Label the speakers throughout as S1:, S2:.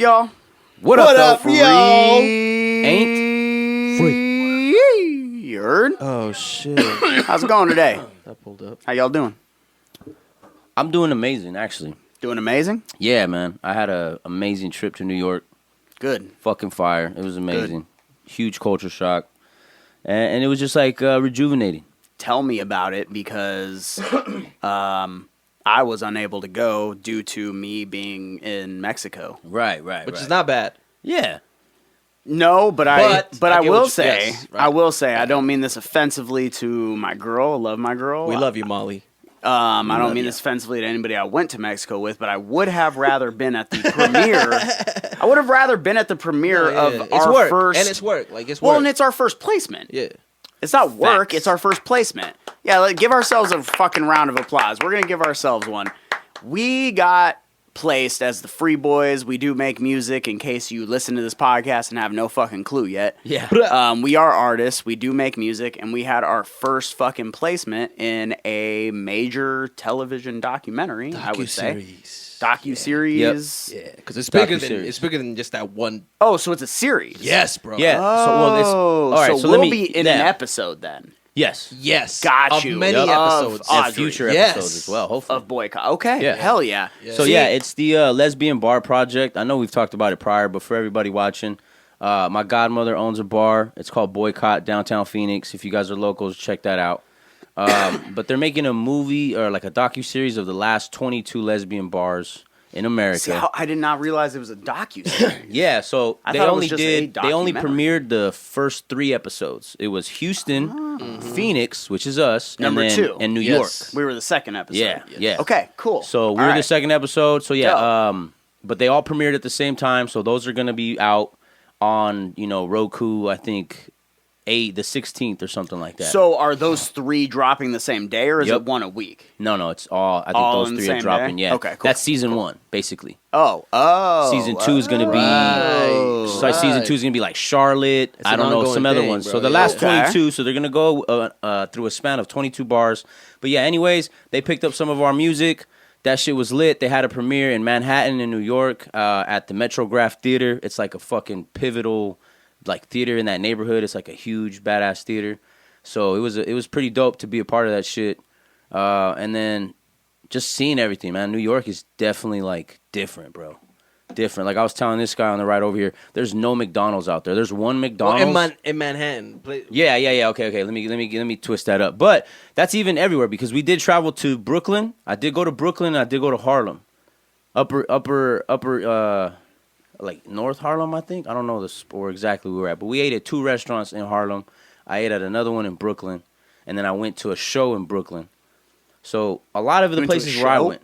S1: y'all?
S2: What up,
S3: y'all?
S2: Ain't free.
S1: You heard?
S3: Oh shit!
S1: How's it going today?
S3: That pulled up.
S1: How y'all doing?
S2: I'm doing amazing, actually.
S1: Doing amazing?
S2: Yeah, man. I had an amazing trip to New York.
S1: Good.
S2: Fucking fire. It was amazing. Huge culture shock. And it was just like rejuvenating.
S1: Tell me about it because I was unable to go due to me being in Mexico.
S2: Right.
S3: Which is not bad.
S2: Yeah.
S1: No, but I
S3: get
S1: will
S3: what you-
S1: say,
S3: yes, right.
S1: I will say, I don't mean this offensively to my girl. I love my girl.
S3: We love you, Molly.
S1: I don't
S2: love
S1: mean
S2: ya.
S1: this offensively to anybody I went to Mexico with, but I would have rather been at the premiere. I would have rather been at the premiere of
S3: It's
S1: our
S3: work.
S1: first.
S3: And it's work. Like it's
S1: well,
S3: work.
S1: and it's our first placement.
S3: Yeah.
S1: It's not work.
S3: Facts.
S1: It's our first placement. Yeah, give ourselves a fucking round of applause. We're gonna give ourselves one. We got placed as the Free Boys. We do make music. In case you listen to this podcast and have no fucking clue yet.
S2: Yeah.
S1: We are artists. We do make music, and we had our first fucking placement in a major television documentary. I would say docu-series.
S3: Yeah, because it's bigger than
S2: Docuseries.
S3: it's bigger than just that one.
S1: Oh, so it's a series.
S3: Yes, bro.
S2: Yeah.
S1: Oh,
S2: all right,
S1: so
S2: so
S1: we'll
S2: let me-
S1: be in
S2: yeah.
S1: an episode then.
S2: Yes.
S3: Yes.
S1: Got
S3: of
S1: you.
S3: Many
S1: Yep.
S3: episodes.
S1: Of
S2: And future
S3: Yes.
S2: episodes as well, hopefully.
S1: Of Boycott. Okay.
S2: Yeah.
S1: Hell yeah.
S2: So,
S1: See,
S2: yeah, it's the Lesbian Bar Project. I know we've talked about it prior, but for everybody watching, my godmother owns a bar. It's called Boycott, downtown Phoenix. If you guys are locals, check that out. But they're making a movie or like a docuseries of the last 22 lesbian bars in America.
S1: See, I did not realize it was a docu-series.
S2: Yeah, so
S1: I
S2: they
S1: thought it was
S2: only
S1: just a
S2: they only
S1: documentary.
S2: premiered the first 3 episodes. It was Houston, Phoenix, which is us,
S1: Number
S2: and then,
S1: 2.
S2: and New
S3: Yes.
S1: We were the second episode.
S2: York. Yeah.
S1: Okay, cool.
S2: So
S1: All
S2: we're the
S1: right.
S2: second episode. So yeah,
S1: Dope.
S2: but they all premiered at the same time. So those are gonna be out on Roku. I think the 16th or something like that.
S1: So are those 3 dropping the same day, or is
S2: Yep.
S1: it one a week?
S2: no, it's all. I think
S1: All
S2: those
S1: in the
S2: 3 are
S1: same
S2: dropping.
S1: day?
S2: Yeah.
S1: Okay, cool.
S2: That's season 1, basically.
S1: Oh.
S2: Season 2 is gonna be.
S1: Right.
S2: So season 2 is gonna be like Charlotte.
S3: It's
S2: I
S3: an
S2: don't know
S3: ongoing
S2: some other
S3: thing,
S2: ones.
S3: bro.
S2: So the
S3: Yeah.
S2: last
S1: Okay.
S2: 22. So they're gonna go through a span of 22 bars. But yeah, anyways, they picked up some of our music. That shit was lit. They had a premiere in Manhattan in New York at the Metrograph Theater. It's like a fucking pivotal like theater in that neighborhood. It's like a huge badass theater. So it was pretty dope to be a part of that shit. And then just seeing everything, man. New York is definitely like different, bro. Different. Like I was telling this guy on the ride over here, there's no McDonald's out there. There's one McDonald's.
S3: Well, in Manhattan.
S2: Yeah. Okay. Let me twist that up. But that's even everywhere because we did travel to Brooklyn. I did go to Brooklyn. I did go to Harlem, upper, like North Harlem. I think I don't know where exactly we were at, but we ate at 2 restaurants in Harlem. I ate at another one in Brooklyn, and then I went to a show in Brooklyn. So a lot of the
S1: went to a
S2: places where I
S1: show?
S2: went,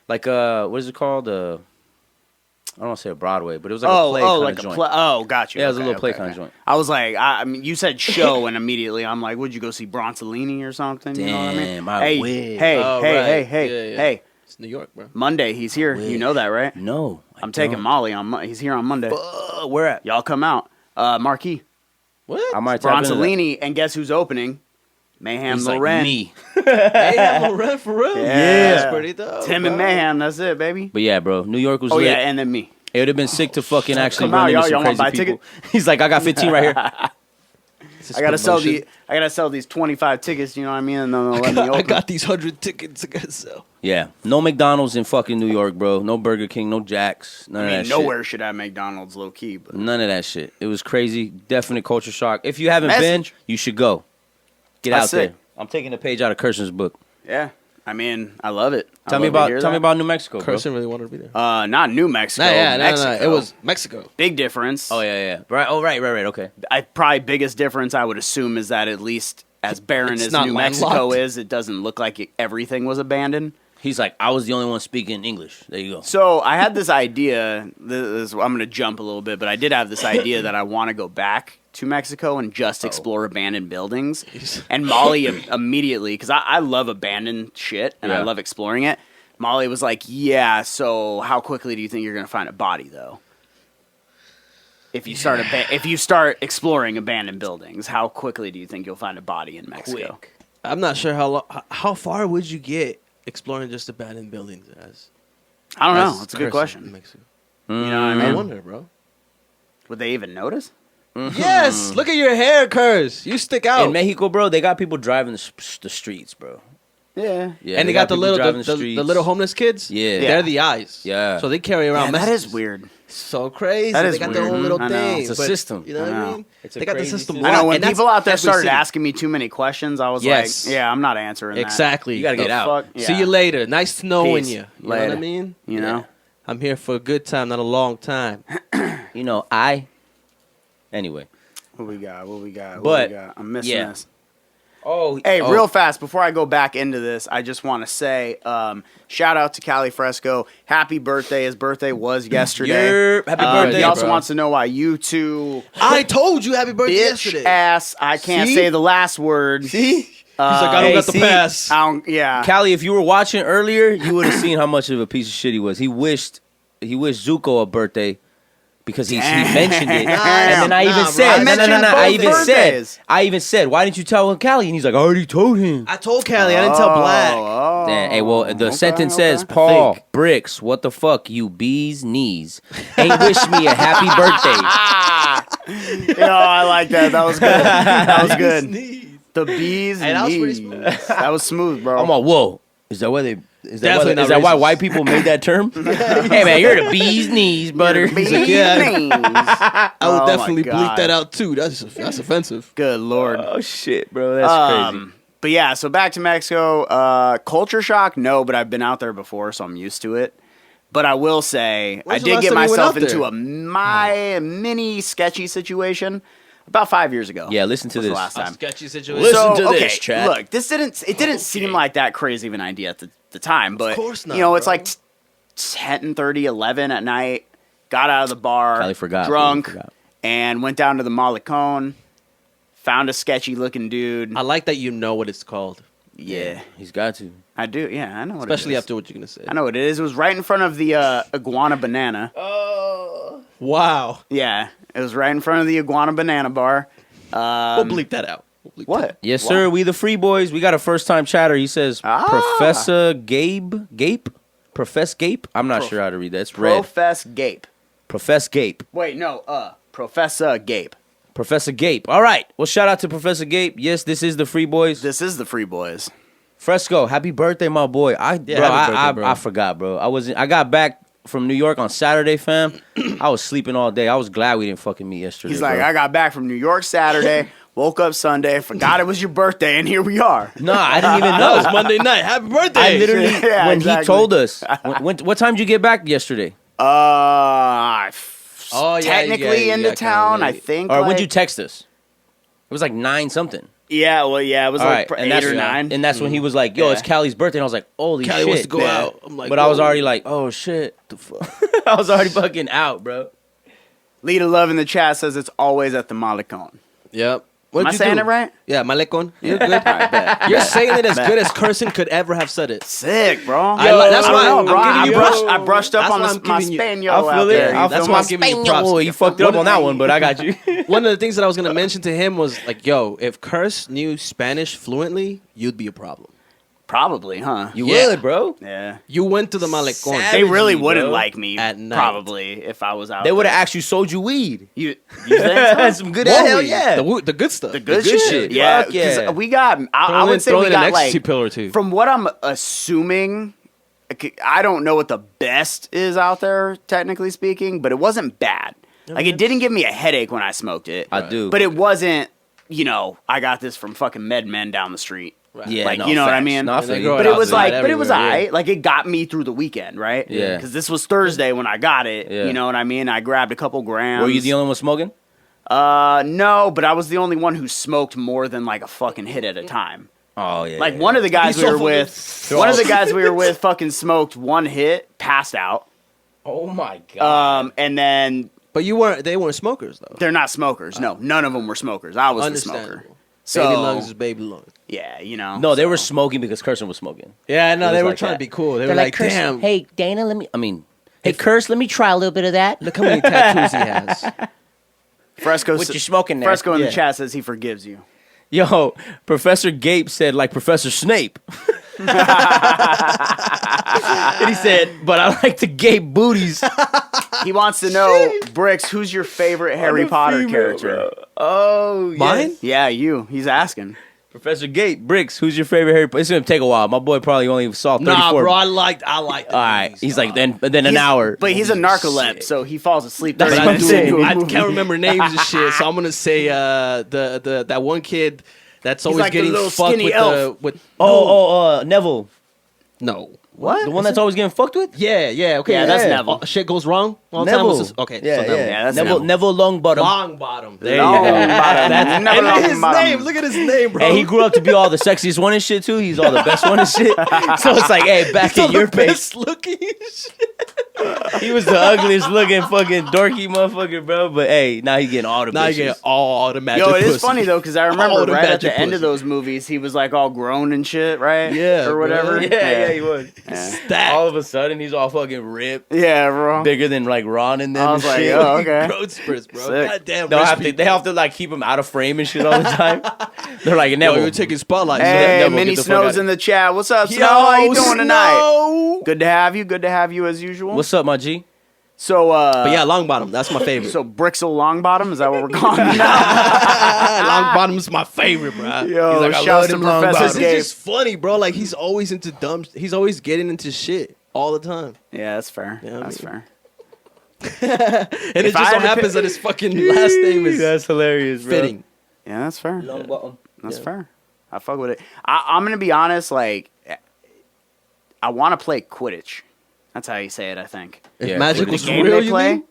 S2: like what is it called? I don't want to say a Broadway, but it was like a play kind
S1: like
S2: of
S1: a
S2: joint.
S1: play. Oh, got you.
S2: Yeah, it was a
S1: Okay,
S2: little play
S1: okay,
S2: kind of
S1: okay.
S2: joint.
S1: I was like, I mean, you said show, and immediately I'm like, would you go see Bronzolini or something? You know what I mean?
S2: Damn, I
S1: hey,
S2: wish.
S1: hey,
S3: Oh,
S1: hey,
S3: right.
S1: hey, hey,
S3: Yeah.
S1: hey.
S3: It's New York, bro.
S1: Monday, he's here. You know that, right?
S2: No,
S1: I'm taking Molly on. He's here on Monday.
S2: Where at?
S1: Y'all come out. Marquee,
S3: What?
S2: I might tap into that.
S1: Bronzolini, and guess who's opening? Mayhem
S2: He's like
S1: Loren.
S2: me.
S3: Hey, I'm a for real.
S1: Yeah.
S3: That's pretty dope.
S1: Tim and
S3: bro.
S1: Mayhem. That's it, baby.
S2: But yeah, bro, New York was
S1: Oh
S2: lit.
S1: yeah, and then me.
S2: It would have been sick to fucking actually
S1: Come
S2: run
S1: out,
S2: into
S1: y'all.
S2: some
S1: Y'all wanna
S2: crazy
S1: buy a
S2: people. He's like, I got 15 right here.
S3: It's just
S1: I gotta sell
S3: promotion.
S1: I gotta sell these 25 tickets. You know what I mean? And then they'll let me open.
S3: I got these 100 tickets I gotta sell.
S2: Yeah, no McDonald's in fucking New York, bro. No Burger King, no Jack's, none
S1: I
S2: of
S1: mean,
S2: that
S1: nowhere should have McDonald's low key, but
S2: shit. None of that shit. It was crazy. Definite culture shock. If you haven't
S1: Message.
S2: been, you should go. Get
S1: That's
S2: out
S1: sick.
S2: there. I'm taking a page out of Kirsten's book.
S1: yeah. I mean, I love it.
S2: Tell me about New Mexico, bro.
S3: Kirsten really wanted to be there.
S1: Not New Mexico.
S3: No,
S1: Mexico.
S3: It was Mexico.
S1: big difference.
S2: Oh yeah. Right. Oh right. Okay.
S1: Probably biggest difference I would assume is that at least as barren
S3: It's
S1: as
S3: not
S1: New Mexico
S3: landlocked.
S1: is, it doesn't look like everything was abandoned.
S2: He's like, I was the only one speaking English. There you go.
S1: So I had this idea. I'm going to jump a little bit, but I did have this idea that I want to go back to Mexico and just explore abandoned buildings. And Molly immediately, because I love abandoned shit and I
S2: Yeah.
S1: love exploring it. Molly was like, "Yeah, so how quickly do you think you're going to find a body, though? If you start exploring abandoned buildings, how quickly do you think you'll find a body in Mexico?"
S3: Quick. I'm not sure how far would you get exploring just abandoned buildings as
S1: I don't know.
S3: as
S1: It's a good
S3: Kirsten in
S1: question.
S3: Mexico?
S1: You know what I mean?
S3: I wonder, bro.
S1: Would they even notice?
S3: Yes, look at your hair, Curse. You stick out.
S2: In Mexico, bro, they got people driving the streets, bro.
S1: Yeah.
S2: Yeah,
S3: And they got the
S2: people
S3: little
S2: driving
S3: the
S2: streets.
S3: little homeless kids.
S2: Yeah.
S3: They're the eyes.
S2: Yeah.
S3: So they carry around
S1: Yeah, that
S3: messages.
S1: is weird.
S3: So crazy.
S1: That is
S3: they got their
S1: weird.
S3: own little
S1: I know.
S3: thing.
S2: It's a
S3: but,
S2: system.
S3: You know what
S1: I
S3: I
S1: know.
S3: mean?
S2: It's a
S3: They got the
S2: crazy
S3: system.
S2: system.
S1: I know when
S3: and that's
S1: people out there
S3: every
S1: started
S3: city.
S1: asking me too many questions, I was
S3: Yes.
S1: like, yeah, I'm not answering that.
S3: Exactly.
S2: You gotta get
S1: The
S2: out.
S1: fuck?
S3: See
S1: Yeah.
S3: you later. Nice to knowing
S1: Peace.
S3: you. You know
S1: Later.
S3: what I mean?
S1: You know?
S3: I'm here for a good time, not a long time.
S2: You know, Anyway.
S1: What we got? What we got? What
S2: But,
S1: we got? I'm missing
S2: yeah.
S1: this.
S2: Oh,
S1: Hey, real fast, before I go back into this, I just want to say shout out to Cali Fresco. Happy birthday. His birthday was yesterday.
S2: Yerp. Happy birthday,
S1: He also
S3: bro.
S1: wants to know why you two
S3: I told you happy birthday
S1: bitch
S3: yesterday.
S1: ass, I can't
S3: See?
S1: say the last word.
S3: See? He's like, I don't
S2: Hey,
S3: got the
S2: see?
S3: pass.
S1: Yeah.
S2: Callie, if you were watching earlier, you would have seen how much of a piece of shit he was. He wished Zuko a birthday because he mentioned it. And then I even
S3: bro.
S2: said,
S1: I
S2: no,
S1: mentioned both birthdays.
S2: I even said, why didn't you tell Callie? And he's like, I already told him.
S3: I told Callie, I didn't tell Black.
S1: Oh,
S2: Damn, hey, well, the
S1: okay,
S2: sentence
S1: okay.
S2: says, Paul, Bricks, what the fuck, you bees knees. Ain't wish me a happy birthday.
S1: Yo, I like that. That was good. That was good.
S3: Sneeze.
S1: The bees
S3: Hey, that was pretty
S1: knees.
S3: smooth.
S1: That was smooth, bro.
S2: I'm like, whoa. Is that why they? Is that,
S3: Definitely
S2: why,
S3: not
S2: is that why
S3: racist.
S2: white people made that term? Hey man, you're the bee's knees, butter.
S1: Bees
S3: yeah.
S1: knees.
S3: I would
S1: Oh, my
S3: definitely bleep
S1: God.
S3: that out too. That's offensive.
S1: Good lord.
S2: Oh shit, bro, that's crazy.
S1: But yeah, so back to Mexico. Culture shock, no, but I've been out there before, so I'm used to it. But I will say,
S3: When's
S1: I
S3: the
S1: did
S3: last
S1: get
S3: time you went
S1: myself
S3: out
S1: into
S3: there?
S1: a mini sketchy situation about 5 years ago.
S2: Yeah, listen to
S1: was the
S2: this.
S1: last time.
S3: Sketchy situation.
S2: Listen to this, chat.
S1: Look, it didn't seem like that crazy of an idea at the time, but
S3: course not,
S1: you know, it's
S3: bro.
S1: like 10:30, 11 at night. Got out of the bar,
S2: Probably forgot.
S1: drunk, and went down to the Malecon. Found a sketchy looking dude.
S3: I like that you know what it's called,
S1: Yeah,
S2: He's got to.
S1: I do. Yeah, I know what
S3: especially
S1: it is.
S3: after what you're gonna say.
S1: I know what it is. It was right in front of the Iguana Banana.
S3: Wow.
S1: Yeah, it was right in front of the Iguana Banana bar.
S3: We'll bleep that out. We'll bleep that out.
S1: What?
S2: Yes,
S1: Why?
S2: sir. We the free boys. We got a first time chatter. He says, Professor Gape. Profess Gape. I'm not sure how to read that. It's red.
S1: Profess Gape.
S2: Profess Gape.
S1: Wait, no. Professor Gape.
S2: Professor Gape. All right. Well, shout out to Professor Gape. Yes, this is the free boys.
S1: This is the Free Boys.
S2: Fresco, happy birthday, my boy.
S3: happy birthday, bro.
S2: I forgot, bro. I got back from New York on Saturday, fam. I was sleeping all day. I was glad we didn't fucking meet yesterday.
S1: He's like,
S2: bro.
S1: I got back from New York Saturday, woke up Sunday, forgot it was your birthday, and here we are.
S2: No, I didn't even
S3: That
S2: know.
S3: was Monday night. Happy birthday.
S2: I literally,
S1: Yeah,
S2: when
S1: exactly.
S2: he told us, what time did you get back yesterday?
S1: Technically
S3: you
S1: into
S3: got kinda
S1: town, I
S3: late.
S1: think.
S2: Or
S1: like,
S2: when'd you text us? It was like 9 something.
S1: Yeah, well, yeah, it was
S2: All
S1: like
S2: right, and
S1: 8
S2: that's
S1: or 9.
S2: And that's when he was like, "Yo,
S1: Yeah.
S2: it's Callie's birthday," and I was like, "Holy
S3: Callie
S2: shit!"
S3: wants to go
S1: Yeah.
S3: out. I'm like,
S2: But I was
S3: whoa.
S2: already like, "Oh shit!" The fuck? I was already fucking out, bro.
S1: Lita Love in the chat says it's always at the Malecon.
S3: Yep.
S1: Am I saying it right?
S3: Yeah, Malecon. You're good.
S1: All right, bet.
S3: You're saying it as
S1: Bet.
S3: good as Cursing could ever have said it.
S1: Sick, bro.
S3: That's
S1: I
S3: why
S1: don't know, bro.
S3: I'm giving you-
S1: I brushed up
S3: That's
S1: on
S3: why
S1: my
S3: I'm giving you-
S1: Spaniel
S2: I feel
S1: out
S2: it.
S1: there.
S2: I
S3: That's
S2: feel
S3: why
S2: my
S3: I'm giving you props.
S2: Spaniel. You fucked it up on that one, but I got you.
S3: One of the things that I was going to mention to him was like, yo, if Curse knew Spanish fluently, you'd be a problem.
S1: Probably, huh?
S2: You
S3: Yeah.
S2: would, bro.
S1: Yeah.
S3: You went to the Malecon.
S2: Savage.
S1: They really
S2: Savagely,
S1: wouldn't
S2: bro.
S1: like me
S3: At night.
S1: probably if I was out
S2: They would have
S1: there.
S2: actually sold you weed.
S1: You think so?
S2: Some good
S3: Whoa,
S2: hell yeah.
S3: The good stuff.
S1: The good,
S2: good
S1: shit.
S2: shit.
S1: Yeah,
S2: Fuck yeah.
S1: 'cause we got. I
S3: Throw
S1: would
S3: in-
S1: say
S3: throw
S1: we
S3: in
S1: got
S3: an ecstasy
S1: like
S3: pill or two.
S1: from what I'm assuming. I don't know what the best is out there, technically speaking, but it wasn't bad. Like it didn't give me a headache when I smoked it.
S2: I do.
S1: but it wasn't. You know, I got this from fucking MedMen down the street.
S2: Yeah,
S1: like
S2: no,
S1: you know what I
S2: facts.
S1: mean.
S2: No, I feel
S3: they
S2: you.
S3: grow
S1: But
S3: it
S1: it
S3: out
S1: was
S3: there
S1: like, but it was
S3: everywhere,
S1: alright.
S3: yeah.
S1: Like it got me through the weekend, right?
S2: Yeah.
S1: Because this was Thursday when I got it.
S2: Yeah.
S1: You know what I mean? I grabbed a couple grams.
S2: Were you the only one smoking?
S1: No, but I was the only one who smoked more than like a fucking hit at a time.
S2: Oh yeah.
S1: Like one of the guys
S3: He's
S1: we
S3: so
S1: were
S3: fucking-
S1: with, one of the guys we were with, fucking smoked one hit, passed out.
S2: Oh my god.
S1: And then
S3: But they weren't smokers, though.
S1: they're not smokers. No, none of them were smokers. I was the smoker.
S3: Understandable.
S1: So
S3: Baby lungs is baby lungs.
S1: yeah, you know.
S2: No, they
S1: so-
S2: were smoking because Carson was smoking.
S3: Yeah, no,
S2: It
S3: they
S2: was
S3: were
S2: like
S3: trying
S2: that.
S3: to be cool. They
S2: They're
S3: were like,
S2: Curse,
S3: damn,
S2: hey Dana, hey Curse, let me try a little bit of that.
S3: look how many tattoos he has.
S1: Fresco.
S2: What you smoking there?
S1: Fresco in
S3: Yeah.
S1: the chat says he forgives you.
S2: Yo, Professor Gape said like Professor Snape. And he said, but I like to gape booties.
S1: He wants to know, Bricks, who's your favorite Harry Potter character?
S2: Bro. Oh,
S3: Mine?
S2: yes.
S1: Yeah, you. He's asking.
S2: Professor Gape, Bricks, who's your favorite Harry Potter? It's going to take a while. My boy probably only saw 34.
S3: Nah, bro, I liked
S2: All right.
S3: movies,
S2: He's
S3: dog.
S2: like, then an hour.
S1: But he's a
S3: Movies are
S1: narcoleptic,
S3: sick.
S1: so he falls asleep.
S2: That's
S1: 30
S2: what I'm
S1: minutes
S2: saying.
S1: into a
S3: I
S1: movie.
S3: can't remember names and shit, so I'm gonna say the that one kid that's always
S1: like the
S3: getting
S1: little
S3: fucked
S1: skinny
S3: with
S1: elf.
S2: Neville.
S3: no.
S2: The one that's always getting fucked with?
S3: Yeah, okay.
S1: Yeah, that's Neville.
S3: Shit goes wrong all the
S2: Neville.
S3: time. Okay,
S2: Yeah,
S3: so Neville.
S1: Yeah, that's
S2: Neville.
S1: Neville.
S2: Neville Longbottom.
S3: Longbottom. There
S1: Long
S3: you go.
S1: bottom.
S3: That's
S1: Never
S3: and look
S1: long
S3: at his
S1: bottom.
S3: name. Look at his name, bro.
S2: Hey, he grew up to be all the sexiest one and shit too. He's all the best one and shit. So it's like, hey, back in your face,
S3: best looking shit.
S2: he was the ugliest looking fucking dorky motherfucker, bro. But hey, now he getting all the
S3: Now you
S2: bitches.
S3: get all the magic
S1: Yo, it is
S3: pussy.
S1: funny though, because I
S3: All
S1: remember
S3: the
S1: right at
S3: magic
S1: the end of
S3: pussy.
S1: those movies, he was like all grown and shit, right?
S3: Yeah,
S1: or
S3: bro.
S1: whatever.
S2: Yeah, he was.
S1: Yeah.
S3: That.
S2: All of a sudden, he's all fucking ripped,
S1: Yeah, bro.
S2: bigger than like Ron and them
S1: I
S2: and
S1: was like,
S2: shit.
S1: oh, okay.
S3: Growth spurts, bro.
S1: Sick.
S3: Goddamn.
S2: They have to like keep him out of frame and shit all the time. They're like,
S3: No,
S2: never.
S3: you're taking spotlight.
S1: Hey,
S2: Neville,
S1: Minnie
S2: get the fuck
S1: Snow's
S2: out.
S1: in the chat. What's up, Snow? How you doing tonight?
S3: Snow.
S1: Good to have you. Good to have you as usual.
S2: What's up, my G?
S1: So,
S3: But yeah, Longbottom. That's my favorite.
S1: so Brixel Longbottom, is that what we're calling him now?
S3: Longbottom's my favorite, bro.
S1: Yo,
S2: He's like, I
S1: shouts
S2: love
S1: to
S2: them
S1: Professor
S3: It's
S2: Longbottom.
S1: Gabe.
S3: just funny, bro. Like he's always into dumb. He's always getting into shit all the time.
S1: Yeah, that's fair.
S3: Yeah, I
S1: That's
S3: mean-
S1: fair.
S3: And it
S1: If I
S3: just so
S1: had to
S3: happens
S1: pick-
S3: that his fucking last name is
S2: That's hilarious, bro.
S3: fitting.
S1: Yeah, that's fair.
S2: Longbottom.
S1: That's
S3: Yeah.
S1: fair. I fuck with it. I'm gonna be honest. Like, I want to play Quidditch. That's how you say it. I think.
S3: If
S2: Yeah,
S3: magic
S2: Quidditch.
S3: was
S1: The game
S3: real,
S1: they
S3: you
S1: play.
S3: mean?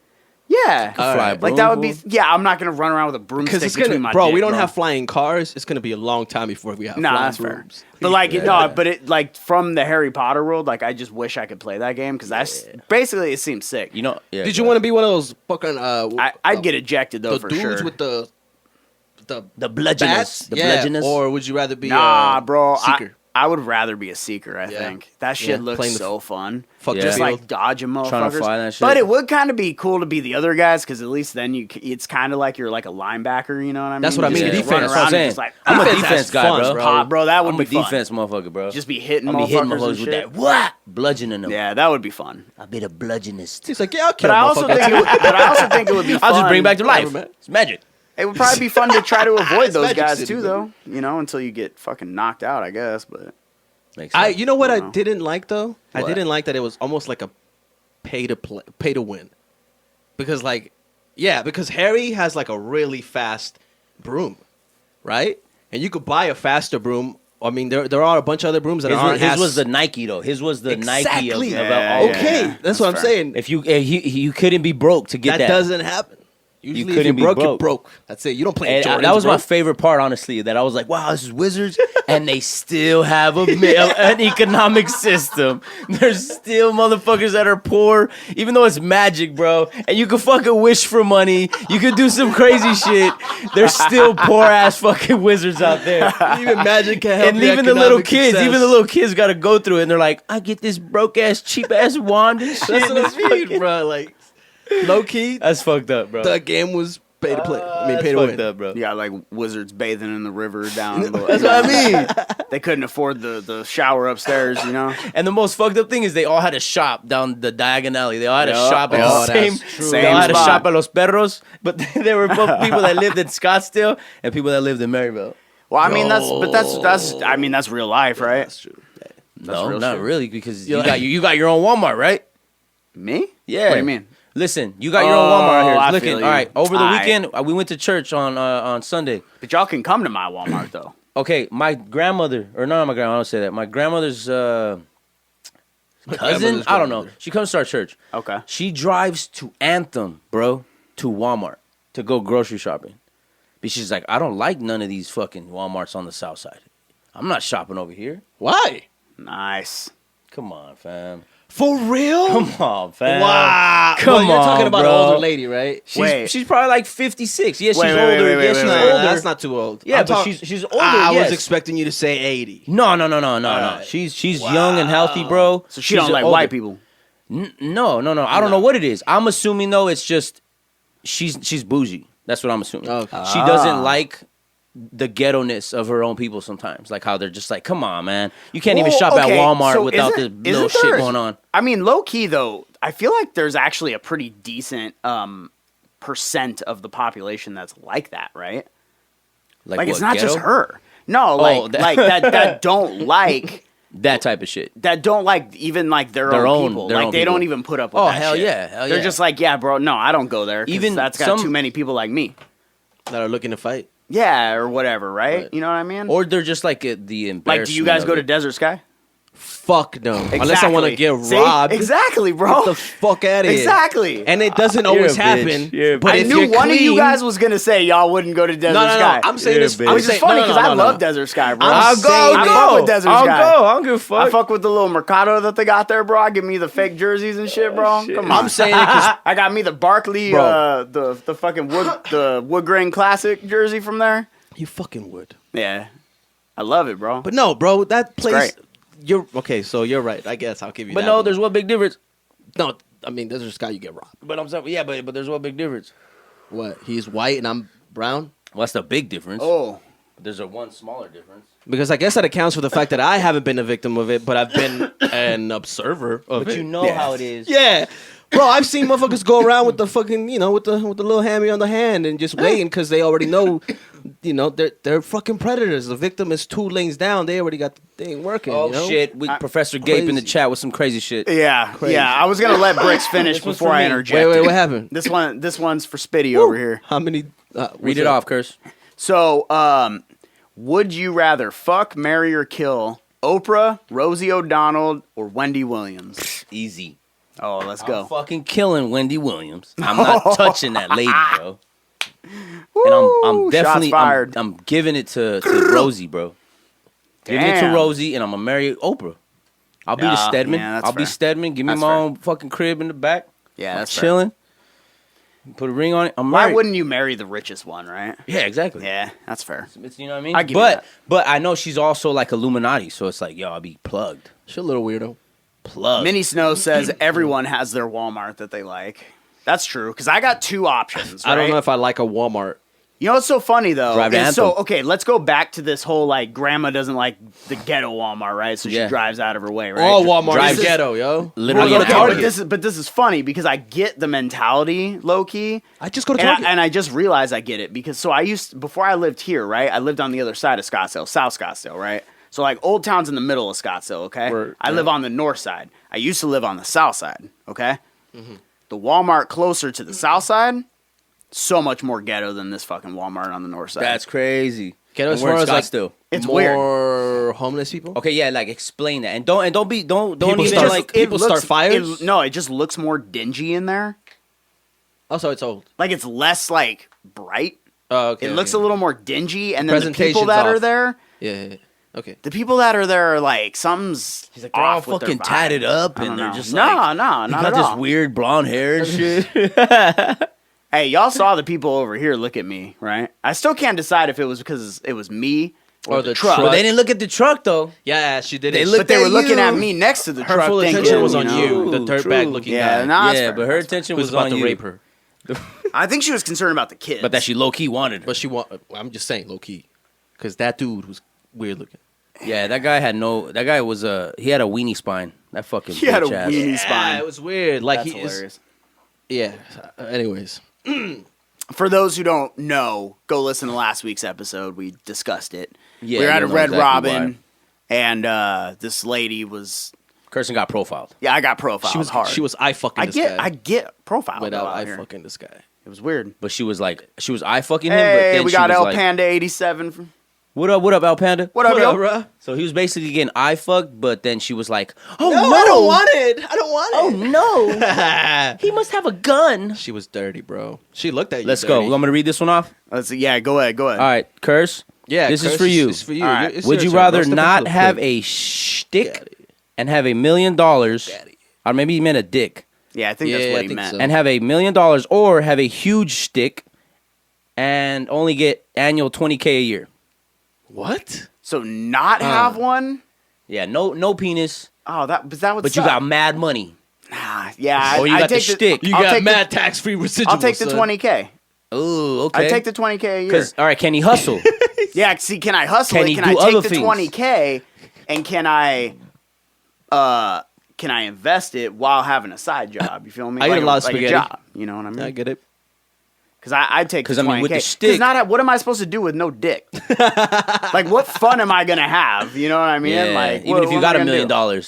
S1: Yeah,
S2: fly a
S1: like that would be.
S2: broom,
S1: Yeah, I'm not gonna run around with a
S3: Because
S1: broomstick
S3: it's
S1: between
S3: gonna,
S1: my
S3: bro.
S1: dick,
S3: We don't
S1: bro.
S3: have flying cars. It's gonna be a long time before we have.
S1: Nah,
S3: flying
S1: that's fair.
S3: brooms.
S1: But like, no, but it like from the Harry Potter world, like I just wish I could play that game because that's basically it seems sick.
S2: You know, yeah,
S3: Did you want to be one of those fucking?
S1: I'd get ejected though
S3: the
S1: for
S3: dudes
S1: sure.
S3: with the
S2: the
S3: bats.
S2: bludgeoners? The
S3: Yeah,
S2: bludgeoners?
S3: or would you rather be?
S1: Nah, bro.
S3: Seeker.
S1: I would rather be a seeker. I
S3: Yeah.
S1: think that shit
S3: Yeah,
S1: looks
S3: playing the-
S1: so fun.
S3: Fuck
S2: Yeah.
S1: Just
S3: the
S1: like
S3: field.
S1: dodging motherfuckers.
S2: Trying to fly that shit.
S1: But it would kind of be cool to be the other guys because at least then it's kind of like you're like a linebacker. You know what I mean?
S3: That's what I
S1: Just
S3: mean,
S1: run
S3: defense.
S1: around
S2: That's what I'm
S1: and
S2: saying.
S1: just like,
S2: I'm a
S3: Defense
S2: defense
S3: has
S2: guy,
S3: fun,
S2: bro.
S3: bro.
S1: pop, bro. That would
S2: I'm
S1: be
S2: a
S1: fun.
S2: defense motherfucker, bro.
S1: Just be hitting
S2: I'm be hitting
S1: motherfuckers and
S2: motherfuckers with
S1: shit.
S2: that. What? Bludgeoning them.
S1: Yeah, that would be fun.
S2: I'll be the bludgeonist.
S3: He's like, yeah, I'll kill.
S1: But I also
S3: motherfucker.
S1: think it would be fun.
S2: I'll just bring back to life.
S3: Whatever, man.
S2: It's magic.
S1: It would probably be fun to try to avoid those
S3: Magic
S1: guys
S3: City,
S1: too,
S3: baby.
S1: though. You know, until you get fucking knocked out, I guess. But
S2: Makes sense.
S3: You know what I
S1: Wow.
S3: didn't like though? I
S2: What?
S3: didn't like that it was almost like a pay to win, because like, yeah, because Harry has like a really fast broom, right? And you could buy a faster broom. I mean, there are a bunch of other brooms that aren't.
S2: His
S3: as-
S2: was the Nike though. His was the Nike
S3: Exactly.
S2: of
S1: Yeah,
S2: all.
S1: yeah.
S3: okay. That's what I'm
S1: fair.
S3: saying.
S2: If you couldn't be broke to get
S3: that
S2: that.
S3: doesn't happen. Usually, if
S2: couldn't
S3: you're
S2: be
S3: broke, you're
S2: broke.
S3: broke. That's it. You don't play.
S2: And
S3: Jordans,
S2: that was my
S3: bro.
S2: favorite part, honestly. That I was like, "Wow, this is Wizards, and they still have an economic system. There's still motherfuckers that are poor, even though it's magic, bro. And you can fucking wish for money. You could do some crazy shit. There's still poor ass fucking wizards out there.
S3: Even magic can help.
S2: And
S3: your
S2: even the little
S3: economic
S2: kids,
S3: success.
S2: even the little kids got to go through it. And they're like, I get this broke ass, cheap ass wand and shit.
S3: That's what
S2: and
S3: I
S2: it's
S3: mean,
S2: fucking-
S3: bro. Like, low key,
S2: That's fucked up, bro.
S3: the game was pay to play. I mean,
S2: That's
S3: pay to
S2: fucked
S3: win.
S2: up, bro.
S1: you got like wizards bathing in the river down.
S2: That's what I mean.
S1: They couldn't afford the shower upstairs. You know.
S2: And the most fucked up thing is they all had a shop down the diagonal alley. They all had a
S1: Yup.
S2: shop at
S3: Oh,
S2: the same.
S3: that's true.
S2: They all had a
S1: Same
S2: shop
S1: spot.
S2: at Los Perros, but they were both people that lived in Scottsdale and people that lived in Maryville.
S1: Well, I mean that's real life, right?
S3: That's true.
S2: No,
S1: real
S2: not
S1: shit.
S2: really, because
S3: You're
S2: you got your own Walmart, right?
S1: Me?
S2: Yeah.
S1: What do you mean?
S2: Listen, you got your own Walmart
S1: Oh,
S2: here.
S1: I
S2: Looking,
S1: feel you.
S2: all right. Over the
S1: Aight.
S2: weekend, we went to church on Sunday.
S1: But y'all can come to my Walmart though.
S2: Okay, my grandmother, or not my grandma, I don't say that. My grandmother's cousin,
S3: grandmother's
S2: I don't know.
S3: grandmother.
S2: She comes to our church.
S1: Okay.
S2: She drives to Anthem, bro, to Walmart to go grocery shopping. But she's like, I don't like none of these fucking Walmarts on the south side. I'm not shopping over here.
S3: Why?
S1: Nice.
S2: Come on, fam.
S3: For real?
S2: Come on, fam.
S3: Wow.
S2: Come
S3: well, you're talking
S2: on,
S3: about
S2: bro.
S3: an older lady, right?
S1: Wait.
S2: She's probably like 56. Yes, she's
S1: Wait,
S2: older.
S1: wait, wait,
S2: Yes,
S1: wait,
S2: she's
S1: wait,
S2: older.
S1: wait.
S3: That's not too old.
S2: Yeah,
S3: I'm
S2: but
S3: talk-
S2: she's older.
S3: I
S2: yes.
S3: was expecting you to say 80.
S2: No.
S3: right.
S2: She's young and healthy, bro.
S1: So she don't
S2: She's
S1: like
S2: older.
S1: white people.
S2: No. I don't know what it is. I'm assuming though it's just she's bougie. That's what I'm assuming.
S3: Okay.
S2: She doesn't like the ghetto-ness of her own people sometimes. Like how they're just like, come on, man. You can't even shop at Walmart
S1: so
S2: without this little shit going on.
S1: I mean, low key though, I feel like there's actually a pretty decent percent of the population that's like that, right? Like
S2: what,
S1: it's not
S2: ghetto?
S1: just her. No, like that don't like
S2: that type of shit.
S1: That don't like even like their own people. Like they don't even put up with that
S2: hell
S1: shit.
S2: yeah.
S1: They're just like, yeah, bro, no, I don't go there.
S2: Even
S1: that's got too many people like me.
S3: That are looking to fight.
S1: Yeah, or whatever, right? You know what I mean?
S2: Or they're just like the embarrassment.
S1: Like, do you guys go to Desert Sky?
S3: Fuck no.
S1: Exactly.
S3: Unless I want to get
S1: See?
S3: robbed.
S1: Exactly, bro.
S3: Get the fuck out of here.
S1: Exactly.
S3: And it doesn't always happen. But
S1: I
S3: if
S1: knew
S3: you're
S1: one of you
S3: clean-
S1: guys was gonna say y'all wouldn't go to Desert Sky.
S3: I'm saying this.
S2: bitch.
S3: I'm
S1: Which is
S3: saying,
S1: funny because I love
S3: no.
S1: Desert Sky, bro.
S3: I'll go,
S1: I fuck with Desert Sky.
S2: I don't give a fuck.
S1: I fuck with the little Mercado that they got there, bro. I give me the fake jerseys and shit, bro. Come on.
S3: I'm saying it because
S1: I got me the Barkley,
S3: Bro.
S1: the fucking wood grain classic jersey from there.
S3: you fucking would.
S1: Yeah, I love it, bro.
S3: But no, bro, that place.
S1: great.
S3: You're okay. So you're right. I guess I'll give you.
S2: But
S3: that
S2: no,
S3: one.
S2: there's one big difference.
S3: no. I mean, Desert Sky, you get robbed.
S2: But I'm saying, yeah, but there's one big difference.
S3: What? He's white and I'm brown.
S2: Well, that's the big difference.
S1: Oh,
S2: But there's a one smaller difference.
S3: Because I guess that accounts for the fact that I haven't been a victim of it, but I've been an observer of it.
S2: But you know
S1: Yeah.
S2: how it is.
S3: Yeah. Bro, I've seen motherfuckers go around with the fucking, with the little hammy on the hand and just waiting because they already know, they're fucking predators. The victim is 2 lanes down. They already got the thing working.
S2: Oh
S3: you know?
S2: shit! Professor Gape in the
S3: Crazy.
S2: chat with some crazy shit.
S1: yeah,
S3: Crazy.
S1: yeah. I was gonna let Bricks finish
S2: This one's
S1: before
S2: for
S1: I
S2: me.
S1: interjected.
S3: Wait, what happened?
S1: This one's for Spitty over here.
S3: How many?
S2: Read it off, Curse.
S1: So, would you rather fuck, marry, or kill Oprah, Rosie O'Donnell, or Wendy Williams?
S2: Easy.
S1: Oh, let's
S2: I'm
S1: go.
S2: fucking killing Wendy Williams. I'm not touching that lady, bro. And I'm
S1: Woo,
S2: definitely
S1: shots fired.
S2: I'm giving it to Rosie, bro. Giving it to
S1: Damn.
S2: Rosie, and I'm gonna marry Oprah. I'll be the
S1: Yeah,
S2: Stedman.
S1: yeah, that's
S2: I'll be
S1: fair.
S2: Stedman. Give me
S1: That's
S2: my
S1: fair.
S2: own fucking crib in the back.
S1: Yeah,
S2: I'm
S1: that's fair.
S2: chilling. Put a ring on it. I'm
S1: Why
S2: married.
S1: wouldn't you marry the richest one, right?
S2: Yeah, exactly.
S1: Yeah, that's fair.
S2: It's, you know what I mean?
S1: I give you that.
S2: But I know she's also like Illuminati, so it's like, yo, I'll be plugged.
S3: She's a little weirdo.
S2: Plugged.
S1: Minnie Snow says everyone has their Walmart that they like. That's true, because I got 2 options.
S3: I don't
S1: right?
S3: know if I like a Walmart.
S1: You know what's so funny though?
S2: Drive to
S1: Is so
S2: Anthem.
S1: okay, let's go back to this whole like grandma doesn't like the ghetto Walmart, right? So
S2: Yeah.
S1: she drives out of her way, right?
S3: All Walmart
S2: Drive
S3: is ghetto, yo.
S2: Literally
S3: I go
S2: an
S3: to
S2: hour.
S3: Target.
S1: but this is funny because I get the mentality, low key.
S3: I just go to
S1: And
S3: Target.
S1: and I just realized I get it because so I used before I lived here, right? I lived on the other side of Scottsdale, South Scottsdale, right? So like Old Town's in the middle of Scottsdale, okay?
S3: Word,
S1: I live on the north side. I used to live on the south side, okay? The Walmart closer to the south side, so much more ghetto than this fucking Walmart on the north side.
S2: That's crazy.
S3: Ghetto
S2: And
S3: as
S2: we're in
S3: far as, like,
S2: Scottsdale.
S1: It's
S3: more
S1: weird.
S3: homeless people.
S2: Okay, yeah, like explain that, and don't
S3: People
S2: even
S3: start-
S2: like
S3: people start fires?
S1: No, it just looks more dingy in there.
S3: Also, it's old.
S1: Like it's less like bright.
S3: Oh, okay.
S1: It looks
S3: okay.
S1: a little more dingy, and then the people
S3: Presentation's
S1: that are
S3: off.
S1: there,
S3: Yeah. Okay.
S1: the people that are there are like something's
S2: He's like, they're all
S1: off with their
S2: fucking
S1: vibe.
S2: tatted up,
S1: I don't
S2: and they're
S1: know.
S2: just
S1: no,
S2: like,
S1: no,
S2: you
S1: not
S2: got
S1: at
S2: this
S1: all.
S2: weird blonde hair and shit.
S1: Hey, y'all saw the people over here look at me, right? I still can't decide if it was because it was me or the truck.
S2: But they didn't look at the truck though.
S3: Yeah, she did
S2: They
S3: it.
S2: looked
S1: But they were
S2: at
S1: looking
S2: you.
S1: at me next to the
S3: Her
S1: truck.
S3: full
S1: thinking,
S3: attention was
S1: you
S3: on
S1: know,
S3: you, the dirtbag
S2: true.
S3: looking
S1: Yeah,
S3: guy.
S1: nah, that's
S2: Yeah,
S1: fair,
S2: but her
S1: that's fair.
S2: attention
S3: who's
S2: was
S3: about
S2: on
S3: to
S2: you.
S3: rape her.
S1: I think she was concerned about the kids.
S2: But that she low key wanted her.
S3: But she want. I'm just saying, low key, because that dude was weird looking.
S2: Yeah, that guy had no. That guy was he had a weenie spine. That fucking.
S1: He had a
S2: bitch ass.
S1: weenie
S3: Yeah,
S1: spine.
S3: it was weird. Like
S1: That's
S3: he is.
S1: hilarious.
S3: Yeah. Anyways,
S1: For those who don't know, go listen to last week's episode. We discussed it.
S2: Yeah,
S1: we were at a
S2: you'll know
S1: Red
S2: exactly
S1: Robin, and this lady was.
S2: Kirsten got profiled.
S1: Yeah, I got profiled
S3: she was
S1: hard.
S3: She was eye fucking.
S1: I
S3: this
S1: get.
S3: guy
S1: I get profiled
S3: without
S1: out
S3: eye
S1: here.
S3: fucking this guy.
S1: It was weird.
S2: But she was eye fucking him. But
S1: Hey,
S2: then
S1: we
S2: she
S1: got
S2: was
S1: El
S2: like,
S1: Panda 87.
S2: What up, El Panda?
S1: What up, yo?
S3: bruh?
S2: So he was basically getting eye fucked, but then she was like, "Oh no,
S3: I don't want it. I don't want it.
S2: no, he must have a gun."
S3: She was dirty, bro. She looked at you.
S2: Let's go.
S3: dirty.
S2: Want me to read this one off?
S1: Let's see. Yeah, go ahead. Go ahead.
S2: All right, Curse.
S3: Yeah,
S2: This is
S3: Curse,
S2: for you.
S3: It's for you.
S1: All right.
S3: It's
S2: Would
S3: your
S2: you
S3: turn,
S2: rather
S3: bro. Step
S2: not
S3: up to the
S2: have
S3: plate.
S2: a shtick
S3: Daddy.
S2: and have $1 million, or maybe he meant a dick,
S1: Yeah, I think
S3: Yeah,
S1: that's what
S3: I
S1: he
S3: think
S1: meant.
S3: so.
S2: and have $1 million, or have a huge stick and only get annual $20K a year?
S3: What?
S1: So not have one?
S2: Yeah, no penis,
S1: Oh, that would.
S2: but you
S1: suck.
S2: got mad money.
S1: Nah, yeah.
S2: Or you
S1: I
S2: got the
S1: take
S2: shtick.
S3: You
S1: I'll
S3: got
S1: take
S3: mad tax-free residuals.
S1: I'll take the
S3: son.
S1: 20K.
S2: Ooh, okay.
S1: I take the 20K a year.
S2: Because all right, can he hustle?
S1: Yeah, see, can I hustle
S2: Can
S1: it?
S2: he
S1: Can
S2: do
S1: I take
S2: other
S1: the
S2: things?
S1: 20K and can I invest it while having a side job? You feel me?
S3: I eat a lot of
S1: like
S3: spaghetti.
S1: a job. You know what I mean?
S3: I get it.
S1: Because I'd take the
S2: 'Cause, I
S1: 20K.
S2: mean, with the stick-
S1: what am I supposed to do with no dick? Like, what fun am I going to have? You know what I mean?
S2: Yeah,
S1: Like,
S2: even if you got $1 million.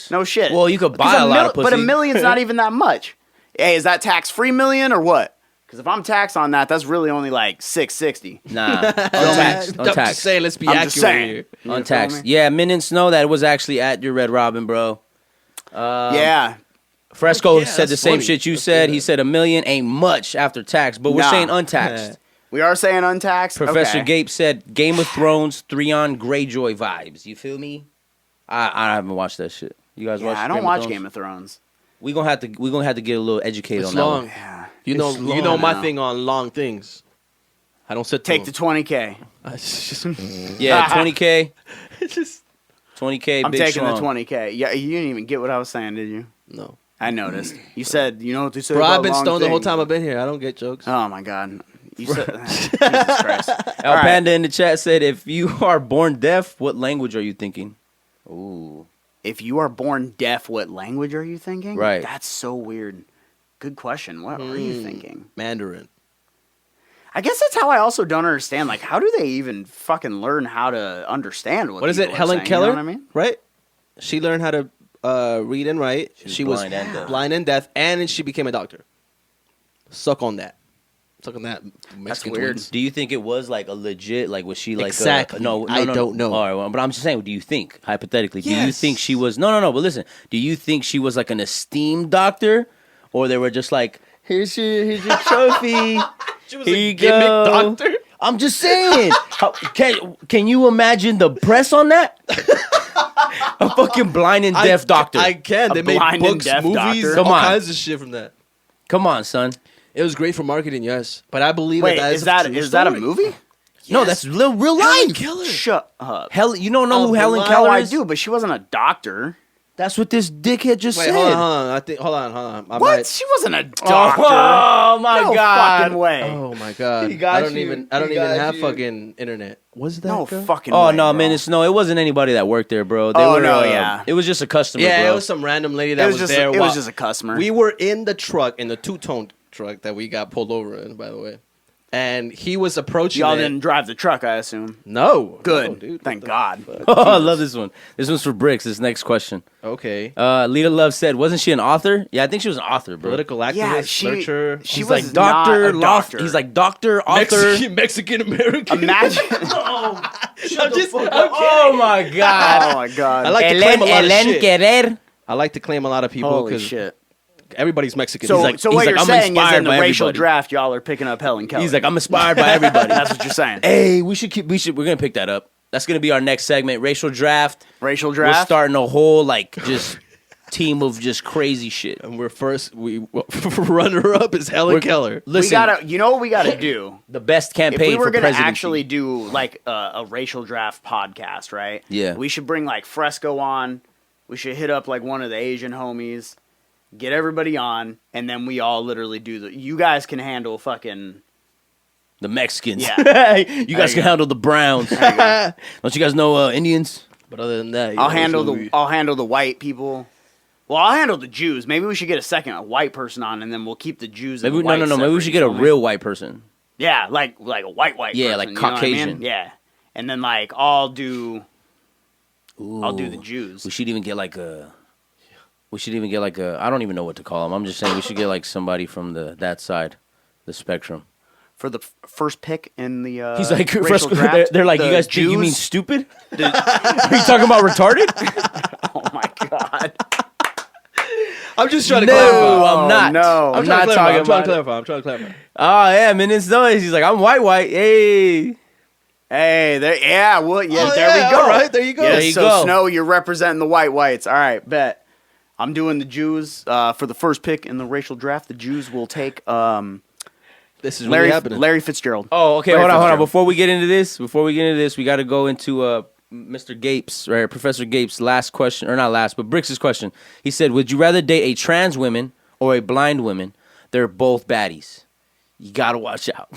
S1: No shit.
S2: Well, you could buy
S1: 'Cause
S2: a lot of pussy.
S1: But $1 million's not even that much. Hey, is that tax-free million or what? Because if I'm taxed on that, that's really only like $660.
S2: Nah, untaxed.
S3: I'm just
S2: Untaxed.
S3: saying, let's be
S1: I'm
S3: accurate
S1: just saying.
S3: here.
S1: You feel
S2: Untaxed.
S1: me?
S2: Yeah, Minutes know that it was actually at your Red Robin, bro.
S1: Yeah.
S2: Fresco
S3: Yeah,
S2: said the
S3: that's
S2: same
S3: funny.
S2: shit you
S3: Let's
S2: said.
S3: do
S2: He
S3: that.
S2: said $1 million ain't much after tax, but we're
S1: Nah.
S2: saying untaxed.
S1: We are saying untaxed?
S2: Professor
S1: Okay.
S2: Gape said Game of Thrones, Theon Greyjoy vibes. You feel me? I haven't watched that shit. You guys
S1: Yeah,
S2: watch?
S1: I don't
S2: Game
S1: watch
S2: of Thrones?
S1: Game of Thrones.
S2: We gonna have to get a little educated
S3: It's
S2: on that
S3: long.
S2: one.
S1: Yeah.
S3: You know,
S1: It's
S3: you know
S1: long
S3: my
S1: now.
S3: thing on long things. I don't sit.
S1: Take the 20K.
S3: It's just,
S2: Yeah, 20K.
S3: it's just
S2: 20K.
S1: I'm
S2: big
S1: taking
S2: strong.
S1: the 20K. Yeah, you didn't even get what I was saying, did you?
S3: no.
S1: I noticed. You said, you know what they say
S3: Bro,
S1: about
S3: I've been
S1: long
S3: stoned the whole
S1: things.
S3: time I've been here. I don't get jokes.
S1: Oh my god. You said Jesus Christ.
S2: Al
S1: All right.
S2: Panda in the chat said, "If you are born deaf, what language are you thinking?" Ooh,
S1: If you are born deaf, what language are you thinking?
S2: Right.
S1: That's so weird. Good question. What are you thinking?
S3: Mandarin.
S1: I guess that's how I also don't understand. Like, how do they even fucking learn how to understand what
S3: What is it?
S1: people are
S3: Helen
S1: saying?
S3: Keller?
S1: You know what I mean?
S3: Right? She learned how to read and write.
S2: She was blind and deaf.
S3: blind and deaf, and she became a doctor. Suck on that. Suck on that. Mexican
S1: weird.
S3: twins.
S2: do you think it was like a legit? Like, was she like
S3: Exactly.
S2: no,
S3: I don't know.
S2: All right, well, but I'm just saying. Do you think hypothetically? Do you
S3: Yes.
S2: think she was? No. But listen, do you think she was like an esteemed doctor, or they were just like, here's your trophy.
S3: She was
S2: Here
S3: a
S2: you
S3: gimmick
S2: go.
S3: doctor.
S2: I'm just saying. Can you imagine the press on that? A fucking blind and deaf doctor.
S3: I can.
S1: A
S3: They made
S1: blind and
S3: books,
S1: deaf
S3: movies,
S1: doctor?
S2: Come
S3: all
S2: on.
S3: kinds of shit from that.
S2: Come on, son.
S3: It was great for marketing, yes. But I believe
S1: Wait,
S3: that
S1: is that
S3: a
S1: is
S3: true
S1: that a
S3: story.
S1: movie?
S2: No, that's real
S3: Helen
S2: life.
S3: Keller.
S1: Shut up.
S2: You don't know who Helen
S3: blind-
S1: No,
S2: Keller
S1: I
S2: is?
S1: do, but she wasn't a doctor.
S2: That's what this dickhead just
S3: Wait,
S2: said.
S3: hold on. I think. Hold on. I
S1: What?
S3: might-
S1: She wasn't a doctor.
S2: Oh my
S1: no
S2: god.
S1: fucking way.
S3: Oh my god!
S2: He got
S3: I don't
S2: you.
S3: even.
S2: He
S3: I don't even
S2: got
S3: have
S2: you.
S3: fucking internet. Was that?
S1: No
S3: girl?
S1: fucking
S2: Oh
S1: way,
S2: no,
S1: bro.
S2: man! It wasn't anybody that worked there, bro. They
S1: Oh,
S2: were,
S1: no, yeah.
S2: It was just a customer.
S3: Yeah,
S2: bro.
S3: it was some random lady that
S1: It
S3: was,
S1: was just
S3: there.
S1: it was
S3: while-
S1: just a customer.
S3: We were in the truck, in the two-tone truck that we got pulled over in, by the way. And he was approaching.
S1: Y'all
S3: it.
S1: didn't drive the truck, I assume.
S3: No.
S1: Good.
S3: No, dude.
S1: Thank God.
S2: Oh, I love this one. This one's for Bricks. This next question.
S3: Okay.
S2: Lita Love said, "Wasn't she an author?" Yeah, I think she was an author, bro.
S3: Political activist,
S1: Yeah, she-
S3: literature.
S1: she
S2: He's
S1: was
S2: like doctor,
S1: not a doctor.
S2: He's like doctor, author.
S3: Mexican American.
S1: Imagine.
S3: I'm just.
S2: Oh my god.
S1: Oh my God.
S3: I like to claim a lot of shit.
S2: Querer.
S3: I like to claim a lot of people
S1: Holy
S3: because
S1: shit.
S3: everybody's Mexican.
S1: So,
S3: He's like,
S1: so
S2: he's
S1: what
S2: like,
S1: you're
S2: I'm
S1: saying is
S2: inspired
S1: in the
S2: by
S1: racial
S2: everybody.
S1: draft, y'all are picking up Helen Keller.
S2: He's like, I'm inspired by everybody.
S1: That's what you're saying.
S2: Hey, we're gonna pick that up. That's gonna be our next segment, racial draft.
S1: Racial
S2: We're
S1: draft.
S2: starting a whole like just team of just crazy shit.
S3: and we're first. Runner up is Helen Keller.
S1: We
S2: Listen,
S1: gotta. You know what we gotta do?
S2: the best
S1: If
S2: campaign
S1: we were
S2: for
S1: gonna
S2: presidency.
S1: actually do like a racial draft podcast, right?
S2: Yeah.
S1: We should bring like Fresco on. We should hit up like one of the Asian homies, get everybody on, and then we all literally do the. You guys can handle fucking.
S2: the Mexicans.
S1: Yeah.
S2: you guys
S1: you
S2: can
S1: go.
S2: handle the Browns. Don't you guys know Indians?
S3: But other than that,
S1: I'll handle the white people. Well, I'll handle the Jews. Maybe we should get a white person on, and then we'll keep the Jews. And
S2: Maybe
S1: the whites
S2: no. Maybe we
S1: separate,
S2: should get a
S1: you feel me?
S2: real white person.
S1: Yeah, like a white
S2: Yeah,
S1: person,
S2: like
S1: you know what I mean?
S2: Caucasian.
S1: Yeah, and then like I'll do
S2: Ooh.
S1: the Jews.
S2: We should even get like a. I don't even know what to call them. I'm just saying we should get like somebody from that side, the spectrum.
S1: For the first pick in the
S2: He's like,
S1: racial
S2: Fresco,
S1: draft,
S2: they're like,
S1: the
S2: you guys think you
S1: Jews-
S2: mean stupid? Are you talking about retarded?
S1: Oh my god!
S3: I'm just trying to
S2: No,
S3: clarify.
S2: I'm not.
S1: no.
S2: I'm not talking
S3: I'm trying
S2: about
S3: to
S2: it.
S3: clarify. I'm trying to clarify.
S2: Oh yeah, Minutes noise. He's like, I'm white. Hey,
S1: Hey, there, yeah, well, yeah,
S3: Oh,
S1: there
S3: yeah,
S1: we go.
S3: all right, there you go.
S1: Yeah,
S2: There you
S1: so
S2: go.
S1: Snow, you're representing the whites. All right, bet. I'm doing the Jews for the first pick in the racial draft. The Jews will take
S3: This is really happening.
S1: Larry Fitzgerald.
S2: Oh, okay.
S1: Larry
S2: Hold on.
S1: Fitzgerald.
S2: Before we get into this, we got to go into Mr. Gapes, right? Professor Gapes' last question, or not last, but Bricks' question. He said, "Would you rather date a trans woman or a blind woman? They're both baddies. You gotta watch out.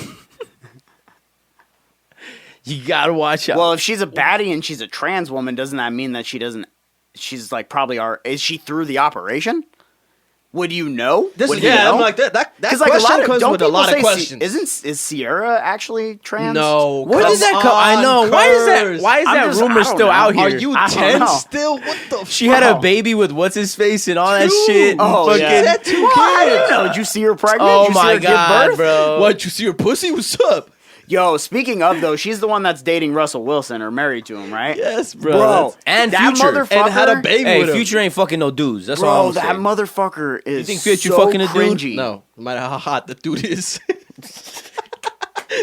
S2: You gotta watch out.
S1: Well, if she's a baddie and she's a trans woman, doesn't that mean that she doesn't? She's like probably is she through the operation? Would you know?
S3: Would you know? I'm like that. That question
S1: like a lot of,
S3: comes with a lot of questions.
S1: Is Sierra actually trans?
S3: No.
S2: Where does that come? I know. Why is that rumor still out here?
S3: Are you 10 still? What the?
S2: She had a baby with what's his face and all that shit.
S1: Oh yeah.
S3: She had 2 kids.
S1: I didn't know. Did you see her pregnant?
S2: Oh
S1: Did you see
S2: my
S1: her give
S2: god,
S1: birth?
S2: bro.
S3: What? You see her pussy? What's up?
S1: Yo, speaking of though, she's the one that's dating Russell Wilson or married to him, right?
S3: Yes, bro.
S1: Bro,
S2: And
S1: that
S2: Future.
S1: motherfucker
S3: And had a baby
S2: Hey,
S3: with him.
S2: Future ain't fucking no dudes. That's
S1: Bro,
S2: all I'm
S1: that
S2: saying.
S1: motherfucker is
S2: You think Future
S1: so
S2: fucking a dude?
S1: cringy.
S3: No, no matter how hot the dude is.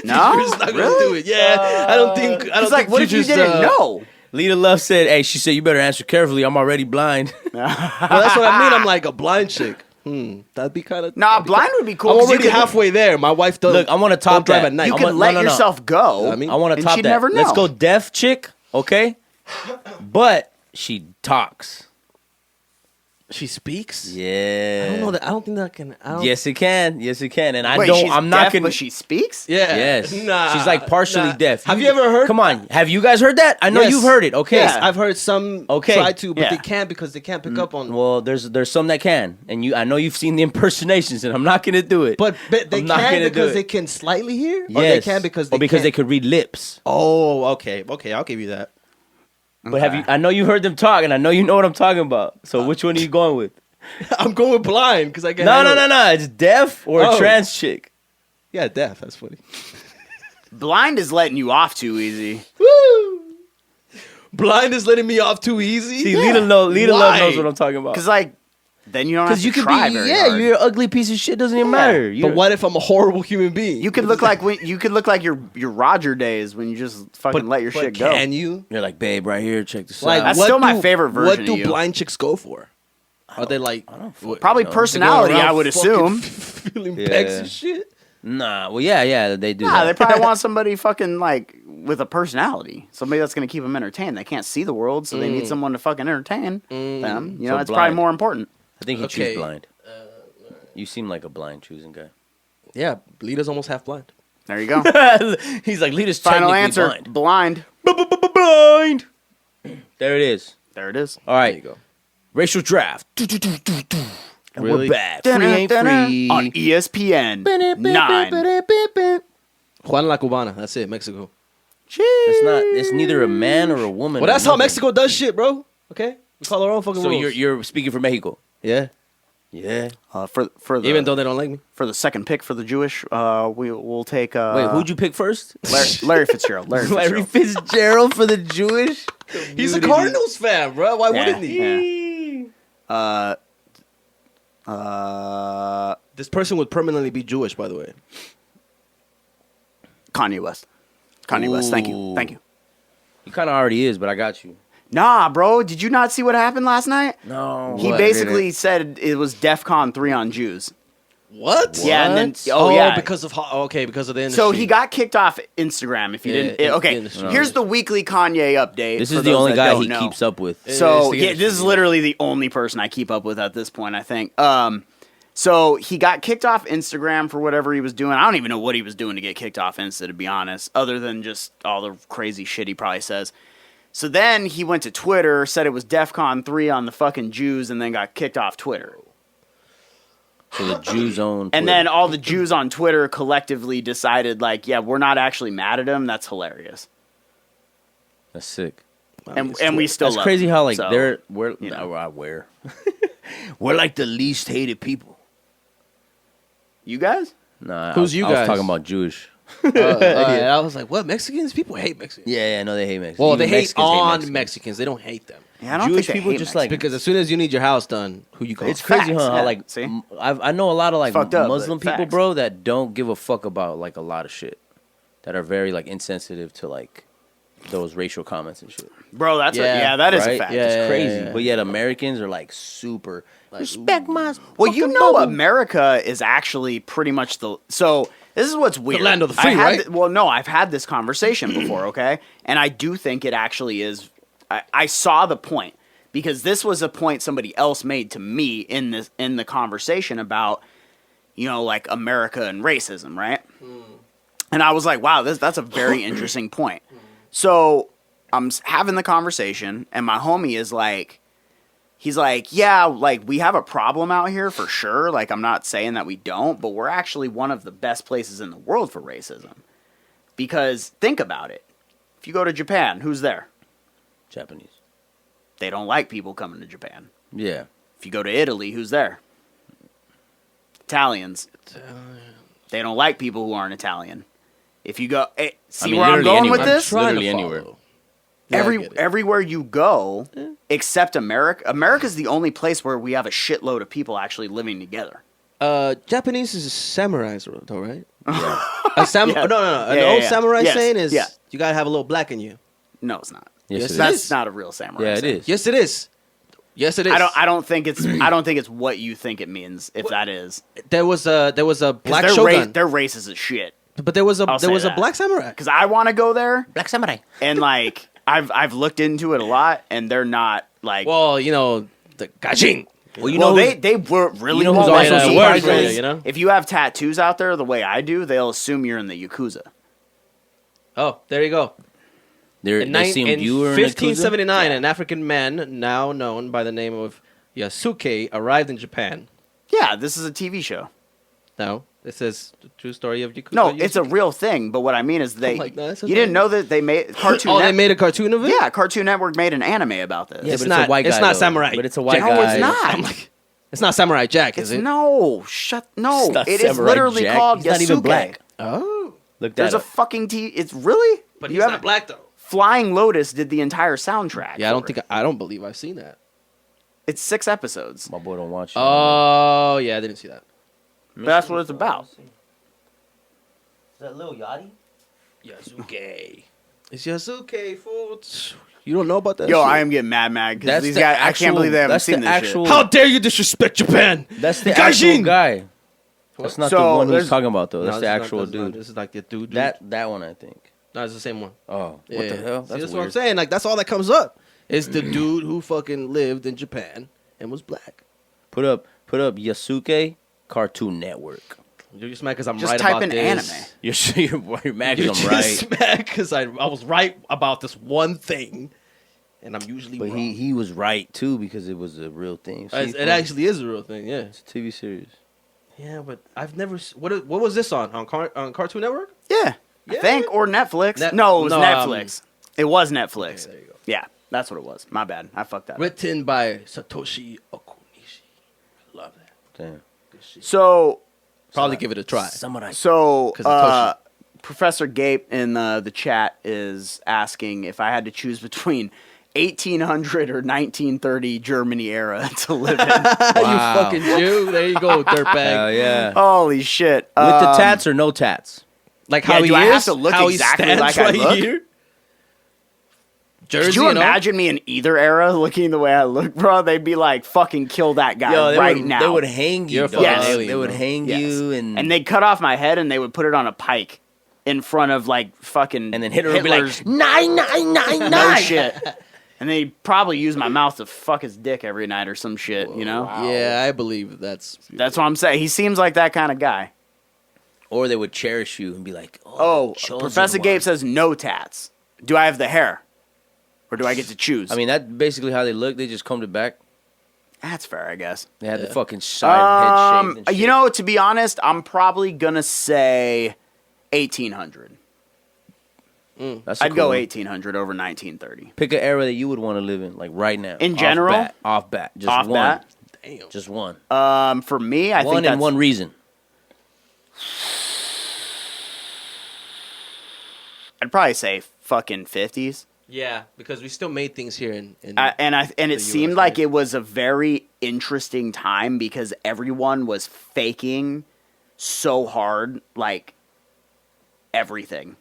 S1: No?
S3: Future's not gonna
S1: Really?
S3: do it. Yeah, I don't think. I don't
S1: It's like,
S3: think
S1: what if you
S3: Future's,
S1: didn't know?
S2: Lita Love said, "Hey, she said you better answer carefully. I'm already blind."
S3: Well, that's what I mean. I'm like a blind chick. That'd be kind of.
S1: Nah, blind would be cool.
S3: I'm
S1: 'cause you
S3: already
S1: could-
S3: halfway there. My wife does.
S2: Look, I want to top
S3: don't drive
S2: that.
S3: at night.
S1: You
S2: I'm
S1: could
S2: a-
S1: let
S2: no, no.
S1: yourself go.
S3: I mean-
S2: I want to
S1: and
S2: top
S1: she'd
S2: that.
S1: never know.
S2: Let's go deaf chick, okay? But she talks.
S3: She speaks.
S2: Yeah.
S3: I don't know that. I don't think that can. I don't,
S2: Yes, it can. Yes, it can. And I
S1: Wait,
S2: don't.
S1: she's
S2: I'm not
S1: deaf,
S2: gonna.
S1: but she speaks?
S3: Yeah.
S2: Yes.
S3: Nah.
S2: She's like partially
S3: nah.
S2: deaf.
S3: Have you ever heard?
S2: Come on. Have you guys heard that? I know
S3: Yes.
S2: you've heard it. Okay.
S3: Yes, I've heard some
S2: Okay.
S3: try to, but
S1: Yeah.
S3: they can't because they can't pick up on.
S2: Well, there's some that can, and I know you've seen the impersonations, and I'm not gonna do it.
S3: But they
S2: I'm not
S3: can
S2: gonna do
S3: because
S2: it.
S3: they can slightly hear, or
S2: yes.
S3: they can because they
S2: they
S3: can't?
S2: could read lips.
S3: Oh, okay, I'll give you that.
S2: But have you? I know you heard them talk, and I know you know what I'm talking about. So which one are you going with?
S3: I'm going with blind because I can.
S2: No. It's deaf or a
S3: Oh.
S2: trans chick.
S3: Yeah, deaf. That's funny.
S1: Blind is letting you off too easy.
S3: Woo! Blind is letting me off too easy.
S2: See, Lita Love
S3: Why?
S2: knows what I'm talking about.
S1: Because, like, then you don't have
S2: Because
S1: to
S2: you could
S1: try
S2: be,
S1: very
S2: yeah,
S1: hard.
S2: you're an ugly piece of shit. Doesn't even matter.
S3: But what if I'm a horrible human being?
S1: You could look like your Roger days when you just fucking let your
S3: but
S1: shit go.
S3: Can you?
S2: You're like, babe, right here. Check this
S3: Like,
S2: out.
S1: That's
S3: what
S1: still my
S3: do-
S1: favorite version
S3: What
S1: of
S3: do
S1: you.
S3: blind chicks go for? Are they like
S1: Probably
S2: know.
S1: personality,
S3: going around
S1: I would
S3: fucking
S1: assume.
S3: feeling
S2: Yeah.
S3: pecs and shit?
S2: Nah. Well, yeah, they do.
S1: Nah,
S2: that.
S1: they probably want somebody fucking like with a personality, somebody that's gonna keep them entertained. They can't see the world, so they need someone to fucking entertain them. You know,
S2: So
S1: it's
S2: blind.
S1: probably more important.
S2: I think he
S3: Okay.
S2: chooses blind. You seem like a blind choosing guy.
S3: Yeah, Lita's almost half blind.
S1: There you go.
S2: He's like, Lita's
S1: Final
S2: technically
S1: answer:
S2: blind.
S1: blind.
S2: Blind. There it is.
S1: There it is.
S2: All right.
S3: There you go.
S2: Racial draft. And
S3: Really?
S2: we're back. Free ain't free.
S1: On ESPN 9.
S3: Juan La Cubana. That's it. Mexico.
S2: It's not. It's neither a man or a woman.
S3: Well,
S2: or
S3: that's how
S2: nothing.
S3: Mexico does shit, bro. Okay, we call our own fucking
S2: So
S3: rules.
S2: you're speaking for Mexico.
S3: yeah.
S2: Yeah.
S1: For the
S3: Even though they don't like me.
S1: for the second pick for the Jewish, we'll take
S2: Wait, who'd you pick first?
S1: Larry Fitzgerald.
S2: Larry Fitzgerald for the Jewish.
S3: He's a
S2: community.
S3: Cardinals fan, bro. Why wouldn't he?
S1: Yeah.
S3: This person would permanently be Jewish, by the way.
S1: Kanye West. Kanye West. Thank you.
S2: Ooh.
S1: Thank you.
S2: He kind of already is, but I got you.
S1: Nah, bro. Did you not see what happened last night?
S2: No.
S1: He basically said it was DEFCON 3 on Jews.
S3: What?
S1: Yeah, and then
S3: because of because of the industry.
S1: So he got kicked off Instagram. If you
S3: Yeah,
S1: didn't, okay.
S3: industry.
S1: Here's the weekly Kanye update.
S2: This
S1: for
S2: is the
S1: those
S2: only
S1: that
S2: guy
S1: don't
S2: he
S1: know.
S2: keeps up with.
S1: So
S3: It's the
S1: yeah, this is
S3: industry.
S1: literally the only person I keep up with at this point, I think. So he got kicked off Instagram for whatever he was doing. I don't even know what he was doing to get kicked off Insta, to be honest, other than just all the crazy shit he probably says. So then he went to Twitter, said it was DEFCON 3 on the fucking Jews, and then got kicked off Twitter.
S2: So the Jews own.
S1: And then all the Jews on Twitter collectively decided, like, yeah, we're not actually mad at him. That's hilarious.
S2: That's sick.
S1: And we still
S2: That's
S1: love
S2: crazy
S1: him.
S2: how like
S1: So,
S2: we're
S1: you know.
S2: we're like the least hated people.
S1: You guys?
S2: Nah,
S3: Who's you
S2: I was
S3: guys?
S2: talking about Jewish.
S3: I was like, what? Mexicans? People hate Mexicans.
S2: Yeah, no, they hate Mexicans.
S3: Well,
S2: Even
S3: they hate
S2: Mexicans
S3: on Mexicans. They don't hate them.
S1: Yeah, I don't
S2: Jewish
S1: think they
S2: people
S1: hate
S2: just
S1: Mexicans.
S2: like
S3: Because as soon as you need your house done, who you call?
S2: it's crazy,
S1: Facts,
S2: huh? How
S1: yeah.
S2: like
S1: See?
S2: I know a lot of like
S1: Fucked up, but
S2: Muslim people,
S1: facts.
S2: bro, that don't give a fuck about like a lot of shit, that are very like insensitive to like those racial comments and shit.
S1: Bro, that is
S2: right?
S1: a fact.
S3: Yeah.
S2: It's crazy. But yet Americans are like super like, respect my.
S1: Well, you
S2: fucking
S1: know,
S2: bubble.
S1: America is actually pretty much so. This is what's weird.
S3: land of the free, right?
S1: No, I've had this conversation before, okay? And I do think it actually is. I saw the point because this was a point somebody else made to me in the conversation about, you know, like America and racism, right? And I was like, wow, that's a very interesting point. So I'm having the conversation, and my homie is like, he's like, yeah, like we have a problem out here for sure. Like I'm not saying that we don't, but we're actually one of the best places in the world for racism. Because think about it. If you go to Japan, who's there?
S2: Japanese.
S1: They don't like people coming to Japan.
S2: Yeah.
S1: If you go to Italy, who's there? Italians. They don't like people who aren't Italian. If you go, see where I'm going with this?
S2: Literally anywhere.
S1: Everywhere you go, except America. America's the only place where we have a shitload of people actually living together.
S3: Japanese is samurais, though, right?
S2: Yeah.
S3: No. An old samurai saying is you gotta have a little black in you.
S1: No, it's not.
S2: Yes, it
S1: That's
S2: is.
S1: not a real samurai.
S2: Yeah, it
S1: saying.
S2: is.
S3: Yes, it is. Yes, it is.
S1: I don't think it's what you think it means. If that is,
S3: There was a black
S1: they're
S3: shogun,
S1: they're racist as shit.
S3: but there was a
S1: that.
S3: black samurai.
S1: Because I want to go there,
S2: Black samurai.
S1: and like I've looked into it a lot, and they're not like.
S3: Well, you know the gajin.
S2: Well, you
S1: Well,
S2: know,
S1: they were really
S2: you know who's
S1: well
S2: also
S1: also
S2: surprised
S3: for you,
S1: surprised.
S3: you know?
S1: If you have tattoos out there the way I do, they'll assume you're in the Yakuza.
S3: Oh, there you go.
S2: they seem you were in a Yakuza?
S3: 1579, an African man now known by the name of Yasuke arrived in Japan.
S1: Yeah, this is a TV show.
S3: No, this is the true story of Yakuza.
S1: No, it's a real thing. But what I mean is they.
S3: like, no, that's
S1: you
S3: okay.
S1: didn't know that they made Cartoon.
S3: Oh, they made a cartoon of it.
S1: Yeah, Cartoon Network made an anime about this.
S2: Yeah,
S3: It's
S2: but
S3: not-
S2: it's a white guy.
S3: it's not
S2: though.
S3: samurai.
S2: But it's a white
S1: No,
S2: guy.
S1: it's not.
S3: I'm like, it's not Samurai Jack, is
S1: It's
S3: it?
S1: no, no.
S2: It's not
S1: It is
S2: Samurai
S1: literally
S2: Jack.
S1: called
S2: He's not even
S1: Yasuke.
S2: black.
S3: Oh,
S2: Look that
S1: There's a
S2: up.
S1: fucking It's really.
S3: but
S1: You
S3: he's
S1: haven't-
S3: not black though.
S1: Flying Lotus did the entire soundtrack.
S3: Yeah,
S1: for it.
S3: I don't believe I've seen that.
S1: It's 6 episodes.
S2: My boy don't watch it.
S3: Oh, yeah, I didn't see that.
S1: But that's what it's about.
S2: Is that Lil Yachty?
S3: Yasuke. It's Yasuke, fool. You don't know about that?
S1: Yo,
S3: shit?
S1: I am getting mad because
S2: That's
S1: these
S2: the
S1: guys. I
S2: actual-
S1: can't believe they haven't
S2: that's
S1: seen
S2: the
S1: this
S2: actual-
S1: shit.
S3: How dare you disrespect Japan?
S2: That's the
S3: Gaijin!
S2: actual guy. That's not
S1: So,
S2: the one who's
S1: there's-
S2: talking about though.
S3: No,
S2: That's
S3: this
S2: the
S3: is not-
S2: actual
S3: this is not-
S2: dude.
S3: This is like the dude.
S2: That one, I think.
S3: No, it's the same one.
S2: Oh,
S3: Yeah.
S2: what the hell?
S3: See,
S2: That's
S3: that's what I'm
S2: weird.
S3: saying. Like, that's all that comes up. Is the dude who fucking lived in Japan and was black.
S2: Put up Yasuke Cartoon Network.
S3: You're just mad because I'm
S1: Just
S3: right
S1: type
S3: about
S1: in
S3: this.
S1: anime.
S2: You're mad
S3: You're
S2: 'cause I'm right.
S3: just mad because I was right about this one thing, and I'm usually
S2: But
S3: wrong.
S2: he was right too because it was a real thing. See,
S3: It actually is a real thing, yeah.
S2: it's a TV series.
S3: Yeah, but I've never. What was this on Cartoon Network?
S1: Yeah, I
S3: Yeah.
S1: think or Netflix.
S3: Net-
S1: no, it was
S3: no,
S1: Netflix. It was Netflix.
S3: Okay, there you go.
S1: Yeah, that's what it was. My bad. I fucked that up.
S3: Written by Satoshi Okunishi. I love that.
S2: Damn.
S3: Good shit.
S1: So,
S3: Probably give it a try.
S2: Samurai.
S1: so
S3: 'Cause of Toshi.
S1: Professor Gape in the chat is asking if I had to choose between 1800 or 1930 Germany era to live in.
S3: You
S2: Wow.
S3: fucking Jew. There you go, dirtbag.
S2: Hell yeah.
S1: Holy shit!
S2: With the tats or no tats?
S3: Like
S1: Yeah,
S3: how he
S1: do I
S3: is,
S1: have to look
S3: how
S1: exactly
S3: he stands
S1: like I
S3: right
S1: look?
S3: here. Jersey,
S1: Could you imagine me in either era looking the way I look, bro? They'd be like, "Fucking kill that guy
S2: Yo, they
S1: right
S2: would,
S1: now."
S2: They would hang you.
S3: You're a
S2: dog.
S1: fucking
S2: They
S3: alien,
S2: would
S3: bro.
S2: hang
S1: Yes.
S2: you and
S1: they'd cut off my head and they would put it on a pike in front of like fucking
S2: and then Hitler would be like
S1: Hitler's
S2: 99999.
S1: no shit. And they'd probably use my mouth to fuck his dick every night or some shit, you know?
S3: Yeah, I believe that's.
S1: That's what I'm saying. He seems like that kind of guy.
S2: Or they would cherish you and be like,
S1: Oh,
S2: chosen
S1: Professor
S2: one.
S1: Gabe says no tats. Do I have the hair? Or do I get to choose?
S2: I mean, that's basically how they look. They just combed it back.
S1: that's fair, I guess.
S2: They had the fucking side head shaved and shit.
S1: You know, to be honest, I'm probably gonna say 1800.
S2: That's a
S1: I'd
S2: cool
S1: go
S2: one.
S1: 1800 over 1930.
S2: Pick an era that you would want to live in, like right now.
S1: In general?
S2: Off bat. Just
S1: Off
S2: one.
S1: bat?
S3: Damn.
S2: Just one.
S1: For me, I
S2: one
S1: think that's
S2: and one reason.
S1: I'd probably say fucking 50s.
S3: Yeah, because we still made things here in
S1: And it
S3: the
S1: seemed
S3: US,
S1: like
S3: right?
S1: it was a very interesting time because everyone was faking so hard, like everything.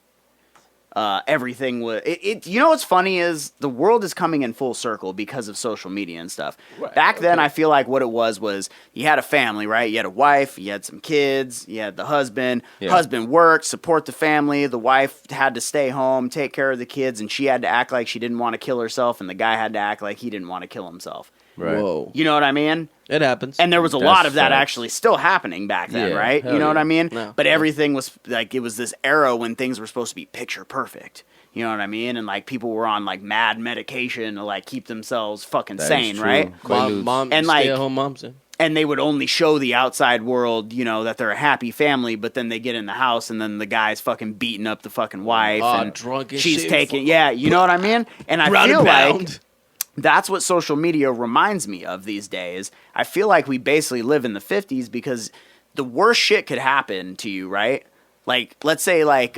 S1: Everything was it. You know what's funny is the world is coming in full circle because of social media and stuff.
S3: Right,
S1: Back then,
S3: okay.
S1: I feel like what it was you had a family, right? You had a wife, you had some kids, you had the husband.
S2: Yeah.
S1: Husband worked, support the family. The wife had to stay home, take care of the kids, and she had to act like she didn't want to kill herself, and the guy had to act like he didn't want to kill himself.
S2: Right.
S3: Whoa.
S1: You know what I mean?
S3: It happens.
S1: And there was a
S2: That's
S1: lot of that
S2: facts.
S1: actually still happening back then,
S2: Yeah,
S1: right?
S2: hell
S1: You know what
S2: yeah.
S1: I mean?
S3: No.
S1: But everything was like, it was this era when things were supposed to be picture perfect. You know what I mean? And like people were on like mad medication to like keep themselves fucking
S2: That is
S1: sane,
S2: true.
S1: right?
S2: Quaaludes.
S3: mom,
S1: And, like-
S3: stay-at-home moms. Yeah.
S1: And they would only show the outside world, you know, that they're a happy family, but then they get in the house and then the guy's fucking beating up the fucking wife and
S3: drunk and
S1: she's
S3: shit.
S1: taking, yeah, you know what I mean? And I
S3: Ground
S1: feel
S3: and
S1: like
S3: pound.
S1: that's what social media reminds me of these days. I feel like we basically live in the 50s because the worst shit could happen to you, right? Like, let's say, like,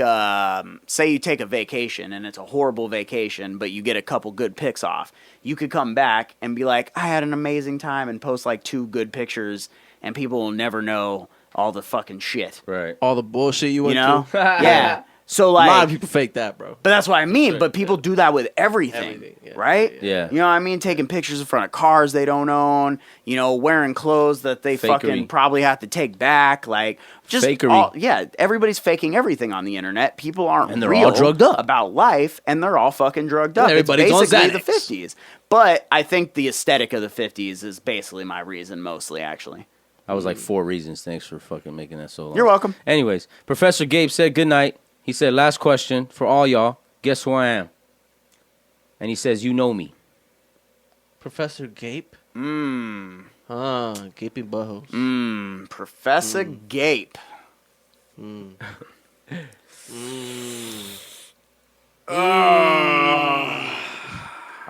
S1: say you take a vacation and it's a horrible vacation, but you get a couple good pics off. You could come back and be like, I had an amazing time and post like 2 good pictures, and people will never know all the fucking shit.
S2: Right.
S3: All the bullshit you
S1: You
S3: went
S1: know?
S3: through.
S1: Yeah. So,
S3: A lot
S1: like,
S3: of people fake that, bro.
S1: but that's what I mean. But people do that with everything,
S3: Everything, yeah.
S1: right?
S2: Yeah.
S1: You know what I mean? Taking pictures in front of cars they don't own. You know, wearing clothes that they
S2: Fakery.
S1: fucking probably have to take back. Like just
S2: Fakery.
S1: yeah, everybody's faking everything on the internet. People aren't
S2: And they're
S1: real
S2: all drugged up.
S1: about life, and they're all fucking drugged up.
S3: everybody's on
S1: it's basically the
S3: Xanax.
S1: 50s. But I think the aesthetic of the 50s is basically my reason, mostly actually.
S2: I was like 4 reasons. Thanks for fucking making that so long.
S1: You're welcome.
S2: Anyways, Professor Gabe said good night. He said, last question for all y'all. Guess who I am? And he says, you know me.
S3: Professor Gape.
S1: Mmm.
S3: Gaping buttholes.
S1: Mmm. Professor Gape.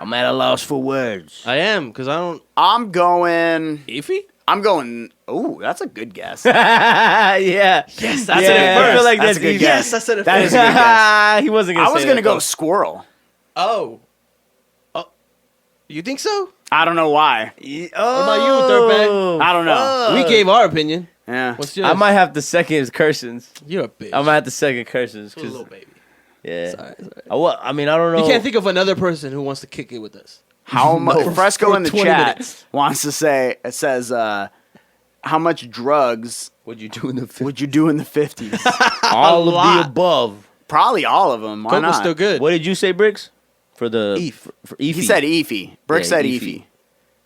S2: I'm at a loss for words.
S3: I am, because I don't...
S1: I'm going.
S3: Iffy?
S1: I'm going. Ooh, that's a good guess.
S2: yeah.
S3: Yes, that's
S2: Yeah,
S3: it
S2: I feel
S3: first.
S2: like
S1: That's
S2: that's
S1: a good
S2: easy.
S1: guess.
S3: Yes, I said it
S1: That
S3: first.
S1: is a good guess.
S2: He wasn't gonna
S1: I was
S2: say
S1: gonna
S2: that,
S1: go
S2: though.
S1: squirrel.
S3: Oh. You think so?
S1: I don't know why.
S3: What about you, dirtbag?
S1: I don't know.
S3: We gave our opinion.
S1: Yeah.
S3: What's yours?
S2: I might have to second his Cursons.
S3: You're a bitch.
S2: I might have to second Cursons.
S3: You're a little baby.
S2: Yeah.
S3: Sorry.
S2: I mean, I don't know.
S3: You can't think of another person who wants to kick it with us.
S1: How much?
S3: For-
S1: Fresco
S3: for
S1: in the
S3: 20
S1: chat
S3: minutes.
S1: wants to say. It says, "How much drugs
S2: What'd you do in the
S1: would you do in the 50s?"
S2: all of
S3: lot.
S2: the above?
S1: Probably all of them. Why
S3: Coke
S1: not?
S3: was still good.
S2: What did you say, Bricks? For the
S3: Eve.
S2: For Eefy.
S1: He said Eefy. Brick
S2: Yeah,
S1: said
S2: Eefy.
S1: Eefy.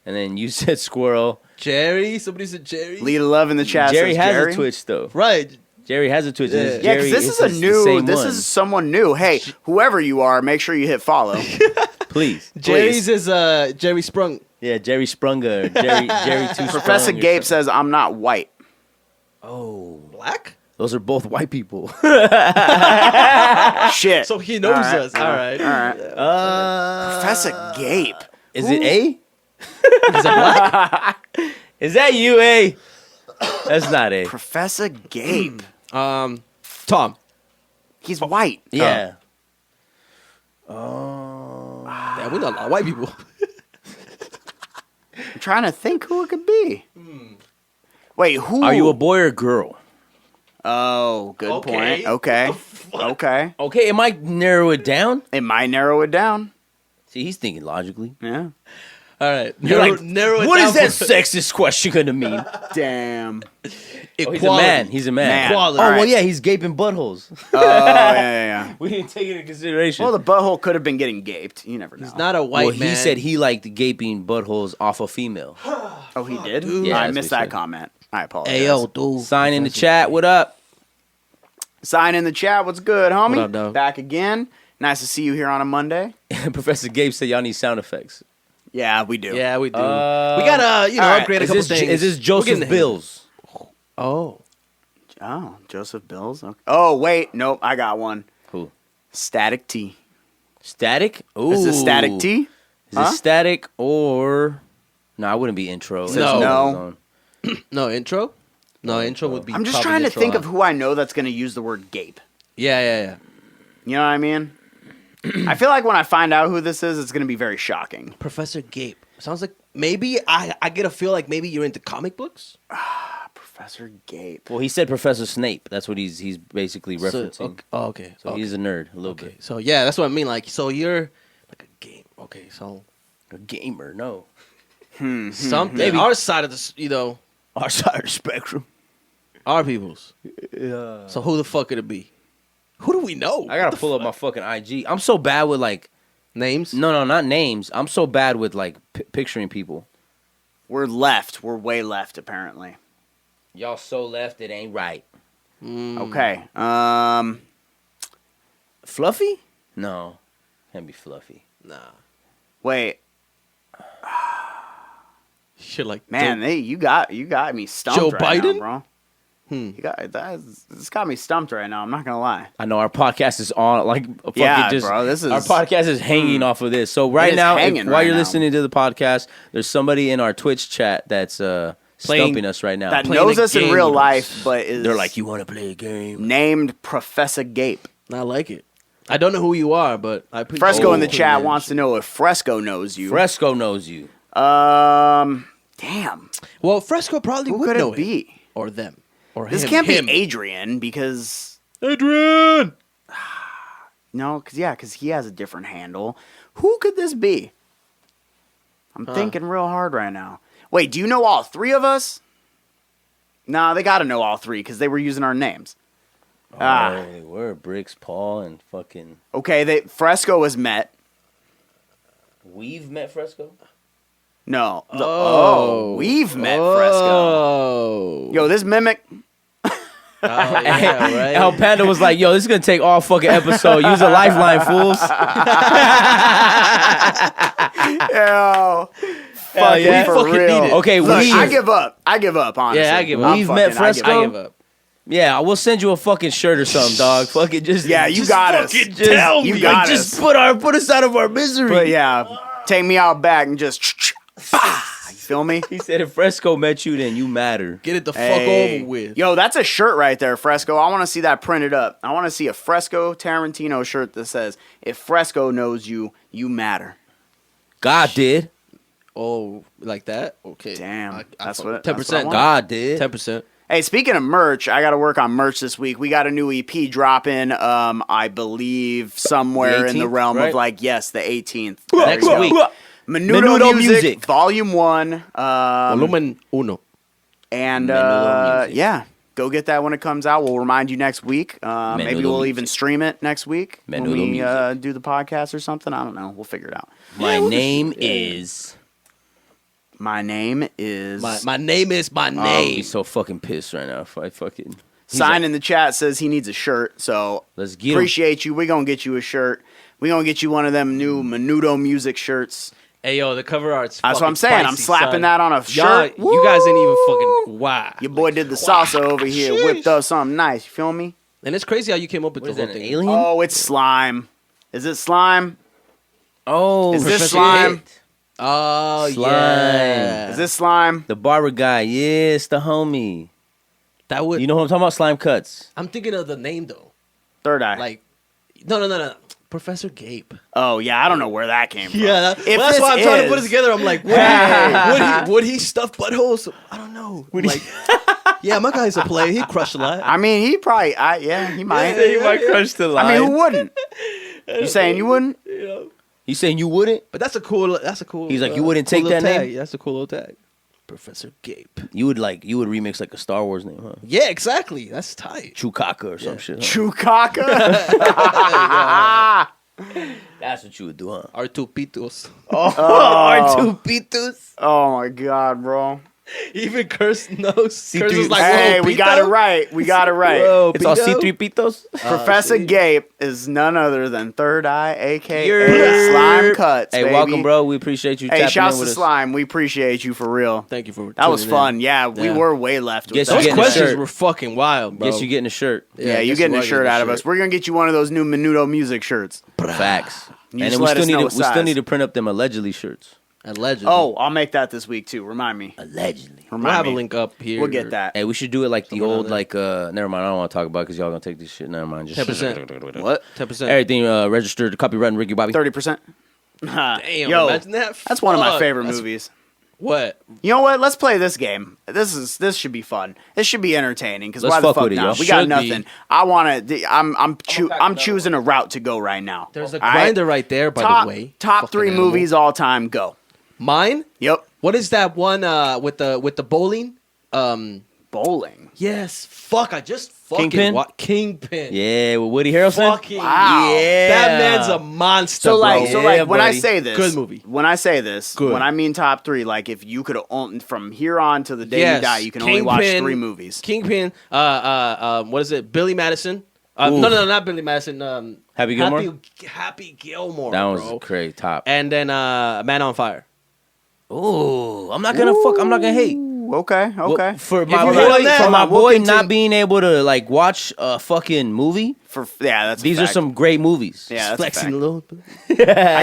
S2: And then you said squirrel.
S3: Jerry? Somebody said Jerry?
S1: Lead of love in the chat.
S2: Jerry
S1: says
S2: has
S1: Jerry.
S2: a Twitch though.
S3: Right.
S2: Jerry has a Twitch.
S3: Yeah.
S2: It's
S1: Yeah, because
S2: Jerry,
S1: this
S2: it's
S1: is a
S2: the
S1: new.
S2: same
S1: This
S2: one.
S1: is someone new. Hey, whoever you are, make sure you hit follow.
S2: Please.
S3: Jerry's is Jerry Sprung.
S2: Yeah, Jerry Sprunger. Jerry Two.
S1: Professor
S2: Sprung or
S1: Gabe
S2: something.
S1: says, "I'm not white."
S2: "Oh,
S3: Black?
S2: those are both white people."
S1: Shit.
S3: So he knows
S1: All right,
S3: us. All right.
S1: All right. Professor Gabe.
S2: Is it A?
S3: Is it black?
S2: Is that you, A? That's not A.
S1: Professor Gabe.
S3: Tom.
S1: He's white.
S2: Yeah.
S3: Damn, we know a lot of white people.
S1: I'm trying to think who it could be. Wait, who?
S2: Are you a boy or girl?
S1: Oh, good
S3: Okay.
S1: point. Okay. Okay.
S2: Okay, it might narrow it down.
S1: It might narrow it down.
S2: See, he's thinking logically.
S1: Yeah.
S3: All right.
S2: You're like,
S3: narrow it
S2: what
S3: down
S2: is that
S3: for-
S2: sexist question going to mean?
S1: Damn.
S2: Oh, he's a man. He's a man.
S1: Man.
S3: Equality.
S2: Oh, well,
S1: Alright.
S2: yeah, he's gaping buttholes.
S1: Oh, yeah.
S2: We didn't take it into consideration.
S1: Well, the butthole could have been getting gaped. You never know.
S3: He's not a white
S2: Well,
S3: man.
S2: he said he liked gaping buttholes off a female.
S1: Oh, he did?
S3: dude.
S2: Yeah,
S1: I
S2: that's
S1: missed
S2: what he
S1: that
S2: said.
S1: comment. I apologize.
S3: Hey, yo, dude.
S2: Sign in the chat. What up?
S1: Sign in the chat. What's good, homie?
S3: What up, dog?
S1: Back again. Nice to see you here on a Monday.
S2: Professor Gabe said y'all need sound effects.
S1: Yeah, we do.
S3: Yeah, we do.
S2: Uh,
S3: we gotta,
S1: all right.
S3: upgrade a
S2: Is
S3: couple
S2: this,
S3: things.
S2: is this
S3: We're
S2: Joseph
S3: getting the hang of it.
S2: Bills?
S3: Oh.
S1: Oh, Joseph Bills. Okay. Oh, wait. Nope. I got one.
S2: Who?
S1: Static T.
S2: Static? Ooh.
S1: Is it Static T?
S2: Is
S1: Huh?
S2: it static or... No, I wouldn't be intro.
S3: No.
S2: That's
S1: No.
S2: his own.
S3: No, intro? No, intro would be
S1: I'm just
S3: probably
S1: trying to
S3: intro,
S1: think
S3: huh?
S1: of who I know that's going to use the word gape.
S3: Yeah.
S1: You know what I mean? I feel like when I find out who this is, it's going to be very shocking.
S3: Professor Gape. Sounds like maybe I get a feel like maybe you're into comic books.
S1: Professor Gape.
S2: Well, he said Professor Snape. That's what he's basically referencing.
S3: So, okay.
S2: So he's a nerd, a little
S3: okay.
S2: bit.
S3: So yeah, that's what I mean. Like, so you're like a game. Okay, so
S2: A gamer, no.
S3: something.
S2: Maybe.
S3: Our side of the,
S2: Our side of the spectrum.
S3: our people's.
S2: Yeah.
S3: So who the fuck could it be? Who do we know?
S2: I gotta pull up my fucking IG. I'm so bad with like
S3: names.
S2: no, not names. I'm so bad with like picturing people.
S1: We're left. We're way left, apparently.
S2: Y'all so left, it ain't right.
S1: Okay.
S2: Fluffy? No. Can't be Fluffy.
S3: Nah.
S1: Wait.
S3: Shit like
S1: Man, you got me stumped
S3: Joe
S1: right
S3: Biden?
S1: now, bro. You got this got me stumped right now. I'm not gonna lie.
S2: I know our podcast is on like fucking
S1: Yeah,
S2: just
S1: bro, this is-
S2: our podcast is hanging off of this. So
S1: It
S2: right
S1: is
S2: now,
S1: hanging
S2: while
S1: right
S2: you're
S1: now.
S2: listening to the podcast, there's somebody in our Twitch chat that's stumping us right now.
S1: That
S3: Playing
S1: knows
S3: a
S1: us in
S3: game
S1: real
S3: with
S1: life, but is
S2: They're like, you want to play a game?
S1: named Professor Gape.
S3: I like it. I don't know who you are, but I appreciate
S1: Fresco in the
S3: putting
S1: chat
S3: in.
S1: wants to know if Fresco knows you.
S2: Fresco knows you.
S1: Damn.
S3: Well, Fresco probably
S1: Who
S3: would
S1: could
S3: know
S1: it be?
S3: him. Or them. Or
S1: This
S3: him.
S1: can't
S3: him.
S1: be Adrian because
S3: Adrian!
S1: no, because he has a different handle. Who could this be? I'm thinking real hard right now. Wait, do you know all three of us? Nah, they got to know all three because they were using our names.
S2: Oh, they were Bricks, Paul, and fucking.
S1: Okay, Fresco has met.
S2: We've met Fresco.
S1: No.
S3: Oh.
S1: We've met Fresco.
S3: Oh.
S1: Yo, this mimic.
S3: Yeah, right?
S2: El Panda was like, "Yo, this is gonna take all fucking episode. Use a lifeline, fools."
S1: Yo. Fucking
S2: yeah.
S1: for
S3: Fucking
S1: real.
S3: need it.
S2: Okay,
S1: Look,
S2: we.
S1: I give up. Honestly.
S3: Yeah, I give up.
S2: We've met Fresco?
S3: I give up.
S2: Yeah, we'll send you a fucking shirt or something, dog. Fucking just.
S1: Yeah, you
S2: just
S1: got us.
S2: fucking
S1: Just-
S2: tell
S1: you
S2: me.
S1: got
S2: Like,
S1: us.
S2: just put us out of our misery.
S1: But yeah, take me out back and just. You feel me?
S2: He said, "If Fresco met you, then you matter."
S3: Get it the fuck
S1: Hey.
S3: over with.
S1: Yo, that's a shirt right there, Fresco. I want to see that printed up. I want to see a Fresco Tarantino shirt that says, "If Fresco knows you, you matter."
S2: God did.
S3: Oh, like that? Okay.
S1: Damn, that's
S3: fuck-
S1: what
S3: 10%.
S1: want.
S2: God did.
S3: 10%.
S1: Hey, speaking of merch, I got to work on merch this week. We got a new EP dropping. I believe somewhere in the
S2: 18th,
S1: realm
S2: right?
S1: of like the 18th.
S2: Next
S1: There you go.
S2: week.
S1: Menudo Music, Volume 1.
S3: Volumen uno.
S1: And
S2: Menudo Music.
S1: yeah, go get that when it comes out. We'll remind you next week. Maybe
S2: Menudo
S1: we'll
S2: Music.
S1: even stream it next week when
S2: Menudo
S1: we
S2: Music.
S1: do the podcast or something. I don't know. We'll figure it out.
S2: My name is.
S1: My name is.
S3: My name is my
S2: I'm
S3: name.
S2: so fucking pissed right now. If I fucking.
S1: Sign in the chat says he needs a shirt. So
S2: Let's get him.
S1: appreciate you. We're going to get you a shirt. We're going to get you one of them new Menudo Music shirts.
S3: Hey, yo, the cover art's
S1: That's what I'm saying. I'm slapping that on a
S3: Y'all,
S1: shirt.
S3: you guys ain't even fucking... Wow.
S1: Your boy did the salsa over here.
S3: Sheesh.
S1: Whipped up something nice. You feel me?
S3: And it's crazy how you came up with
S2: What is
S3: the
S2: that,
S3: whole
S2: an
S3: thing.
S2: alien?
S1: Oh, it's slime. Is it slime?
S2: Oh,
S1: Is this
S2: Professor
S1: slime?
S2: Hit.
S3: Oh,
S2: Slime.
S3: yeah.
S1: Is this slime?
S2: The barber guy. Yes, the homie.
S3: That would...
S2: You know what I'm talking about? Slime cuts.
S3: I'm thinking of the name, though.
S1: Third eye.
S3: Like... No. Professor Gape.
S1: Oh yeah, I don't know where that came from.
S3: Yeah,
S1: If
S3: that's
S1: this
S3: why I'm trying to put it
S1: is-
S3: together. I'm like, would he stuff buttholes? I don't know. Like, yeah, my guy's a player. He crushed a lot.
S1: I mean, he probably. He might.
S3: Yeah, he might
S2: crush the
S1: I mean, who wouldn't? You saying you wouldn't?
S2: You saying you wouldn't?
S3: But that's a cool.
S2: He's like, you wouldn't
S3: cool
S2: take
S3: little
S2: that
S3: tag.
S2: name?
S3: That's a cool little tag. Professor Gape.
S2: You would remix like a Star Wars name, huh?
S3: Yeah, exactly. That's tight.
S2: Chewbacca or some shit. Huh?
S1: Chewbacca.
S2: That's what you would do, huh?
S3: Artupitos.
S2: Artupitos.
S1: Oh my god, bro.
S3: Even Curse knows. Curse
S2: C3
S3: is like,
S1: Hey,
S3: whoa,
S1: we got it
S3: Pito?
S1: right. We got it right.
S3: Whoa,
S2: It's all
S3: Pito?
S2: C3 Pitos.
S1: Professor
S3: see.
S1: Gape is none other than Third Eye, aka
S2: Yerp.
S1: Slime Cuts.
S2: Hey,
S1: baby.
S2: welcome, bro. We appreciate you
S1: Hey,
S2: tapping
S1: shouts
S2: in
S1: to
S2: with us.
S1: Slime. We appreciate you for real.
S3: Thank you for
S1: That was
S3: tuning
S1: fun.
S3: in.
S1: Yeah, we
S3: Yeah.
S1: were way left with
S2: Guess
S1: that.
S2: you
S3: Those
S2: getting a
S3: questions
S2: shirt.
S3: were fucking wild, bro.
S2: Guess you getting a shirt.
S1: Yeah, you
S3: guess
S1: getting a
S3: are
S1: shirt out of us. We're gonna get you one of those new Menudo Music shirts.
S2: Facts.
S1: You
S2: And
S1: just
S2: then
S1: let us know
S2: we
S1: what
S2: still
S1: size.
S2: need to print up them allegedly shirts.
S3: Allegedly.
S1: Oh, I'll make that this week too. Remind me.
S2: Allegedly.
S3: we'll
S1: Remind
S3: have a
S1: me.
S3: link up here.
S1: We'll get that.
S2: Hey, we should do it like the
S3: Somewhere
S2: old,
S3: down there.
S2: never mind. I don't want to talk about it because y'all gonna take this shit. Never mind. Just
S3: 10%.
S1: What?
S3: 10%.
S2: Everything registered, copyright, and Ricky Bobby.
S1: 30%.
S3: Damn,
S1: Yo,
S3: imagine that.
S1: that's one of my
S3: Fuck.
S1: favorite
S3: That's-
S1: movies.
S3: What?
S1: You know what? Let's play this game. This should be fun. This should be entertaining. Because
S2: Let's
S1: why the
S2: fuck
S1: fuck
S2: with it,
S1: not?
S2: yo.
S1: We got
S3: Should be.
S1: nothing. I want to. I'm choosing a route to go right now.
S3: There's a
S1: All right?
S3: grinder right there, by
S1: top,
S3: the way.
S1: Top
S3: Fucking
S1: 3
S3: animal.
S1: movies all time. Go.
S3: Mine?
S1: Yep.
S3: What is that one with the bowling?
S1: Bowling.
S3: Yes. Fuck, I just Fucking
S2: Kingpin?
S3: Kingpin.
S2: Yeah, with Woody Harrelson.
S3: Fucking
S1: Wow.
S2: Yeah.
S3: That man's a monster,
S1: So like,
S3: bro.
S2: Yeah,
S1: when I
S2: buddy.
S1: say this,
S3: Good movie.
S1: When I say this,
S3: Good.
S1: when I mean top three, like if you could own from here on to the day you die, you can only watch
S3: Kingpin,
S1: 3 movies.
S3: Kingpin, what is it? Billy Madison. No, not Billy Madison.
S2: Happy Gilmore?
S3: Happy Gilmore.
S2: That was
S3: bro.
S2: crazy top.
S3: And then Man on Fire.
S2: Oh, I'm not gonna hate.
S1: Ooh, okay.
S2: Well, for
S3: you
S2: my
S3: hate on
S2: boy,
S3: that,
S2: for my
S1: we'll
S2: boy
S1: continue-
S2: not being able to like watch a fucking movie.
S1: That's
S2: These
S1: a
S2: are
S1: fact.
S2: some great movies.
S1: Yeah, that's a
S3: Flexing
S1: fact.
S3: a little
S1: I
S3: bit.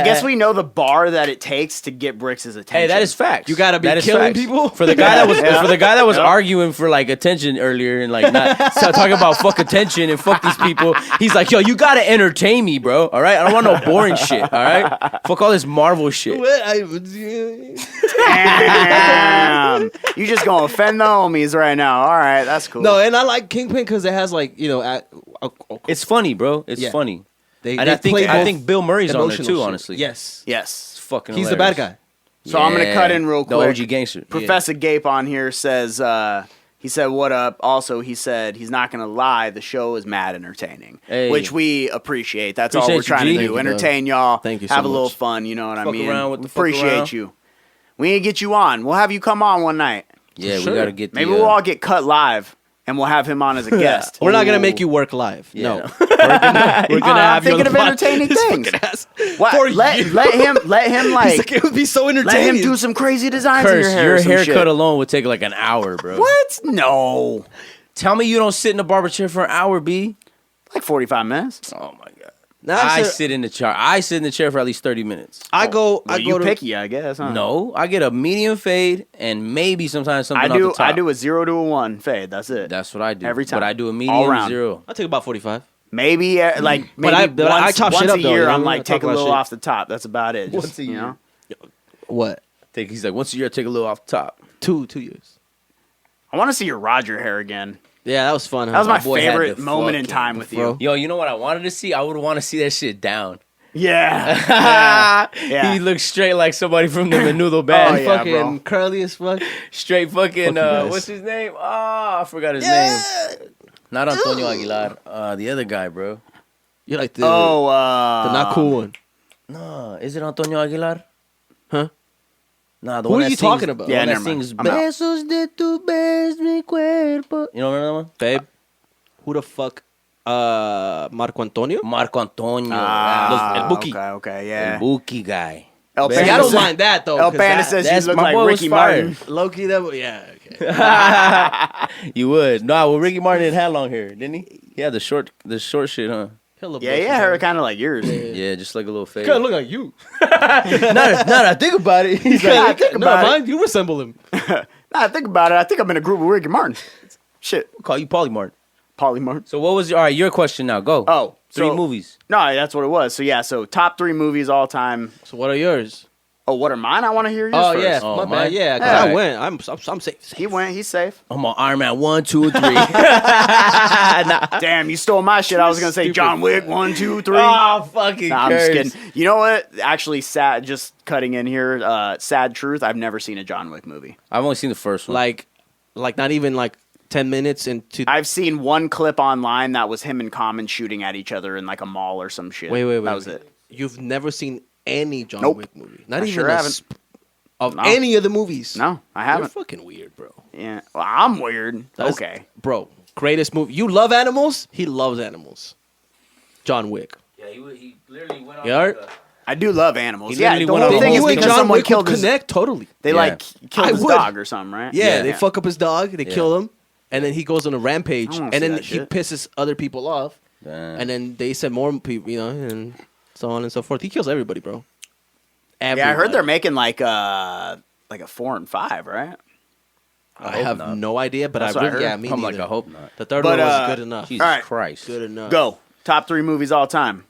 S1: guess we know the bar that it takes to get Bricks' attention.
S2: Hey, that is facts.
S3: You gotta be
S2: That is
S3: killing
S2: facts.
S3: people?
S2: For the guy that was
S1: Yeah.
S2: for the guy that was
S1: Yeah.
S2: arguing for like attention earlier and like not start talking about fuck attention and fuck these people. He's like, yo, you gotta entertain me, bro. All right, I don't want no boring shit. All right, fuck all this Marvel shit.
S1: Damn. You just gonna offend the homies right now. All right, that's cool.
S3: No, and I like Kingpin because it has like
S2: It's funny, bro. It's
S3: Yeah.
S2: funny.
S3: they,
S2: And
S3: they
S2: I think
S3: play
S2: I
S3: both
S2: think Bill Murray's on there
S3: emotional
S2: too.
S3: shit.
S2: Honestly,
S3: Yes,
S1: yes.
S2: it's fucking.
S3: he's the bad
S2: hilarious.
S3: guy.
S1: So I'm gonna cut in real
S2: The
S1: quick.
S2: OG gangster.
S1: Professor Gape on here says, he said, what up? Also, he said he's not going to lie. The show is mad entertaining,
S2: Hey.
S1: which we appreciate. That's all
S2: Appreciate
S1: we're
S2: you,
S1: trying
S2: G.
S1: to
S3: Thank
S1: do.
S3: you,
S1: Entertain y'all.
S3: Thank you
S1: Have
S3: so
S1: a little
S3: much.
S1: fun. You know what I
S2: Fuck
S1: mean?
S2: around with
S1: We
S2: the fuck
S1: appreciate
S2: around.
S1: you. We need to get you on. We'll have you come on one night.
S2: Yeah,
S3: Sure.
S2: we gotta get.
S1: Maybe
S2: the,
S1: we'll all get cut live, and we'll have him on as a guest.
S3: We're not gonna
S1: Ooh.
S3: make you work live.
S2: Yeah,
S3: No,
S2: no.
S3: we're gonna
S1: I'm
S3: have you on
S1: thinking
S3: the
S1: of
S3: pod-
S1: entertaining
S3: This
S1: things.
S3: fucking ass.
S1: What?
S3: For
S1: Let
S3: you.
S1: him like
S3: He's like, it would be so
S1: let
S3: entertaining.
S1: him do some crazy designs in
S2: Curse,
S1: your hair.
S2: your
S1: or some
S2: haircut
S1: shit.
S2: alone would take like an hour, bro.
S1: What? No,
S2: Tell me you don't sit in a barber chair for an hour, B.
S1: like 45 minutes.
S2: Oh my god.
S3: Now,
S2: I
S3: sir,
S2: sit in the chair. I sit in the chair for at least 30 minutes.
S3: I go.
S1: Well,
S3: I
S1: you
S3: go to.
S1: picky, I guess. Huh?
S2: No, I get a medium fade and maybe sometimes something
S1: I
S2: off
S1: do.
S2: the top.
S1: I do a 0 to a 1 fade. That's it.
S2: That's what I do
S1: Every time.
S2: But I do a
S1: All
S2: medium
S1: round.
S2: 0.
S3: I take about 45.
S1: Maybe like maybe
S3: I
S1: once,
S3: chop
S1: once
S3: shit up,
S1: a
S3: though,
S1: year.
S3: you know?
S1: I'm
S3: I
S1: like
S3: talk
S1: take a
S3: about
S1: little
S3: shit.
S1: off the top. That's about it. Just,
S2: Once a
S1: you
S2: year.
S1: know.
S3: What?
S2: He's like, once a year, I take a little off the top.
S3: 2 years.
S1: I want to see your Roger hair again.
S3: Yeah, that was fun.
S1: That was my
S2: boy had
S1: favorite
S2: the
S1: moment in
S2: fucking
S1: time with
S3: fro.
S1: you.
S2: Yo, you know what I wanted to see? I would want to see that shit down.
S1: Yeah. Yeah.
S2: He looks straight like somebody from the Menudo band.
S1: Oh, yeah,
S3: fucking
S1: bro.
S3: curly as fuck.
S2: Straight fucking,
S3: Fuck you guys.
S2: what's his name? Oh, I forgot his name. Not Antonio Aguilar. The other guy, bro.
S3: You're like the not cool one.
S2: No, is it Antonio Aguilar?
S3: Huh?
S2: Nah, the
S3: Who
S2: one
S3: are
S2: that
S3: you
S2: sings,
S3: talking about?
S2: The
S1: Yeah,
S2: one that
S1: never mind.
S2: sings
S1: I'm out.
S2: Besos de tu ves mi cuerpo. You don't remember that one?
S3: Babe, who the fuck? Marco Antonio?
S2: Marco Antonio.
S3: El Buki.
S1: Okay, yeah.
S2: El Buki guy.
S1: El
S2: See,
S3: See, I
S1: Panda
S3: don't
S1: said-
S3: mind that though.
S1: El
S3: 'cause
S1: Panda
S3: that-
S1: says
S2: that's
S1: you look
S2: my
S1: like
S2: boy was
S1: Ricky
S2: fire.
S1: Martin.
S3: Loki, that yeah. Okay.
S2: You would. No, well, Ricky Martin didn't have long hair, didn't he? He had the short shit, huh?
S1: Yeah, hair kind of like yours.
S2: Yeah, just like a little fade.
S3: Kind of look like you.
S2: Now that I think about it. He's
S1: Yeah, I
S2: like,
S1: think
S3: no,
S1: about it.
S3: mine, you resemble him.
S1: Nah, think about it. I think I'm in a group with Ricky Martin. Shit,
S2: we'll call you Pauly Martin.
S1: Polly Martin.
S2: So what was your, all right, your question now? Go.
S1: Oh,
S2: Three
S1: so-
S2: movies.
S1: No, that's what it was. So yeah, so top 3 movies all time.
S3: So what are yours?
S1: Oh, what are mine? I want to hear yours
S3: Oh
S1: first.
S3: yeah,
S2: Oh,
S3: my
S2: mine?
S3: bad. Yeah, because
S1: Yeah.
S3: I went. I'm safe.
S1: He went. He's safe.
S2: I'm on Iron Man 1, 2, 3.
S1: Damn, you stole my shit. I was gonna say
S3: Stupid.
S1: John Wick 1, 2, 3.
S2: Oh, fucking
S1: Nah, I'm just
S2: curse.
S1: kidding. You know what? Actually, sad. Just cutting in here. Sad truth. I've never seen a John Wick movie.
S2: I've only seen the first one.
S3: Like not even like 10 minutes into.
S1: I've seen one clip online that was him and Common shooting at each other in like a mall or some shit.
S3: Wait.
S1: That was it.
S3: You've never seen any John
S1: Nope.
S3: Wick movie. Not
S1: I
S3: even
S1: sure
S3: a
S1: haven't.
S3: of
S1: No.
S3: any of the movies.
S1: No, I
S3: You're
S1: haven't.
S3: fucking weird, bro.
S1: Yeah. Well, I'm weird.
S3: That's-
S1: Okay.
S3: Bro, greatest movie. You love animals? He loves animals. John Wick.
S2: yeah, he literally went on.
S3: You heard?
S1: I do love animals.
S2: He
S1: Yeah.
S2: literally
S1: The
S2: went
S1: whole
S2: on
S1: thing
S2: a
S1: is
S2: whole-
S3: you and
S1: because
S3: John
S1: someone
S3: Wick
S1: killed
S3: would
S1: his.
S3: connect totally.
S1: They
S2: Yeah.
S1: like killed
S3: I
S1: his
S3: would.
S1: dog or something, right?
S3: Yeah,
S2: Yeah.
S3: they fuck up his dog. They
S2: Yeah.
S3: kill him, and then he goes on a rampage,
S1: I wanna
S3: and
S1: see
S3: then
S1: that
S3: he
S1: shit.
S3: pisses other people off,
S2: Damn.
S3: and then they send more people, and so on and so forth. He kills everybody, bro.
S1: Yeah, I heard
S3: Everybody.
S1: they're making like a 4 and 5, right?
S3: I
S2: hope
S3: have
S2: not.
S3: no idea, but
S1: That's
S3: I
S1: what I
S3: really,
S1: heard.
S3: yeah, me
S2: I'm
S3: neither.
S2: like, I hope not.
S3: The third
S1: But,
S3: one was good enough.
S2: Jesus
S1: All right.
S2: Christ.
S3: Good enough.
S1: Go. Top 3 movies all time.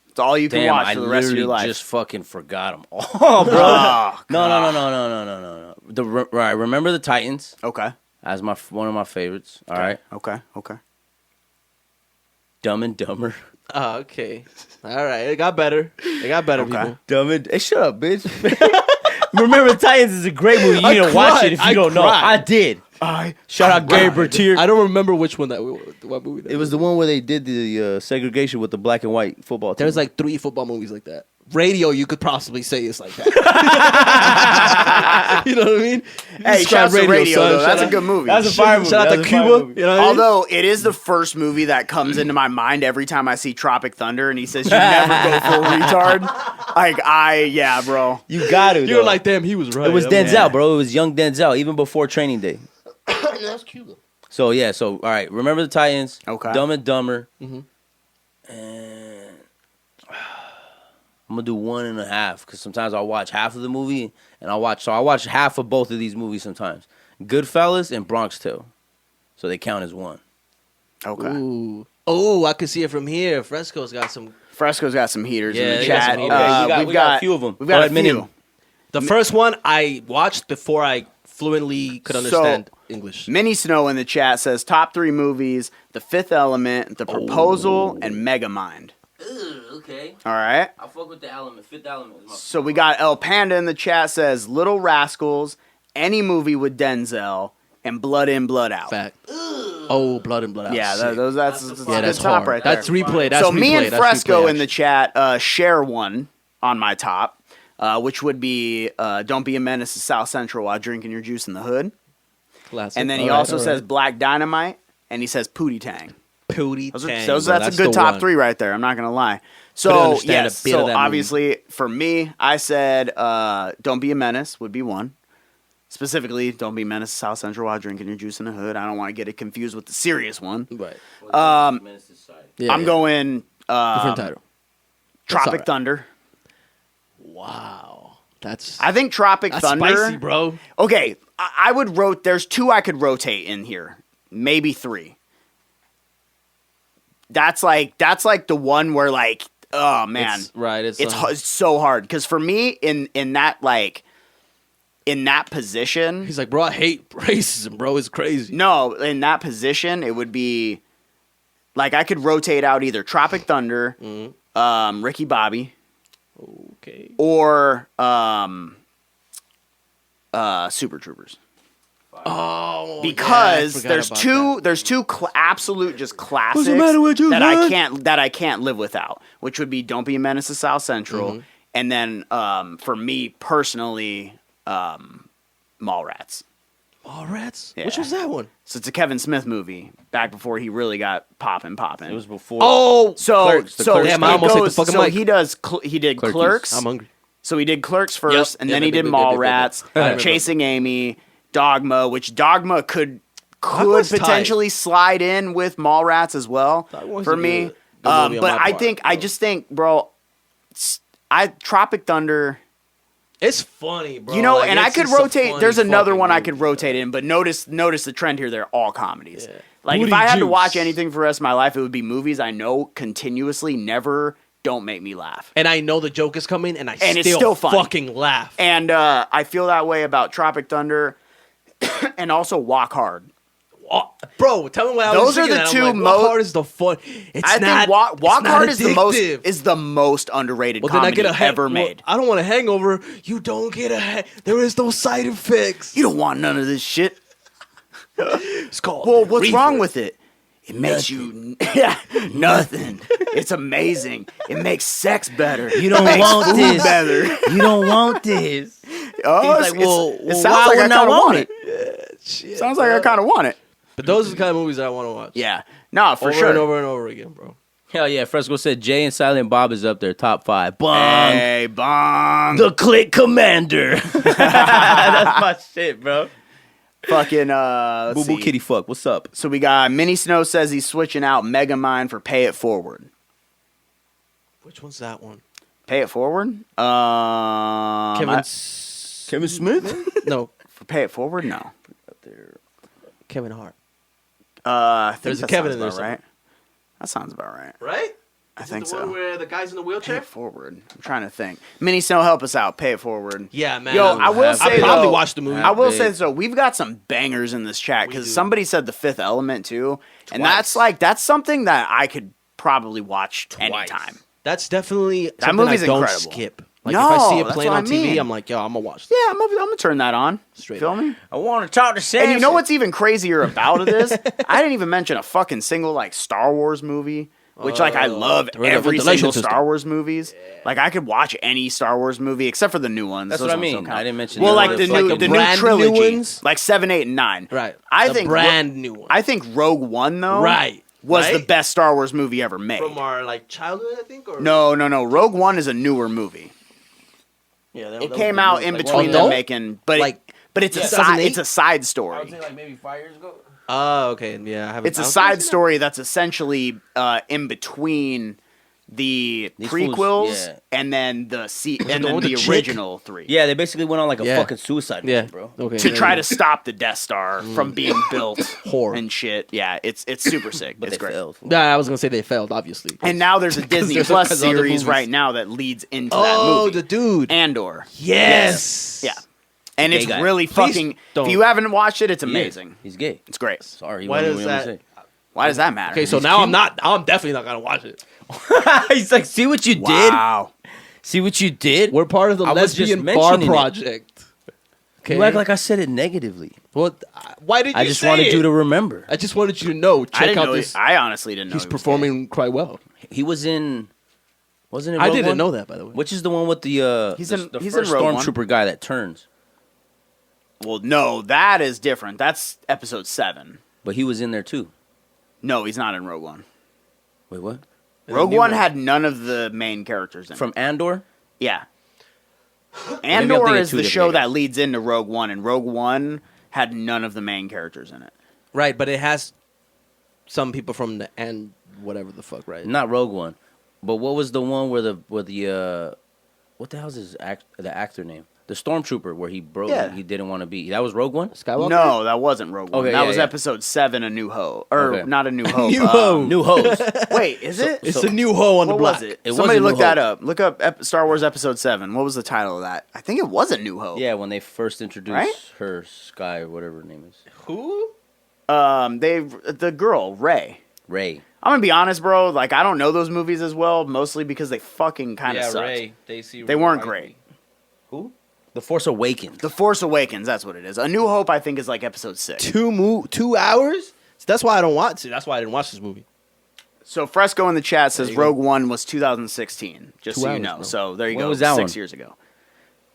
S1: It's all you can
S2: Damn,
S1: watch
S2: I
S1: for the rest of your
S2: literally
S1: life.
S2: just fucking forgot them all, bro.
S1: Oh,
S2: No. Right, Remember the Titans
S1: okay.
S2: as one of my favorites. All right,
S1: Okay.
S2: Dumb and Dumber.
S3: Oh, okay. All right. It got better. It got better,
S1: Okay.
S3: people.
S2: Dumb and hey, shut up, bitch. Remember the Titans is a great movie. You
S3: I
S2: need to watch
S3: cried.
S2: it if you
S3: I
S2: don't know.
S3: cried.
S2: I did. Shout out Gary Bertier.
S3: I don't remember which one what movie that
S2: It was the one where they did the segregation with the black and white football team.
S3: There's like 3 football movies like that. Radio, you could possibly say it's like that. You know what I mean?
S1: Hey, shout out to Radio,
S3: son.
S1: though.
S3: Shout
S1: That's a
S3: out-
S1: good movie.
S2: That's a fire movie.
S3: Shout out
S2: That
S3: to
S2: was a fire
S3: Cuba.
S2: movie.
S3: You know what I mean?
S1: Although it is the first movie that comes into my mind every time I see Tropic Thunder, and he says you never go full retard. Like yeah, bro.
S2: You got to.
S3: You're like, damn, he was right.
S2: It was
S3: I mean,
S2: Denzel, bro. It was young Denzel, even before Training Day.
S3: That's Cuba.
S2: So yeah, all right. Remember the Titans.
S1: Okay.
S2: Dumb and Dumber.
S3: Mhm.
S2: And I'm gonna do 1.5 because sometimes I'll watch half of the movie and I watch half of both of these movies sometimes. Goodfellas and Bronx Tale, so they count as one.
S1: Okay.
S3: Ooh. Oh, I can see it from here. Fresco's got some.
S1: Fresco's got some heaters
S3: Yeah,
S1: in the
S3: they got
S1: chat.
S3: some heaters.
S2: Okay, we got a few of them.
S1: We've got
S2: Go
S1: a
S2: ahead, Minnie.
S1: few.
S3: The first one I watched before I fluently could understand English.
S1: Mini Snow in the chat says top 3 movies: The Fifth Element, The Proposal, and Megamind.
S2: Okay.
S1: All right.
S2: I'll fuck with the element. Fifth element.
S1: So we got El Panda in the chat says Little Rascals, any movie with Denzel, and Blood In, Blood Out.
S3: Fact. Oh, Blood and Blood Out.
S1: Yeah,
S3: Sick.
S1: that's
S3: yeah,
S1: the
S3: that's
S1: top
S3: hard.
S1: right there.
S3: That's replay. That's
S1: So me
S3: replay.
S1: and
S3: That's
S1: Fresco
S3: replay
S1: in the
S3: action.
S1: chat share one on my top, which would be Don't Be a Menace to South Central while drinking your juice in the hood.
S3: Classic.
S1: And then he
S3: All right,
S1: also
S3: all
S1: says
S3: right.
S1: Black Dynamite, and he says Pootie Tang.
S3: Pootie
S1: Those are,
S3: Tang,
S1: those,
S3: bro.
S1: that's a good
S3: the
S1: top
S3: one.
S1: 3 right there. I'm not gonna lie.
S3: Couldn't
S1: So
S3: understand
S1: yes,
S3: a bit of
S1: so
S3: that
S1: obviously for me, I said Don't Be a Menace would be one. Specifically, Don't Be a Menace to South Central while drinking your juice in the hood. I don't want to get it confused with the serious one.
S3: Right.
S2: Yeah,
S1: I'm going
S3: Different title.
S1: Tropic
S3: alright.
S1: Thunder.
S3: Wow. That's
S1: I think Tropic
S3: that's
S1: Thunder.
S3: spicy, bro.
S1: Okay, I would there's 2 I could rotate in here, maybe 3. That's like the one where like, oh man, it's so hard because for me in that position,
S3: He's like, bro, I hate racism, bro. It's crazy.
S1: no, in that position it would be like I could rotate out either Tropic Thunder, Ricky Bobby,
S3: Okay.
S1: or Super Troopers.
S3: Oh,
S1: Because
S3: yeah, I forgot
S1: there's
S3: about
S1: two absolute just classics
S3: What's the matter with you,
S1: that
S3: man?
S1: I can't live without, which would be Don't Be a Menace to South Central,
S3: Mm-hmm.
S1: and then for me personally, Mallrats.
S3: that. Mallrats?
S1: Yeah.
S3: Which was that one?
S1: So it's a Kevin Smith movie back before he really got popping.
S2: It was before.
S3: Oh,
S1: So
S2: Clerks, the
S1: so
S2: Clerks.
S3: Damn, I
S1: it
S3: almost hit the
S1: goes-
S3: fucking
S1: so
S3: mic.
S1: he did
S2: Clerkies.
S1: Clerks.
S3: I'm hungry.
S1: So he did Clerks first, and then he did
S3: Yep.
S1: Mallrats,
S3: I remember.
S1: Chasing Amy, Dogma, which Dogma could
S3: Dogma's tight.
S1: potentially slide in with Mallrats as well
S3: Dogma's
S1: for
S3: a
S1: me.
S3: good movie on
S1: But
S3: my
S1: I
S3: part,
S1: think
S3: bro.
S1: I just think, bro, Tropic Thunder.
S3: It's funny, bro.
S1: You know,
S3: Like,
S1: and I
S3: it's
S1: could
S3: just a
S1: rotate.
S3: funny
S1: There's another
S3: fucking
S1: one I
S3: movie,
S1: could
S3: bro.
S1: rotate in, but notice the trend here. They're all comedies.
S3: Yeah.
S1: Like
S3: Booty
S1: if I had to
S3: juice.
S1: watch anything for the rest of my life, it would be movies I know continuously never don't make me laugh.
S3: And I know the joke is coming, and
S1: it's still funny.
S3: fucking laugh.
S1: And I feel that way about Tropic Thunder and also Walk Hard.
S3: Oh, bro, tell me what I
S1: Those
S3: was
S1: are
S3: thinking.
S1: the
S3: and I'm
S1: two
S3: like,
S1: most-
S3: Walk Hard is the fun. It's
S1: I
S3: not.
S1: think Walk
S3: it's not
S1: Hard is
S3: addictive.
S1: the most underrated
S3: Well, then I
S1: comedy
S3: get a
S1: ever made.
S3: I don't want a hangover. You don't get a. There is no side effects.
S1: You don't want none of this shit.
S3: It's called.
S1: Well, what's
S3: reefer.
S1: wrong with it? It makes you nothing. It's amazing. It makes sex better.
S2: You don't
S1: Makes
S2: want
S1: food
S2: this.
S1: better.
S2: You don't want this.
S1: Oh,
S2: He's like, well,
S1: it
S2: well,
S1: sounds
S2: why
S1: like I
S2: wouldn't I
S1: kind of
S2: want
S1: want
S2: it?
S1: it.
S3: Shit,
S1: Sounds like I
S3: bro.
S1: kind of want it.
S3: But those are the kind of movies that I want to watch.
S1: Yeah. No, for
S3: over
S1: sure.
S3: and over and over again, bro.
S2: Hell yeah, Fresco said Jay and Silent Bob is up there, top 5. Bong.
S1: Hey, bong.
S2: The Click Commander. That's my shit, bro.
S1: Fucking let's
S2: Boo Boo
S1: see.
S2: Kitty Fuck, what's up?
S1: So we got Mini Snow says he's switching out Megamind for Pay It Forward.
S3: Which one's that one?
S1: Pay It Forward?
S3: Kevin
S2: Smith?
S3: No,
S1: For Pay It Forward? No.
S3: Kevin Hart.
S1: I think
S3: There's a
S1: that
S3: Kevin
S1: sounds
S3: in there
S1: about right. That sounds about right.
S3: Right?
S1: I think so.
S3: Where the guy's in the
S1: Pay
S3: wheelchair?
S1: It Forward. I'm trying to think. Mini Snow, help us out. Pay It Forward.
S3: Yeah, man.
S1: Yo, I will say
S3: I probably
S1: though,
S3: watched the movie.
S1: I will
S2: big.
S1: say so. We've got some bangers in this chat
S3: We
S1: because
S3: do.
S1: somebody said The Fifth Element too, and
S3: Twice.
S1: that's something that I could probably watch
S3: Twice.
S1: anytime.
S3: That's definitely
S1: That
S3: something
S1: movie's
S3: I don't
S1: incredible.
S3: skip. Like
S1: No,
S3: if I see it
S1: that's
S3: playing
S1: what
S3: on
S1: I
S3: TV,
S1: mean.
S3: I'm like, yo, I'm gonna watch.
S1: Yeah, I'm gonna turn that on.
S3: Straight
S1: Feel
S3: up.
S1: me?
S2: I want to talk to Sam.
S1: And you know what's even crazier about this? I didn't even mention a fucking single like Star Wars movie, which like I love
S3: the
S1: every
S3: ventilation
S1: single
S3: system.
S1: Star Wars movies. Like I could watch any Star Wars movie except for the new ones.
S2: That's
S1: Those
S2: what I
S1: ones
S2: mean.
S1: don't count.
S2: I didn't mention
S1: Well,
S2: the
S1: like
S2: others.
S1: the
S3: Like
S1: new
S3: the
S1: the new
S3: brand new
S1: trilogy,
S3: ones?
S1: like 7, 8, and 9.
S3: Right.
S1: I
S3: The
S1: think
S3: brand new one.
S1: I think Rogue One though,
S3: Right.
S1: was
S3: Right?
S1: the best Star Wars movie ever made.
S3: From our like childhood, I think. Or
S1: No. Rogue One is a newer movie.
S2: Yeah,
S1: It came out in between
S3: adult?
S1: them making, but
S3: Like,
S1: it's a
S3: 2008?
S1: it's a side
S2: I would
S1: story.
S2: say like maybe 5 years ago.
S3: Oh, okay. Yeah, I haven't.
S1: It's a
S3: I was
S1: side
S3: gonna say
S1: story that's essentially in between the
S2: These fools-
S1: prequels
S2: yeah.
S1: and then the and
S3: the
S1: then
S3: one with
S1: the
S3: the chick?
S1: original 3.
S2: Yeah, they basically went on like a
S3: Yeah.
S2: fucking suicide
S3: Yeah,
S2: mission, bro.
S3: Okay.
S1: To
S3: yeah,
S1: try
S3: yeah.
S1: to stop the Death Star from being built
S3: Whore.
S1: and shit. Yeah, it's super sick.
S2: But
S1: It's
S2: they
S1: great.
S2: failed.
S3: Yeah, I was gonna say they failed, obviously.
S1: And now there's a Disney
S3: there's
S1: Plus
S3: because other
S1: series
S3: movies.
S1: right now that leads into that
S3: Oh,
S1: movie.
S3: the dude.
S1: Andor.
S3: Yes.
S1: Yeah. And
S2: Gay
S1: it's
S2: guy.
S1: really
S3: Please
S1: fucking.
S3: don't.
S1: If you haven't watched it, it's
S2: He is.
S1: amazing.
S2: He's gay.
S1: It's great.
S2: Sorry. he
S3: Why
S2: wasn't
S3: does
S2: what I was
S3: that-
S1: Why does that matter?
S3: Okay, so
S2: He's
S3: now
S2: cute.
S3: I'm not. I'm definitely not gonna watch it.
S2: saying. He's like, see what you did?
S1: Wow.
S2: See what you did?
S3: We're part of the
S2: I was just
S3: lesbian bar
S2: mentioning it.
S3: project. Okay.
S2: You act like I said it negatively.
S3: What? Why did you
S2: I just
S3: say
S2: wanted
S3: it?
S2: you to remember.
S3: I just wanted you to know.
S1: I
S3: Check
S1: didn't
S3: out
S1: know.
S3: this.
S1: I honestly didn't know.
S3: He's
S1: he was
S3: performing quite well.
S2: He was in. Wasn't it?
S3: I
S2: Rogue
S3: didn't
S2: One?
S3: know that, by the way.
S2: Which is the one with the
S1: He's
S2: the,
S1: in-
S2: the
S1: he's in
S2: first
S1: Rogue One.
S2: stormtrooper guy that turns?
S1: gay. Well, no, that is different. That's episode 7.
S2: But he was in there too.
S1: No, he's not in Rogue One.
S2: Wait, what?
S1: Rogue
S3: new
S1: One
S3: one.
S1: had none of the main characters in it.
S2: From Andor?
S1: Yeah.
S2: I'm
S1: Andor
S2: thinking
S1: is
S2: two
S1: the
S2: different
S1: show
S2: guys.
S1: that leads into Rogue One, and Rogue One had none of the main characters in it.
S3: Right, but it has some people from the end, whatever the fuck, right?
S2: Not Rogue One. But what was the one where the what the hell's the actor name? The stormtrooper where he broke
S1: Yeah.
S2: he didn't want to be. That was Rogue One?
S3: Skywalker.
S1: No, that wasn't Rogue One.
S2: Okay,
S1: that
S2: yeah,
S1: was
S2: yeah.
S1: episode 7, A New Hope. Or
S2: Okay.
S1: not A New Hope.
S3: New Hope.
S2: New Hose.
S1: Wait, is it?
S3: It's a new hoe on the
S1: What
S3: block.
S1: was it?
S2: It
S1: Somebody
S2: wasn't
S1: look
S2: New
S1: that
S2: Hope.
S1: up. Look up Star Wars Episode 7. What was the title of that? I think it was A New Hope.
S2: Yeah, when they first introduced
S1: Right?
S2: her, Sky, or whatever her name is.
S3: Who?
S1: The girl, Rey.
S2: Ray.
S1: I'm gonna be honest, bro. Like, I don't know those movies as well, mostly because they fucking kind of sucked. They weren't great.
S2: Who? The Force Awakens.
S1: The Force Awakens, that's what it is. A New Hope, I think, is like episode 6.
S3: 2 hours? So that's why I don't watch it. That's why I didn't watch this movie.
S1: So Fresco in the chat says
S3: There you go.
S1: Rogue One was 2016, just
S3: 2
S1: so you
S3: hours,
S1: know.
S3: bro.
S1: So there you
S2: When
S1: go,
S2: was that
S1: 6
S2: one?
S1: years ago.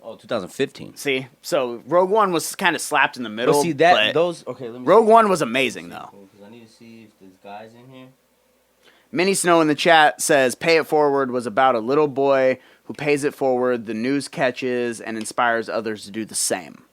S2: Oh, 2015.
S1: See, so Rogue One was kind of slapped in the middle.
S2: But see that
S1: but
S2: those okay, let me
S1: Rogue
S2: see.
S1: One was amazing though.
S2: Because I need to see if there's guys in here.
S1: Mini Snow in the chat says Pay It Forward was about a little boy who pays it forward, the news catches, and inspires others to do the same.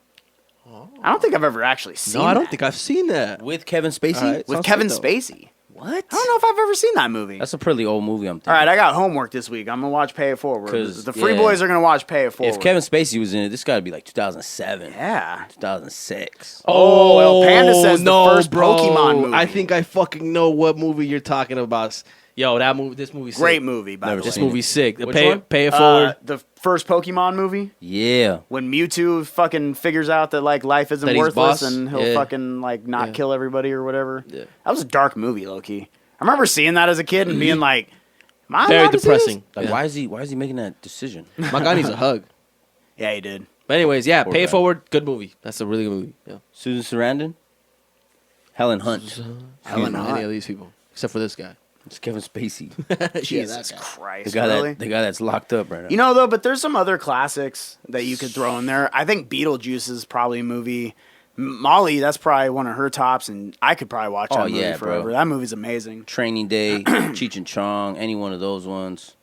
S1: I don't think I've ever actually seen
S3: No, I don't
S1: that.
S3: think I've seen that.
S2: With Kevin Spacey?
S3: All right.
S1: With
S3: Sounds
S1: Kevin
S3: good, though.
S1: Spacey.
S2: What?
S1: I don't know if I've ever seen that movie.
S2: That's a pretty old movie, I'm thinking.
S1: All right, I got homework this week. I'm going to watch Pay It Forward.
S2: 'Cause,
S1: The Free
S2: yeah.
S1: Boys are going to watch Pay It Forward.
S2: If Kevin Spacey was in it, this got to be like 2007,
S1: Yeah.
S2: 2006.
S1: Oh, El Panda says the
S3: no,
S1: first
S3: bro.
S1: Pokemon movie.
S3: I think I fucking know what movie you're talking about. Yo, that movie. This movie's
S1: Great
S3: sick.
S1: movie, by
S2: Never
S1: the
S3: This
S1: way.
S3: movie's sick.
S2: Which
S3: Pay,
S2: one?
S3: pay it forward.
S1: The first Pokemon movie.
S2: Yeah.
S1: When Mewtwo fucking figures out that like life isn't
S3: That he's
S1: worthless
S3: boss?
S1: and he'll
S3: Yeah.
S1: fucking like not
S3: Yeah.
S1: kill everybody or whatever.
S3: Yeah.
S1: That was a dark movie, low key. I remember seeing that as a kid and being like, "Am I
S3: Very
S1: allowed to see this?"
S3: depressing.
S2: Like,
S3: Yeah.
S2: why is he making that decision?
S3: My guy needs a hug.
S1: Yeah, he did.
S3: But anyways, yeah,
S2: Poor
S3: pay it
S2: guy.
S3: forward. Good movie. That's a really good movie. Yeah.
S2: Susan Sarandon? Helen Hunt.
S1: Helen
S3: Any
S1: Hunt.
S3: of these people, except for this guy.
S2: It's Kevin Spacey.
S1: Jesus
S2: The
S1: Christ,
S2: guy
S1: really?
S2: the guy that's locked up right now.
S1: You know, though, but there's some other classics that you could throw in there. I think Beetlejuice is probably a movie. Molly, that's probably one of her tops, and I could probably watch that
S2: Oh,
S1: movie
S2: yeah, bro.
S1: forever. That movie's amazing.
S2: Training Day, Cheech and Chong, any one of those ones.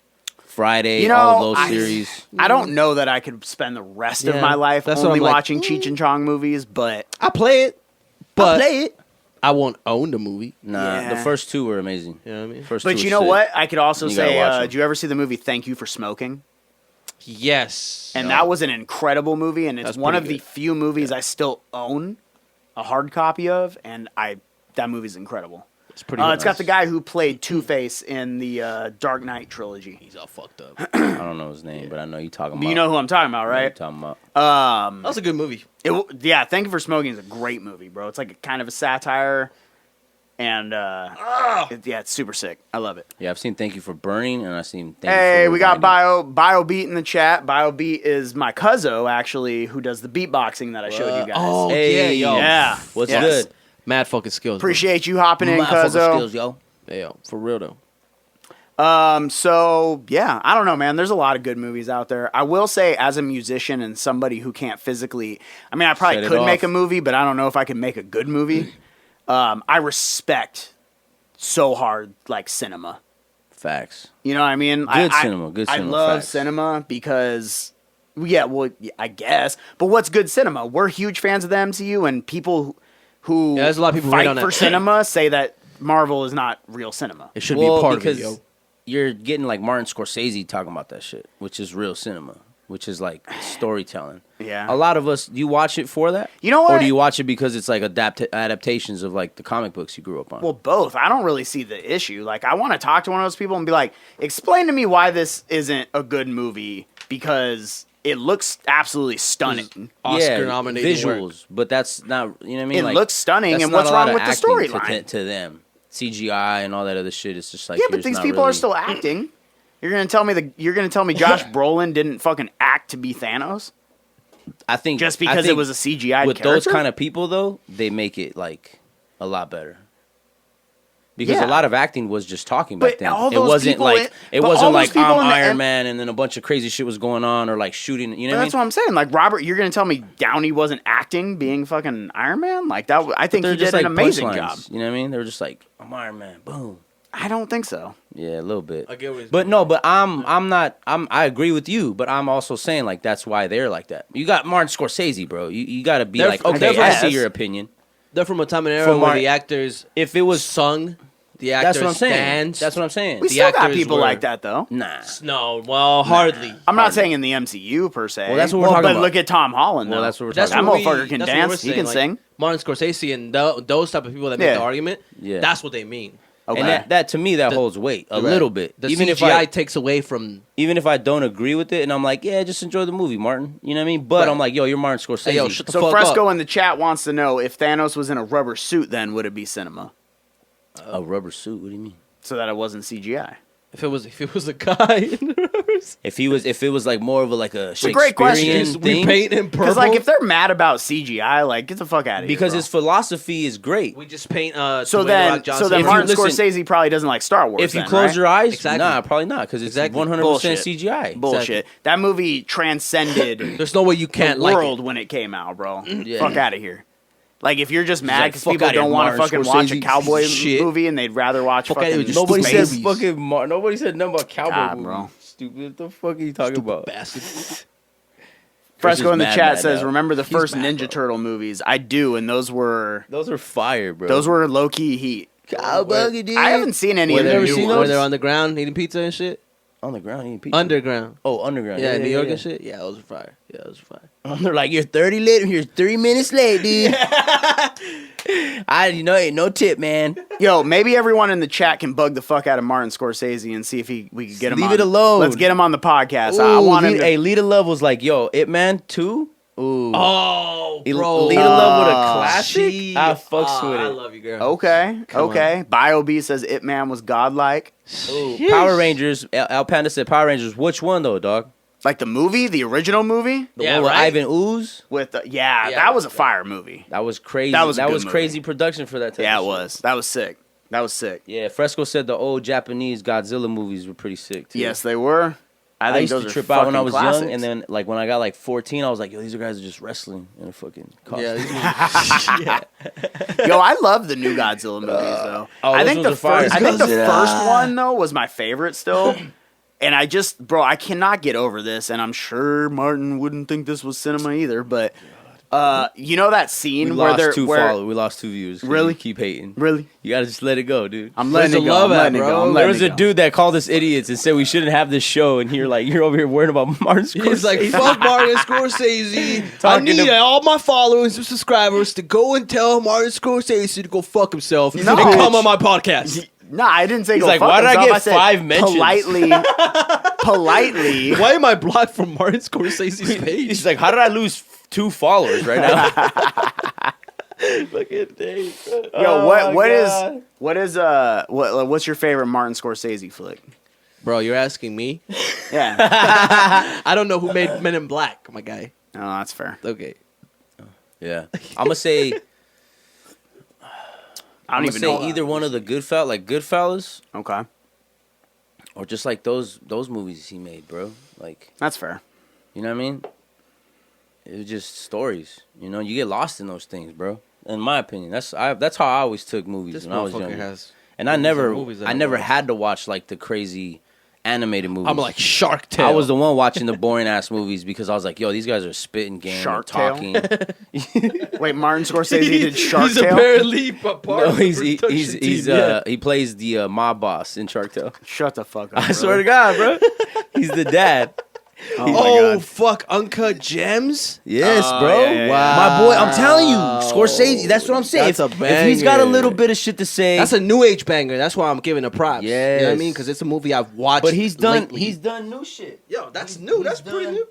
S2: Friday,
S1: You know,
S2: all of those
S1: I-
S2: series.
S1: I don't know that I could spend the rest of
S3: Yeah,
S1: my life
S3: that's what
S1: only
S3: I'm like,
S1: watching Cheech and Chong movies, but
S3: I play it, but
S2: play it.
S3: I won't own the movie.
S2: Nah,
S1: Yeah.
S2: the first two were amazing.
S3: You know what I mean?
S2: First
S1: but
S2: two
S1: you
S2: were
S1: know
S2: sick.
S1: what? I could also
S2: You gotta
S1: say,
S2: watch 'em.
S1: did you ever see the movie Thank You for Smoking?
S3: Yes.
S1: And that was an incredible movie, and it's
S3: That's
S1: one of
S3: pretty
S1: the few movies I still own a hard copy of, and that movie's incredible.
S3: It's pretty.
S1: It's got the guy who played Two-Face in the Dark Knight trilogy.
S3: He's all fucked up.
S2: I don't know his name, but I know you talking about.
S1: You know who I'm talking about,
S2: I know you're
S1: right?
S2: talking about.
S3: That was a good movie.
S1: Yeah, Thank You for Smoking is a great movie, bro. It's like a kind of a satire. And it's super sick. I love it.
S2: Yeah, I've seen Thank You for Burning, and I've seen Thank You
S1: Hey,
S2: for
S1: we got
S2: Reminding.
S1: BioBeat in the chat. BioBeat is my cousin, actually, who does the beatboxing that I showed you guys.
S3: Oh,
S2: Hey,
S3: yeah, yo.
S1: yeah.
S2: What's
S1: Yes.
S2: good?
S3: Mad fucking skills.
S1: Appreciate you hopping in,
S2: My fucking
S1: cuzzo.
S2: skills, yo.
S3: bro. Yeah, yo, for real, though.
S1: So yeah, I don't know, man. There's a lot of good movies out there. I will say, as a musician and somebody who can't physically, I mean, I probably
S2: Set it
S1: could make
S2: off.
S1: a movie, but I don't know if I can make a good movie. I respect so hard like cinema.
S2: Facts.
S1: You know what I mean?
S2: Good cinema, good
S1: I
S2: cinema,
S1: love
S2: facts.
S1: cinema because, I guess. But what's good cinema? We're huge fans of the MCU, and people who
S3: Yeah, there's a lot of people
S1: fight
S3: right on
S1: for
S3: that.
S1: cinema say that Marvel is not real cinema.
S3: It should
S2: Well,
S3: be a part of
S2: because
S3: it, yo.
S2: you're getting like Martin Scorsese talking about that shit, which is real cinema, which is like storytelling.
S1: Yeah.
S2: A lot of us, do you watch it for that?
S1: You know
S2: Or
S1: what?
S2: do you watch it because it's like adaptations of like the comic books you grew up on?
S1: Well, both. I don't really see the issue. Like, I want to talk to one of those people and be like, explain to me why this isn't a good movie because it looks absolutely stunning.
S3: Oscar-nominated
S2: visuals,
S3: work.
S2: but that's not, you know what I mean?
S1: It
S2: Like,
S1: looks stunning,
S2: that's
S1: and
S2: not
S1: what's
S2: a lot
S1: wrong
S2: of
S1: with the
S2: acting
S1: storyline?
S2: to them? CGI and all that other shit. It's just like
S1: Yeah,
S2: you're
S1: but
S2: just
S1: these
S2: not
S1: people
S2: really-
S1: are still acting. You're gonna tell me Josh Brolin didn't fucking act to be Thanos
S2: I think
S1: just
S2: I
S1: because it
S2: think
S1: was a CGI
S2: with
S1: character?
S2: those kind of people though, they make it like a lot better. Because
S1: Yeah.
S2: a lot of acting was just talking
S1: But
S2: back then.
S1: all
S2: It
S1: those
S2: wasn't
S1: people
S2: like
S1: in-
S2: it
S1: but all
S2: wasn't
S1: those
S2: like
S1: people
S2: I'm
S1: in the
S2: Iron
S1: M-
S2: Man and then a bunch of crazy shit was going on or like shooting. You know what I
S1: That's
S2: mean?
S1: what I'm saying. Like Robert, you're gonna tell me Downey wasn't acting, being fucking Iron Man? Like that? I think
S2: They're
S1: he
S2: just
S1: did
S2: like
S1: an amazing
S2: punchlines,
S1: job.
S2: You know what I mean? They were just like I'm Iron Man. Boom.
S1: I don't think so.
S2: Yeah, a little bit.
S3: I get what he's
S2: But
S3: doing.
S2: no, but I agree with you, but I'm also saying like that's why they're like that. You got Martin Scorsese, bro. You got to be
S3: They're-
S2: like, okay,
S3: they're
S2: I
S1: from-
S2: see your opinion.
S3: They're from a time and era
S2: From
S3: where
S2: Mar-
S3: the actors
S2: If it was
S3: sung, the actors
S2: that's what I'm saying.
S3: stands.
S2: That's what I'm saying.
S1: We
S3: The
S1: still got
S3: actors
S1: people
S3: were-
S1: like that though.
S2: Nah.
S3: No, well, hardly.
S1: I'm not saying in the MCU per se.
S2: Well, that's what we're talking
S1: but
S2: about.
S1: look at Tom Holland.
S2: Well,
S1: though.
S2: that's what we're
S3: That's
S2: talking
S1: That
S3: what
S2: about.
S3: we-
S1: motherfucker can
S3: that's what we're
S1: dance. He
S3: saying,
S1: can
S3: like,
S1: sing.
S3: Martin Scorsese and those type of people that make
S1: Yeah.
S3: the argument.
S2: Yeah.
S3: That's what they mean.
S1: Okay.
S2: And that to me that holds weight a little bit.
S3: The
S2: Even
S3: CGI
S2: if
S3: takes away from.
S2: even if I don't agree with it, and I'm like, yeah, just enjoy the movie, Martin. You know what I mean? But
S3: Right.
S2: I'm like, yo, you're Martin Scorsese.
S3: Hey, yo, shut the
S1: So
S3: fuck
S1: Fresco
S3: up.
S1: in the chat wants to know if Thanos was in a rubber suit, then would it be cinema?
S2: A rubber suit? What do you mean?
S1: So that it wasn't CGI.
S3: If it was a guy,
S2: If it was like more of a
S1: a great question.
S2: Shakespearean
S3: we
S2: thing,
S3: paint him purple.
S1: Because like if they're mad about CGI, like get the fuck out of here.
S2: because
S1: bro.
S2: his philosophy is great.
S3: we just paint.
S1: so
S3: Dwayne The
S1: then
S3: Rock Johnson.
S1: so then
S2: If you
S1: Martin
S2: listen-
S1: Scorsese probably doesn't like Star Wars.
S2: If you
S1: then,
S2: close
S1: right?
S2: your eyes,
S3: Exactly.
S2: nah, probably not, because it's
S3: Exactly.
S2: 100%
S1: Bullshit.
S2: CGI.
S1: Bullshit. That movie transcended
S3: there's no way you
S1: the
S3: can't like
S1: world
S3: it.
S1: when it came out, bro.
S2: Yeah.
S1: Fuck out of here. Like if you're just mad
S2: like,
S1: because
S2: fuck
S1: people
S2: outta here,
S1: don't want to
S2: Martin
S1: fucking watch a
S2: Scorsese.
S1: cowboy
S3: Shit.
S1: movie and they'd rather watch
S3: Fuck outta
S1: fucking
S3: here with your
S2: Nobody
S3: Space.
S2: said fucking nobody said nothing about cowboy
S1: God,
S2: movies.
S1: bro.
S2: Stupid. What the fuck are you talking about?
S3: Bastard.
S1: Fresco in the
S2: mad
S1: chat
S2: now.
S1: says, "Remember the
S3: He's
S1: first
S3: mad,
S1: Ninja
S3: bro.
S1: Turtle movies? I do, and those were
S2: Those are fire, bro.
S1: low key heat.
S2: Cowboy, dude.
S1: I haven't seen any
S3: Where
S1: of the
S2: never
S1: new
S2: seen
S1: ones.
S3: where they're on the ground eating pizza and shit.
S2: on the ground eating pizza.
S3: Underground.
S2: Oh, underground.
S3: Yeah, New York and shit. Yeah, those are fire. Yeah, those are fire.
S2: They're like, you're 30 late. You're 3 minutes late, dude. Ain't no tip, man.
S1: Yo, maybe everyone in the chat can bug the fuck out of Martin Scorsese and see if we can get him.
S2: Leave
S1: on.
S2: it alone.
S1: Let's get him on the podcast. I
S2: Ooh,
S1: want him.
S2: Hey, Lita Love was like, yo, It Man 2? Ooh.
S3: Oh, bro.
S2: Lita Love with a classic?
S3: She-
S2: I fucks with
S3: I
S2: it.
S3: love you, girl.
S1: Okay,
S3: Come
S1: okay. BioB says It Man was godlike.
S2: Ooh, Power Rangers. Al Panda said Power Rangers. Which one, though, dog?
S1: Like the movie, the original movie
S2: The
S3: Yeah,
S2: one with
S3: right?
S2: Ivan Ooze?
S1: with
S3: Yeah,
S1: that was a fire movie.
S2: That was crazy.
S1: That was a good movie.
S2: crazy production for that type
S1: Yeah,
S2: of
S1: it
S2: shit.
S1: was. That was sick. That was sick.
S2: Yeah, Fresco said the old Japanese Godzilla movies were pretty sick, too.
S1: Yes, they were. I
S2: I
S1: think
S2: used
S1: those
S2: to
S1: are
S2: trip out when I
S1: fucking
S2: was
S1: classics.
S2: young, and then like when I got like 14, I was like, "Yo, these guys are just wrestling in a fucking costume."
S3: Yeah, these movies-
S1: Yo, I love the new Godzilla movies though.
S2: Oh,
S1: I
S2: those
S1: think the
S2: ones are fire.
S1: first, I think the
S2: Godzilla.
S1: first one though was my favorite still. And I just, bro, I cannot get over this, and I'm sure Martin wouldn't think this was cinema either. But you know that
S2: we
S1: scene where
S2: lost
S1: they're
S2: two
S1: where,
S2: followers. We lost 2 viewers. 'Cause
S1: Really?
S2: you keep hating.
S1: really?
S2: You gotta just let it go, dude.
S1: I'm
S3: Where's
S1: letting it
S3: the
S1: go.
S3: love
S1: I'm
S3: at,
S1: letting it
S3: bro?
S1: go. I'm
S2: There
S1: letting
S2: was
S1: it
S2: a
S1: go.
S2: dude that called us idiots and said we shouldn't have this show, and you're over here worrying about Martin Scorsese.
S3: He's like, fuck Martin Scorsese. I
S2: Talking
S3: need
S2: to-
S3: all my followers and subscribers to go and tell Martin Scorsese to go fuck himself
S1: No.
S3: and come on my podcast.
S1: No, I didn't say
S2: He's
S1: go
S2: like,
S1: fuck
S2: why did I
S1: himself.
S2: get
S1: said
S2: 5 mentions?
S1: politely.
S3: Why am I blocked from Martin Scorsese's page?
S2: He's like, how did I lose 2 followers right now?
S3: Fucking day, bro.
S1: Yo, what's your favorite Martin Scorsese flick?
S3: Bro, you're asking me?
S1: Yeah.
S3: I don't know who made Men in Black, my guy.
S1: Oh, that's fair.
S3: Okay.
S2: Yeah, I'm gonna say.
S1: I don't even know
S2: either one of the Goodfellas,
S1: Okay.
S2: or just like those movies he made, bro. Like,
S1: That's fair.
S2: you know what I mean? It was just stories. You know, you get lost in those things, bro. In my opinion, that's how I always took movies
S3: This
S2: when I was
S3: motherfucker
S2: younger.
S3: has.
S2: And I
S3: movies that I
S2: never
S3: watch.
S2: had to watch like the crazy animated movies.
S3: I'm like Shark Tale.
S2: I was the one watching the boring ass movies because I was like, yo, these guys are spitting game,
S1: Shark
S2: and
S1: Tale?
S2: talking.
S1: Wait, Martin Scorsese did Shark
S3: He's
S1: Tale?
S3: apparently part
S2: No,
S3: of the production team,
S2: he plays the mob boss in Shark Tale.
S1: Shut the fuck up.
S2: I swear to God, bro, he's the dad.
S1: Oh, my
S3: Oh,
S1: God.
S3: fuck, Uncut Gems?
S2: Yes,
S1: Oh,
S2: bro.
S1: yeah, yeah.
S3: Wow.
S2: My boy, I'm telling you, Scorsese. That's what I'm saying.
S3: That's a
S2: If he's got a
S3: banger.
S2: little bit of shit to say,
S3: That's a new age banger. That's why I'm giving a props. You know what I
S2: Yes.
S3: mean? Because it's a movie I've watched.
S2: but he's done.
S3: lately.
S2: He's done new shit.
S3: Yo, that's new. That's pretty
S2: done-
S3: new.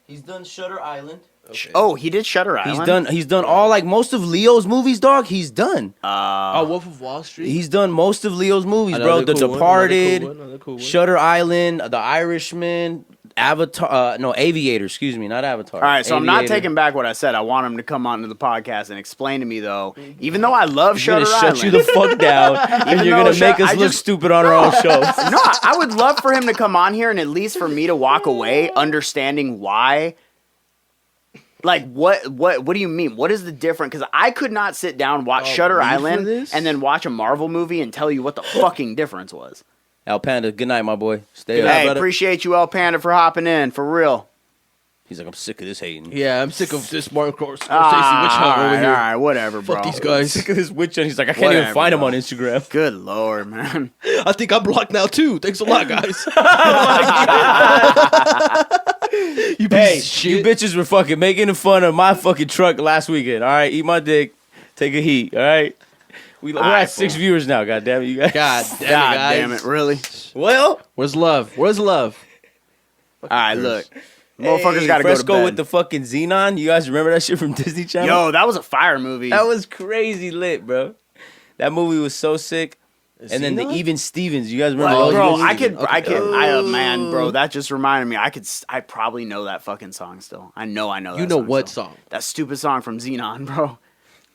S2: He's done Shutter Island.
S3: Okay.
S1: Oh, he did Shutter Island?
S2: He's done all like most of Leo's movies, dog. He's done.
S3: Oh, Wolf of Wall Street.
S2: He's done most of Leo's movies, bro.
S3: Another
S2: The
S3: cool one,
S2: Departed,
S3: another cool one.
S2: Shutter Island, The Irishman, Avatar. No, Aviator. Excuse me, not Avatar.
S1: All right, so I'm not
S2: Aviator.
S1: taking back what I said. I want him to come onto the podcast and explain to me, though, even though I love
S2: He's gonna
S1: Shutter
S2: shut
S1: Island.
S2: you the fuck down, and
S1: Even
S2: you're
S1: though
S2: gonna make us
S1: I
S2: look
S1: just-
S2: stupid on our own show.
S1: No, I would love for him to come on here and at least for me to walk away understanding why. Like what do you mean? What is the difference? Because I could not sit down, watch Shutter
S3: me for
S1: Island,
S3: this?
S1: and then watch a Marvel movie and tell you what the fucking difference was.
S2: Al Panda, good night, my boy. Stay
S3: Good
S2: up.
S3: night,
S1: Hey,
S3: brother.
S1: appreciate you, El Panda, for hopping in, for real.
S2: He's like, I'm sick of this hating.
S3: Yeah, I'm sick of this Martin Scorsese witch
S1: all
S3: hunt over
S1: right,
S3: here.
S1: all right, whatever, bro.
S3: Fuck these guys.
S2: Sick of this witch hunt. He's like, I can't even
S1: Whatever,
S2: find him
S1: bro.
S2: on Instagram.
S1: Good lord, man.
S3: I think I'm blocked now too. Thanks a lot, guys. You piece
S2: Hey,
S3: of shit.
S2: you bitches were fucking making fun of my fucking truck last weekend. All right, eat my dick, take a heat. All right, we're
S1: All right,
S2: at 6
S1: fool.
S2: viewers now. God damn it, you guys.
S3: God damn it,
S1: God
S3: guys.
S1: damn it, really?
S2: Well,
S3: Where's love? Where's love?
S1: All right, look. Motherfuckers got to go to
S2: Fresco
S1: bed.
S2: with the fucking Xenon. You guys remember that shit from Disney Channel?
S1: Yo, that was a fire movie.
S2: that was crazy lit, bro. That movie was so sick. And then the
S3: Xenon?
S2: Even Stevens. You guys remember
S1: Well,
S2: those
S1: bro,
S2: movies?
S1: man, bro, that just reminded me. I probably know that fucking song still. I know that
S3: You know
S1: song
S3: what
S1: still.
S3: song?
S1: That stupid song from Xenon, bro.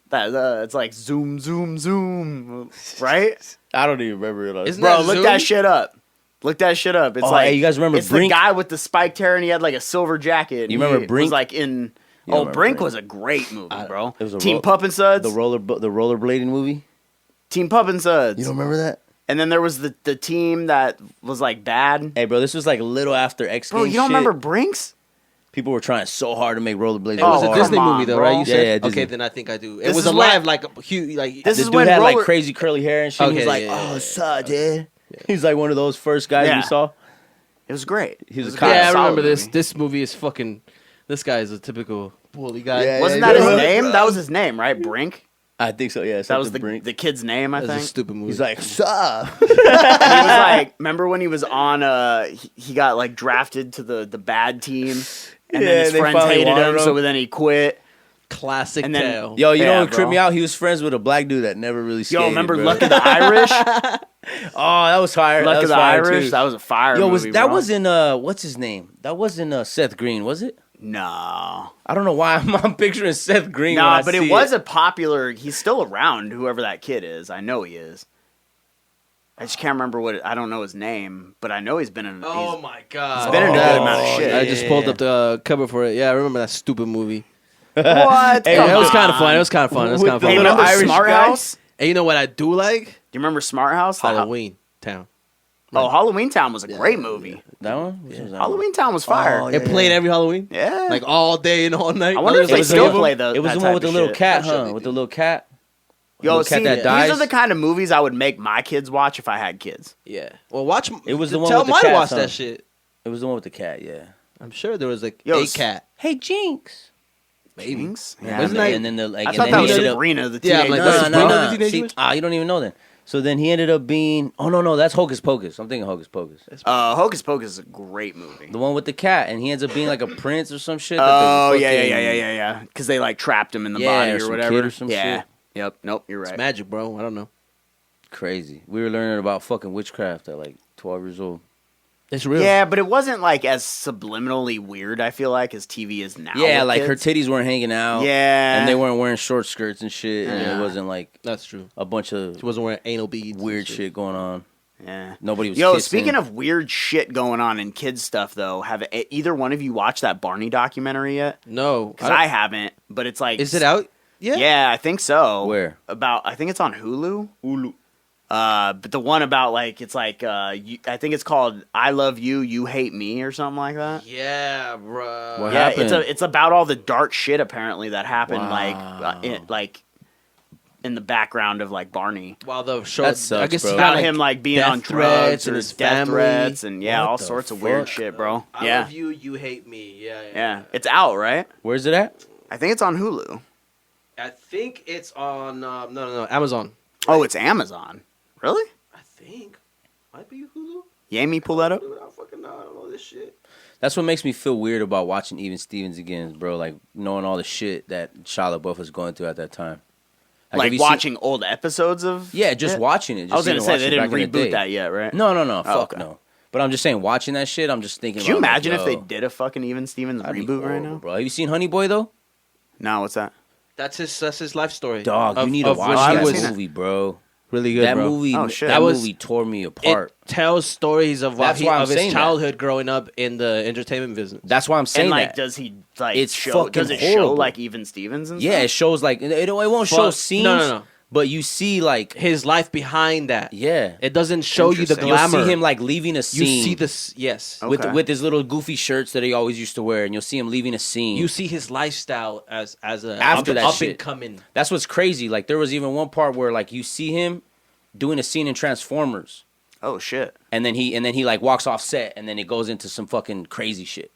S1: That it's like zoom, zoom, zoom, right?
S2: I don't even remember it.
S3: Isn't
S1: Bro,
S3: that
S1: look
S3: Zoom?
S1: that shit up. Look that shit up. It's
S2: Oh,
S1: like
S2: hey, you guys remember
S1: it's
S2: Brink?
S1: the guy with the spiked hair and he had like a silver jacket.
S2: You remember
S1: He
S2: Brink?
S1: Was like in.
S2: You don't
S1: Oh,
S2: remember
S1: Brink
S2: Brink.
S1: was a great movie, bro.
S2: It was a
S1: Team
S2: ro-
S1: Pup and Suds.
S2: the rollerblading movie.
S1: Team Pup and Suds.
S2: You don't remember that?
S1: And then there was the team that was like bad.
S2: Hey, bro, this was like a little after X
S1: Bro,
S2: Games
S1: you don't
S2: shit.
S1: remember Brinks?
S2: People were trying so hard to make rollerblades.
S3: It was
S1: Oh,
S3: a Disney
S1: come on,
S3: movie though,
S1: bro.
S3: right? You
S2: Yeah,
S3: said
S2: yeah, Disney.
S3: okay, then I think I do. It
S1: This
S3: was
S1: is
S3: alive,
S1: when-
S3: like a huge, like
S1: This
S2: The
S1: is
S2: dude
S1: when
S2: had like
S1: roller-
S2: crazy curly hair and shit. He was
S3: Okay,
S2: like,
S3: yeah,
S2: "Oh,
S3: yeah,
S2: sup, dude?" He's like one of those first guys
S1: Yeah.
S2: we saw.
S1: It was great.
S2: He was
S1: It
S2: a
S1: a
S2: cop.
S1: good,
S3: yeah, I
S1: solid
S3: remember this.
S1: movie.
S3: This movie is fucking. This guy is a typical bully guy.
S2: Yeah,
S1: Wasn't
S2: yeah,
S1: that his
S2: yeah.
S1: name? That was his name, right? Brink.
S2: I think so. Yeah,
S1: That was the
S2: Brink.
S1: the kid's name, I
S3: That's a
S1: think.
S3: stupid movie.
S2: He's like, "Sup?"
S1: And he was like, remember when he was on? He got like drafted to the bad team, and
S2: Yeah,
S1: then his
S2: they
S1: friends
S2: finally
S1: hated
S2: wanted
S1: him,
S2: him.
S1: so then he quit.
S3: classic
S1: and then-
S3: tale.
S2: Yo, you
S1: Yeah,
S2: know what tripped
S1: bro.
S2: me out? He was friends with a black dude that never really skated.
S1: Yo, remember
S2: bro.
S1: Luck of the Irish?
S2: Oh, that was fire.
S1: Luck
S2: that
S1: of
S2: was
S1: the
S2: fire,
S1: Irish.
S2: too.
S1: That was a fire.
S2: Yo,
S1: movie,
S2: that
S1: bro.
S2: wasn't what's his name? That wasn't Seth Green, was it?
S1: No,
S2: I don't know why I'm picturing Seth Green. when
S1: no,
S2: I
S1: but
S2: see
S1: it was a popular. He's still around. Whoever that kid is, I know he is. I just can't remember I don't know his name, but I know he's been in.
S3: Oh
S1: he's,
S3: my god!
S1: He's been in a good amount of shit.
S3: I just pulled up the cover for it. Yeah, I remember that stupid movie.
S1: what?
S2: Hey,
S3: Yeah,
S1: Come
S3: it was
S1: on.
S3: kind of fun. It was kind of fun. It was
S2: With
S3: kind of
S2: the
S1: Hey,
S3: fun.
S2: little
S1: remember
S2: Irish
S1: Smart
S2: guy?
S1: House?
S3: And you know what I do like?
S1: Do you remember Smart House?
S3: Halloween Town.
S1: Oh, Halloween Town was a great movie.
S2: that one. Which was that one?
S1: Halloween Town was fire.
S2: Oh,
S3: It played every Halloween,
S1: Yeah.
S3: like all day and all night.
S1: I wonder if
S2: It
S1: they
S2: was
S1: still
S2: the-
S1: play those.
S2: It was
S1: that
S2: the one
S1: type
S2: with the
S1: of
S2: little
S1: shit.
S2: cat,
S3: I'm sure
S2: huh?
S3: they
S2: With
S3: do.
S2: the little cat.
S1: Yo,
S2: Little cat
S1: see,
S2: that
S1: these
S2: dies.
S1: are the kind of movies I would make my kids watch if I had kids.
S3: Yeah. Well, watch.
S2: It was the one
S3: tell
S2: with the
S3: mine
S2: cat,
S3: watch
S2: huh?
S3: that shit.
S2: It was the one with the cat. Yeah.
S3: I'm sure there was like
S1: Yo,
S3: a cat.
S2: Hey, Jinx.
S1: Jinx?
S2: Yeah,
S3: Wasn't that-
S2: and then the like.
S1: I
S2: and
S1: thought
S2: then
S1: that
S2: he
S1: was
S2: ended up-
S1: Sabrina, the
S3: Yeah, I'm
S1: teenage
S3: like,
S2: No,
S3: that's
S2: no,
S3: Sabrina
S2: no,
S3: the
S2: no.
S3: Teenage
S2: See,
S3: Witch?
S2: you don't even know then. So then he ended up being. Oh no, that's Hocus Pocus. I'm thinking Hocus Pocus.
S1: Hocus Pocus is a great movie.
S2: The one with the cat, and he ends up being like a prince or some shit.
S1: Oh yeah. Because they like trapped him in the body
S2: or
S1: or
S2: some
S1: whatever.
S2: kid or some
S1: yeah.
S2: shit.
S1: Yep. Nope. You're right.
S3: It's magic, bro. I don't know.
S2: Crazy. We were learning about fucking witchcraft at like 12 years old.
S3: It's real.
S1: Yeah, but it wasn't like as subliminally weird. I feel like as TV is now.
S2: Yeah,
S1: with
S2: like her
S1: kids.
S2: titties weren't hanging out.
S1: Yeah,
S2: and they weren't wearing short skirts and shit. And
S1: Yeah.
S2: it wasn't like
S3: That's true.
S2: a bunch of
S3: She wasn't wearing anal beads. and
S2: weird shit going on.
S1: Yeah.
S2: Nobody was.
S1: Yo,
S2: kissing.
S1: speaking of weird shit going on in kids stuff, though, have either one of you watched that Barney documentary yet?
S3: No,
S1: Because I haven't. But it's like,
S3: Is it out? Yeah.
S1: Yeah, I think so.
S2: Where?
S1: I think it's on Hulu. But the one about like it's like I think it's called "I Love You, You Hate Me" or something like that.
S3: Yeah, bro.
S2: What
S1: Yeah,
S2: happened?
S1: it's about all the dark shit apparently that happened
S2: Wow.
S1: in the background of like Barney.
S3: While the show,
S2: That sucks,
S3: I guess
S2: bro.
S3: he
S1: About
S3: got
S1: him like being
S3: death
S1: on
S3: threats
S1: drugs
S3: and
S1: or
S3: his
S1: death
S3: family.
S1: threats and
S2: What
S1: all
S2: the
S1: sorts of weird
S2: fuck?
S1: shit, bro.
S3: I
S1: Yeah,
S3: love you, you hate me.
S1: yeah, it's out, right?
S2: Where's it at?
S1: I think it's on Hulu.
S3: I think it's on no Amazon.
S1: Oh, it's Amazon. Really?
S3: I think might be Hulu.
S1: Yami, pull that up.
S3: Dude, I don't fucking know. I don't know this shit.
S2: That's what makes me feel weird about watching Even Stevens again, bro. Like knowing all the shit that Shia LaBeouf was going through at that time. have
S1: Like
S2: you
S1: watching old episodes of.
S2: Yeah, just
S1: it?
S2: watching it. Just
S1: I was gonna
S2: even
S1: say
S2: watching
S1: they
S2: it
S1: didn't
S2: back in the
S1: reboot
S2: day.
S1: that yet, right?
S2: No, fuck
S1: okay.
S2: no. But I'm just saying, watching that shit, I'm just thinking.
S1: Could you
S2: about,
S1: imagine
S2: like,
S1: if they
S2: yo,
S1: did a fucking Even Stevens
S2: that'd be
S1: reboot right
S2: horrible,
S1: now?
S2: bro? Have you seen Honey Boy though?
S1: No, what's that?
S3: That's his life story.
S2: Dog, you need to watch
S1: when I
S2: that
S1: haven't seen it.
S2: movie, bro.
S3: Really good,
S2: That
S3: bro.
S2: movie,
S1: Oh, shit.
S2: that
S3: That was-
S2: movie tore me apart.
S3: It tells stories of
S2: That's why I'm
S3: of his
S2: saying that.
S3: childhood growing up in the entertainment business.
S2: That's why I'm saying
S1: And like,
S2: that.
S1: does he like
S2: It's
S1: show? Does
S2: fucking
S1: it show
S2: horrible.
S1: like Even Stevens and
S2: Yeah, it
S1: stuff?
S2: shows like it won't show
S3: Fuck.
S2: scenes.
S3: No.
S2: But you see like
S3: His life behind that.
S2: yeah,
S3: It doesn't show you the
S1: Interesting.
S2: you'll
S3: glamour.
S2: see him like leaving a
S3: You
S2: scene.
S3: see this. Yes.
S1: Oh.
S2: with
S1: Okay.
S2: with his little goofy shirts that he always used to wear, and you'll see him leaving a scene.
S3: You see his lifestyle as a
S2: After that
S3: up
S2: shit.
S3: and coming.
S2: That's what's crazy. Like there was even one part where like you see him doing a scene in Transformers,
S1: Oh shit!
S2: and then he like walks off set, and then it goes into some fucking crazy shit.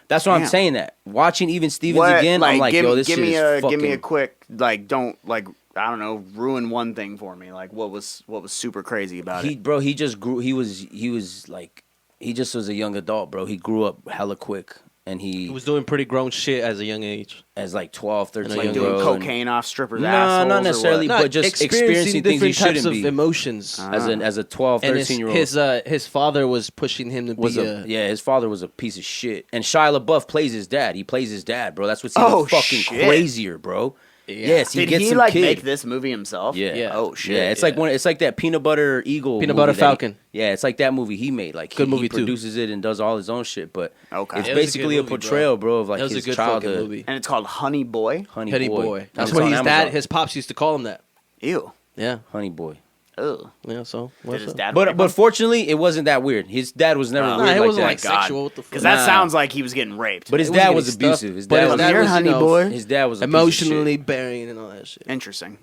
S2: That's why I'm
S1: Damn.
S2: saying that. Watching Even Stevens
S1: What,
S2: again, I'm like,
S1: give,
S2: yo, this
S1: give
S2: shit
S1: me
S2: is
S1: a
S2: fucking.
S1: give me a quick like don't like I don't know ruin one thing for me. Like what was super crazy about it?
S2: Bro, he just grew. He was like, he just was a young adult, bro. He grew up hella quick, and
S3: He was doing pretty grown shit as a young age.
S2: as like 12, 13
S3: Like
S1: Like
S2: years
S1: doing
S2: old.
S1: cocaine off strippers'
S2: No,
S1: assholes.
S2: not
S1: or
S2: necessarily,
S1: what?
S2: but just experiencing things he
S3: different types
S2: shouldn't
S3: of
S2: be.
S3: emotions.
S2: As a 12,
S3: and
S2: 13 year old.
S3: his father was pushing him to
S2: Was
S3: be
S2: his father was a piece of shit, and Shia LaBeouf plays his dad. He plays his dad, bro. That's what's even
S1: Oh,
S2: fucking
S1: shit.
S2: crazier, bro. Yes, he
S1: Did
S2: gets
S1: he
S2: some
S1: like
S2: kid.
S1: make this movie himself?
S2: Yeah.
S3: Yeah.
S1: Oh shit!
S2: Yeah, it's like it's like that Peanut Butter Eagle,
S3: Peanut
S2: movie
S3: Butter
S2: that
S3: Falcon.
S2: Yeah, it's like that movie he made. Like
S3: Good
S2: he
S3: movie, too.
S2: produces it and does all his own shit, but
S1: Okay.
S2: it's
S3: It was a
S2: basically
S3: good
S2: a
S3: movie, bro.
S2: portrayal, bro, of like
S3: That was a
S2: his
S3: good fucking
S2: childhood.
S3: movie.
S1: and it's called Honey Boy.
S2: Honey
S3: Petty
S2: Boy.
S3: boy. That's
S2: It's
S3: what
S2: on
S3: his
S2: Amazon.
S3: dad, his pops used to call him that.
S1: Ew.
S3: Yeah.
S2: Honey Boy.
S1: Ugh.
S3: Yeah. So
S1: Did
S3: what's
S1: his
S3: up?
S1: dad?
S2: But fortunately, it wasn't that weird. His dad was never
S1: Nah,
S2: weird
S3: it
S2: like
S3: wasn't
S2: that.
S3: like
S1: God.
S3: sexual. What the fuck?
S1: Because that
S2: Nah.
S1: sounds like he was getting raped.
S2: But his
S3: It
S2: dad
S3: wasn't
S2: was
S3: getting
S2: abusive.
S3: stuff.
S2: His
S3: But
S2: dad
S3: his
S2: was
S3: dad
S1: Here,
S3: was,
S1: honey
S3: you know,
S1: boy.
S2: his dad was a
S3: emotionally burying and all that shit.
S1: Interesting.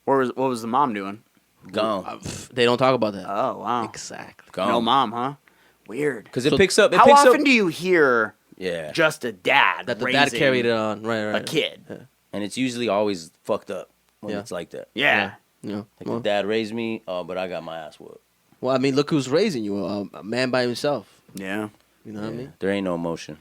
S1: What was the mom doing?
S2: piece of shit. Gone.
S3: They don't talk about that.
S1: Oh wow.
S3: Exactly.
S2: Gone.
S1: No mom, huh? Weird.
S2: Because it
S3: So
S2: picks up. It
S1: How
S2: picks
S1: often
S2: up,
S1: do you hear
S2: yeah,
S1: just a dad
S3: That the
S1: raising
S3: dad carried it on. Right.
S1: a kid?
S2: and it's usually always fucked up when
S3: Yeah.
S2: it's like that.
S1: Yeah.
S3: Yeah.
S2: Like
S3: Well,
S2: the dad raised me, but I got my ass whooped.
S3: I mean, look who's raising you. A man by himself.
S1: Yeah.
S3: You know what I mean?
S2: There ain't no emotion.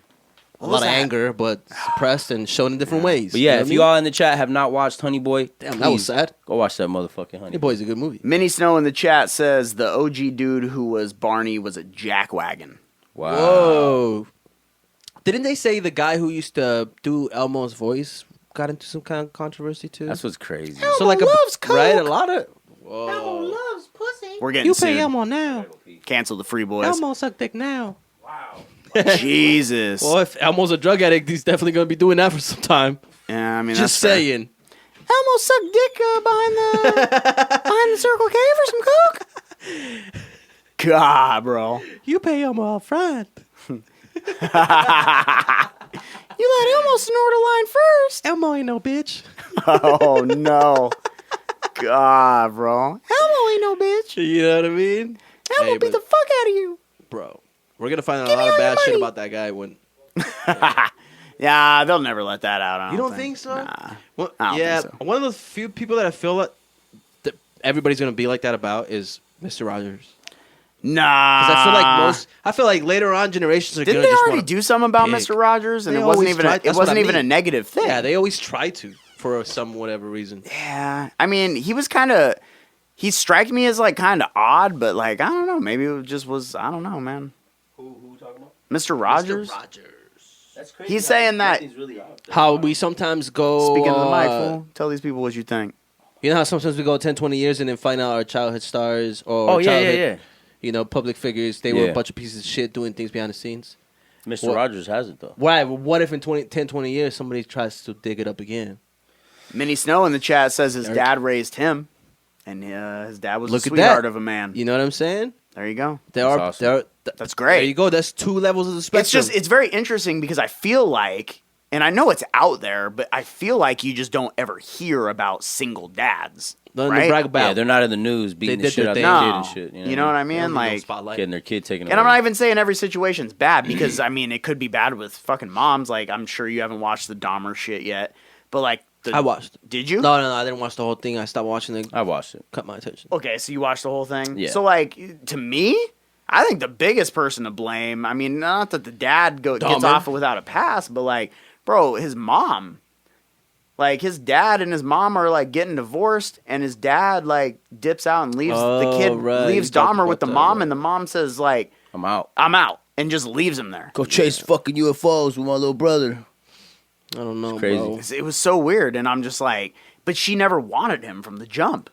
S3: A
S1: What
S3: lot
S1: was
S3: of
S1: that?
S3: anger, but suppressed and shown in different ways.
S2: But yeah,
S3: know
S2: if
S3: what
S2: you
S3: I mean?
S2: all in the chat have not watched Honey Boy,
S3: Damn, that was
S2: please
S3: sad.
S2: go watch that motherfucking Honey
S3: Honey Boy's a good movie.
S1: Minnie Snow in the chat says the OG dude who was Barney was a jackwagon.
S2: Wow.
S3: Whoa. Didn't they say the guy who used to do Elmo's voice got into some kind of controversy too?
S2: That's what's crazy.
S3: so like
S1: loves Coke.
S3: right, a lot of. Whoa.
S4: loves pussy.
S1: We're getting
S3: You
S1: sued.
S3: pay Elmo now.
S1: Cancel the free boys.
S3: Elmo suck dick now.
S1: Jesus.
S3: Well, if Elmo's a drug addict, he's definitely gonna be doing that for some time.
S1: Yeah, I mean,
S3: Just
S1: that's fair.
S3: saying.
S1: Elmo sucked dick behind the Circle K for some coke. God, bro.
S3: You pay Elmo up front.
S1: You let Elmo snort a line first.
S3: Elmo ain't no bitch.
S1: Oh no. God, bro. Elmo ain't no bitch.
S3: You know what I mean?
S1: Elmo
S3: Hey,
S1: beat
S3: but-
S1: the fuck out of you.
S3: Bro, we're gonna find out
S1: Give
S3: a
S1: me
S3: lot of
S1: all your
S3: bad shit
S1: money.
S3: about that guy when.
S1: Yeah, they'll never let that out.
S3: You don't think so?
S1: Nah.
S3: Well,
S1: I don't
S3: yeah,
S1: think so.
S3: one of those few people that I feel like everybody's gonna be like that about is Mr. Rogers.
S1: Nah.
S3: Because I feel like later on generations are
S1: Didn't
S3: gonna
S1: they
S3: just
S1: already
S3: wanna
S1: do something about
S3: big.
S1: Mr. Rogers, and
S3: They
S1: it wasn't
S3: always
S1: even
S3: try-
S1: it
S3: that's what
S1: wasn't
S3: I
S1: even a
S3: mean.
S1: negative thing.
S3: Yeah, they always try to for some whatever reason.
S1: Yeah, I mean, he was kind of. He struck me as like kind of odd, but like I don't know, maybe it just was. I don't know, man.
S2: Who talking about?
S1: Mr. Rogers.
S3: Mr. Rogers.
S2: That's crazy.
S1: He's saying that.
S2: Really odd.
S3: How we sometimes go.
S1: Speaking of the mic, fool, tell these people what you think.
S3: You know how sometimes we go 10, 20 years and then find out our childhood stars or
S2: Oh yeah,
S3: childhood,
S2: yeah.
S3: you know, public figures. They were
S2: Yeah.
S3: a bunch of pieces of shit doing things behind the scenes.
S2: Mr.
S3: What-
S2: Rogers has it though.
S3: Why? What if in 10, 20 years somebody tries to dig it up again?
S1: Minnie Snow in the chat says his
S3: Eric.
S1: dad raised him, and his dad was
S3: Look
S1: a
S3: at
S1: sweetheart
S3: that.
S1: of a man.
S3: You know what I'm saying?
S1: There you go.
S3: There
S2: That's
S3: are.
S2: awesome.
S3: There,
S1: That's
S3: there
S1: great.
S3: you go. That's 2 levels of the spectrum.
S1: It's very interesting because I feel like, and I know it's out there, but I feel like you just don't ever hear about single dads.
S3: Nothing
S1: right?
S3: to brag about.
S2: Yeah, they're not in the news beating
S3: They
S2: the
S3: did
S2: shit
S3: their
S2: out of
S3: thing.
S2: their kid
S1: No,
S2: and shit.
S1: you know what I
S3: They
S1: mean?
S3: don't need no
S1: Like,
S3: spotlight.
S2: Getting their kid taken away.
S1: and I'm not even saying every situation's bad because I mean it could be bad with fucking moms. Like I'm sure you haven't watched the Dahmer shit yet, but like
S3: I watched.
S1: Did you?
S3: No, I didn't watch the whole thing. I stopped watching it.
S2: I watched it.
S3: Cut my attention.
S1: Okay, so you watched the whole thing.
S2: Yeah.
S1: So like to me, I think the biggest person to blame. I mean, not that the dad gets
S3: Dahmer.
S1: off without a pass, but like, bro, his mom. Like his dad and his mom are like getting divorced, and his dad like dips out and leaves the kid,
S3: right.
S1: leaves
S3: You talked
S1: Dahmer with
S3: about
S1: the
S3: that,
S1: mom,
S3: right.
S1: and the mom says like,
S2: I'm out.
S1: "I'm out," and just leaves him there.
S2: Go chase fucking UFOs with my little brother.
S3: I don't know,
S2: crazy.
S3: bro.
S1: It was so weird, and I'm just like, but she never wanted him from the jump.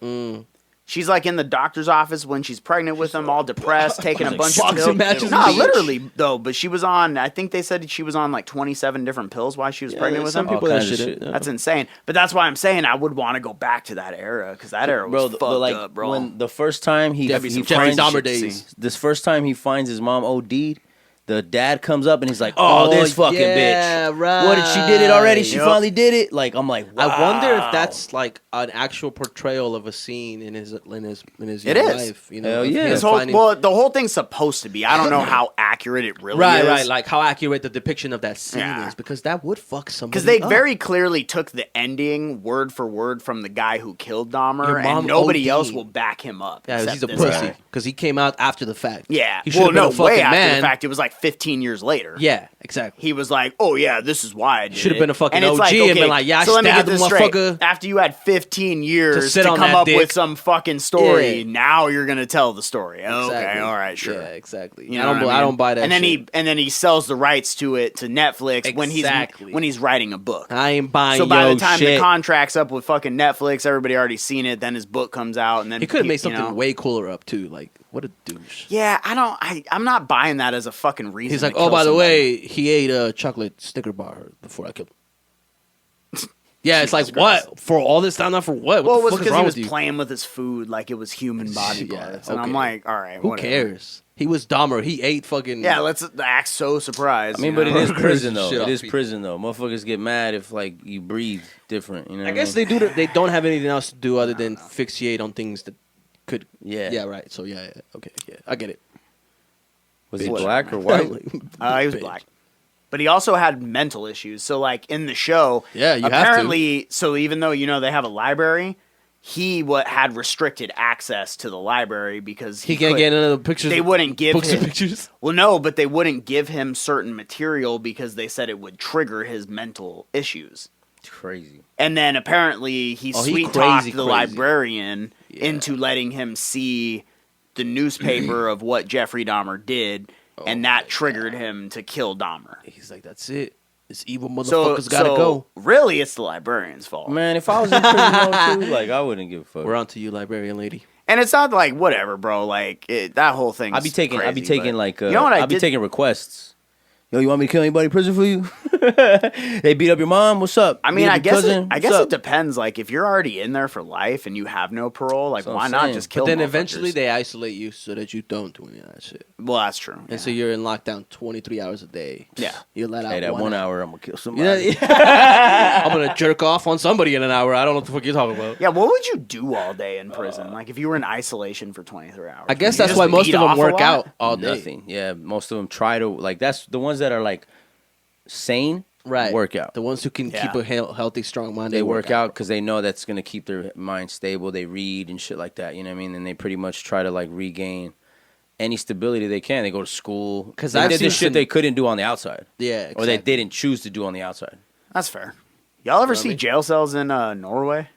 S1: She's like in the doctor's office when she's pregnant with him, all depressed, taking a
S2: Like
S1: bunch of
S3: boxing
S1: pills.
S3: matches
S1: No,
S3: on the beach.
S1: literally though. But she was on. I think they said she was on like 27 different pills while she was pregnant with
S3: some
S1: him.
S3: people
S2: All
S3: that
S2: kinds of
S3: shit.
S2: shit.
S3: Yeah.
S1: That's insane. But that's why I'm saying I would want to go back to that era because that era was fucked up, bro.
S2: when the first time he
S3: That'd be some
S2: he
S3: Jeffrey
S2: finds
S3: Dahmer
S1: shit to
S3: days.
S1: see.
S2: this first time he finds his mom OD'd, the dad comes up and he's like, "Oh, this fucking
S3: yeah,
S2: bitch! What did she did it already? She
S1: Yep.
S2: finally did it!" Like I'm like, wow.
S3: I wonder if that's like an actual portrayal of a scene in his young
S1: It is.
S3: life. You know,
S2: Hell
S3: of
S2: yeah.
S3: him
S1: This whole,
S3: finding-
S1: well, the whole thing's supposed to be. I don't know how accurate it really
S3: right,
S1: is.
S3: right, like how accurate the depiction of that scene
S1: Yeah.
S3: is, because that would fuck somebody.
S1: Because they
S3: up.
S1: very clearly took the ending word for word from the guy who killed Dahmer,
S3: Your mom
S1: and nobody
S3: OD'd.
S1: else will back him up.
S3: Yeah,
S1: except
S3: he's a
S1: this
S3: pussy
S1: guy.
S3: because he came out after the fact.
S1: Yeah.
S3: he should
S1: Well,
S3: have been
S1: no,
S3: a fucking
S1: way after
S3: man.
S1: the fact. It was like 15 years later.
S3: Yeah, exactly.
S1: He was like, "Oh yeah, this is why I did
S3: Should've
S1: it."
S3: been a fucking
S1: and it's
S3: OG and been like, "Yeah, I
S1: so let me get
S3: stabbed
S1: this
S3: the
S1: straight.
S3: motherfucker."
S1: After you had 15 years
S3: To
S1: to,
S3: sit on
S1: come
S3: that
S1: up
S3: dick.
S1: with some fucking story,
S3: Yeah.
S1: now you're gonna tell the story. Okay,
S3: Exactly.
S1: all right, sure.
S3: Yeah, exactly.
S1: You
S3: I
S1: know
S3: don't.
S1: what
S3: I
S1: mean?
S3: don't buy that.
S1: And then
S3: shit.
S1: he sells the rights to it to Netflix
S3: Exactly.
S1: when he's writing a book.
S3: I ain't buying.
S1: So by
S3: yo
S1: the time
S3: shit.
S1: the contract's up with fucking Netflix, everybody already seen it. Then his book comes out, and then
S3: he could have made
S1: you
S3: something
S1: know.
S3: way cooler up too. Like, what a douche.
S1: Yeah, I'm not buying that as a fucking reason.
S3: He's
S1: to
S3: like,
S1: kill
S3: oh, by the
S1: somebody.
S3: way, he ate a chocolate Snicker bar before I killed him. Yeah, it's like,
S1: Jesus Christ.
S3: what? For all this time, not for what?
S1: Well,
S3: What
S1: it was
S3: the fuck is
S1: because
S3: wars
S1: he
S3: wrong
S1: was
S3: with you?
S1: playing with his food like it was human body
S3: Yeah,
S1: parts, and I'm
S3: okay.
S1: like, all right,
S3: Who
S1: whatever.
S3: cares? He was Dahmer. He ate fucking.
S1: Yeah, let's act so surprised.
S2: I mean,
S1: you
S2: but
S1: know?
S2: it is prison though.
S3: Shit
S2: It
S3: off
S2: is
S3: people.
S2: prison though. Motherfuckers get mad if like you breathe different. You know.
S3: I guess they do. They don't have anything else to do other than fixate on things that could.
S2: Yeah.
S3: Yeah. Right. So yeah. Okay. Yeah. I get it.
S2: Was he
S1: Bitch.
S2: black or white?
S1: He was
S3: Bitch.
S1: black. But he also had mental issues. So, like, in the show,
S3: Yeah, you have to.
S1: apparently, so even though, they have a library, he had restricted access to the library because
S3: He can't get into the pictures.
S1: They wouldn't give
S3: books
S1: him.
S3: and pictures.
S1: Well, no, but they wouldn't give him certain material because they said it would trigger his mental issues.
S2: Crazy.
S1: And then apparently he
S3: Oh, he
S1: sweet talked
S3: crazy,
S1: the
S3: crazy.
S1: librarian
S3: Yeah.
S1: into letting him see the newspaper of what Jeffrey Dahmer did, and that triggered him to kill Dahmer.
S3: He's like, that's it. This evil
S1: So,
S3: motherfucker's gotta go.
S1: really, it's the librarian's fault.
S2: Man, if I was in prison though, too, like I wouldn't give a fuck.
S3: We're on to you, librarian lady.
S1: And it's not like whatever, bro. Like that whole thing.
S2: I'd be taking like
S1: you know what I
S2: I'd be
S1: did?
S2: taking requests. Yo, you want me to kill anybody in prison for you? They beat up your mom. What's up?
S1: I
S2: Beat
S1: mean,
S2: up
S1: I
S2: your
S1: guess
S2: cousin?
S1: I guess
S2: What's
S1: it
S2: up?
S1: depends. Like if you're already in there for life and you have no parole, like
S2: That's what
S1: why
S2: I'm
S1: not
S2: saying.
S1: just kill?
S3: But then
S1: motherfuckers?
S3: eventually they isolate you so that you don't do any of that shit.
S1: Well, that's true.
S3: And so you're in lockdown 23 hours a day.
S1: Yeah.
S3: You're let out
S2: Hey, that
S3: 1
S2: hour, I'm gonna kill
S3: Yeah,
S2: somebody.
S3: I'm gonna jerk off on somebody in an hour. I don't know what the fuck you're talking about.
S1: Yeah, what would you do all day in prison? Like if you were in isolation for 23 hours?
S3: I guess
S1: Would you
S3: that's
S1: just
S3: why most
S1: beat
S3: of them
S1: off a
S3: work
S1: lot?
S3: out all day.
S2: Nothing. Yeah, most of them try to like. That's the ones that are like sane.
S3: Right.
S2: work out.
S3: The ones who can
S1: Yeah.
S3: keep a healthy, strong mind.
S2: They work out because they know that's gonna keep their mind stable. They read and shit like that. You know what I mean? And they pretty much try to like regain any stability they can. They go to school
S3: 'Cause
S2: they
S3: I've
S2: did the
S3: seen
S2: shit
S3: some-
S2: they couldn't do on the outside,
S3: Yeah.
S2: or they
S3: exactly.
S2: didn't choose to do on the outside.
S1: That's fair. Y'all ever
S3: You know what I
S1: see
S3: mean?
S1: jail cells in Norway?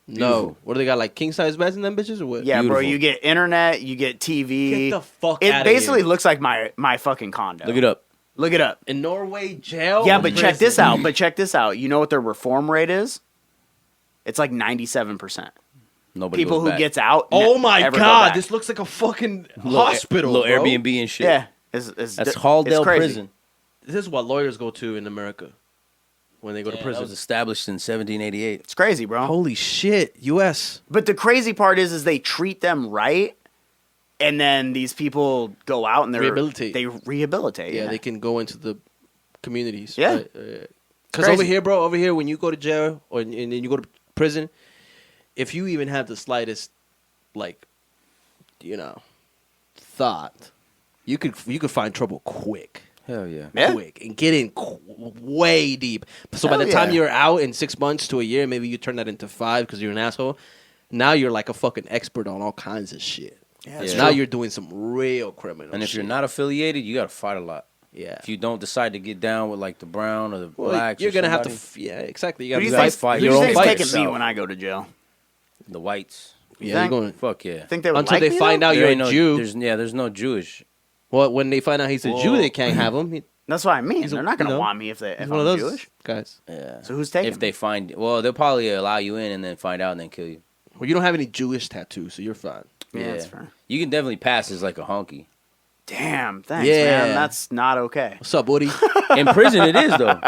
S3: No.
S2: Beautiful.
S3: What do they got? Like king size beds in them bitches or what?
S1: Yeah, bro.
S2: Beautiful.
S1: You get internet, you get TV.
S3: Get the fuck
S1: It
S3: outta
S1: basically
S3: here.
S1: looks like my fucking condo.
S2: Look it up.
S1: Look it up.
S3: In Norway jail.
S1: Yeah,
S3: or
S1: but check this
S3: prison?
S1: out. You know what their reform rate is? It's like 97%.
S2: Nobody
S1: People
S2: goes
S1: who
S2: back.
S1: gets out.
S3: Oh my
S1: ever go
S3: god,
S1: back.
S3: this looks like a fucking
S2: Little-
S3: hospital.
S2: little
S3: bro.
S2: Airbnb and shit.
S1: Yeah,
S2: That's
S1: it's
S2: Halldale
S1: crazy.
S2: Prison.
S3: This is what lawyers go to in America when they go to
S2: That
S3: prison.
S2: was established in 1788.
S1: It's crazy, bro.
S3: Holy shit, U.S.
S1: But the crazy part is they treat them right, and then these people go out and
S3: Rehabilitate.
S1: They rehabilitate.
S3: Yeah, they can go into the communities.
S1: Yeah.
S3: Because
S1: Crazy.
S3: over here, bro, when you go to jail or and then you go to prison, if you even have the slightest, like, thought, you could find trouble quick.
S2: Hell yeah.
S1: Yeah.
S3: Quick and get in way deep. So by
S1: Hell
S3: the time
S1: yeah.
S3: you're out in 6 months to a year, maybe you turn that into 5 because you're an asshole. Now you're like a fucking expert on all kinds of shit.
S1: Yeah,
S2: that's
S3: Now
S2: true.
S3: you're doing some real criminal.
S2: And if you're
S3: shit.
S2: not affiliated, you got to fight a lot.
S3: yeah,
S2: If you don't decide to get down with like the brown or the
S3: well,
S2: blacks,
S3: you're
S2: or
S3: gonna have to.
S2: somebody,
S3: Yeah, exactly. You
S1: Who
S3: got
S1: do
S3: to
S1: you
S3: fight.
S1: think,
S2: fight your
S1: who do
S2: own
S1: you think's
S2: fight
S1: taking me
S2: yourself.
S1: when I go to jail?
S2: the whites.
S3: Yeah,
S1: think?
S3: you're going.
S2: Fuck yeah.
S1: Think they would
S3: Until
S1: like
S3: they
S1: me,
S3: find
S1: though?
S3: out
S2: There
S3: you're a
S2: ain't no,
S3: Jew.
S2: There's no Jewish.
S3: Well, when they find out he's a Jew,
S2: Whoa.
S3: they can't have him.
S1: That's what I mean.
S3: He's
S1: They're not gonna
S3: you know,
S1: want me if
S3: He's
S1: I'm
S3: one of those
S1: Jewish.
S3: guys.
S2: Yeah.
S1: So who's taking
S2: If they find, well, they'll probably allow you in and then find out and then kill you.
S3: Well, you don't have any Jewish tattoos, so you're fine.
S1: Yeah, that's fair.
S2: You can definitely pass as like a honky.
S1: Damn, thanks,
S3: Yeah.
S1: man. That's not okay.
S3: What's up, Woody?
S2: In prison, it is though.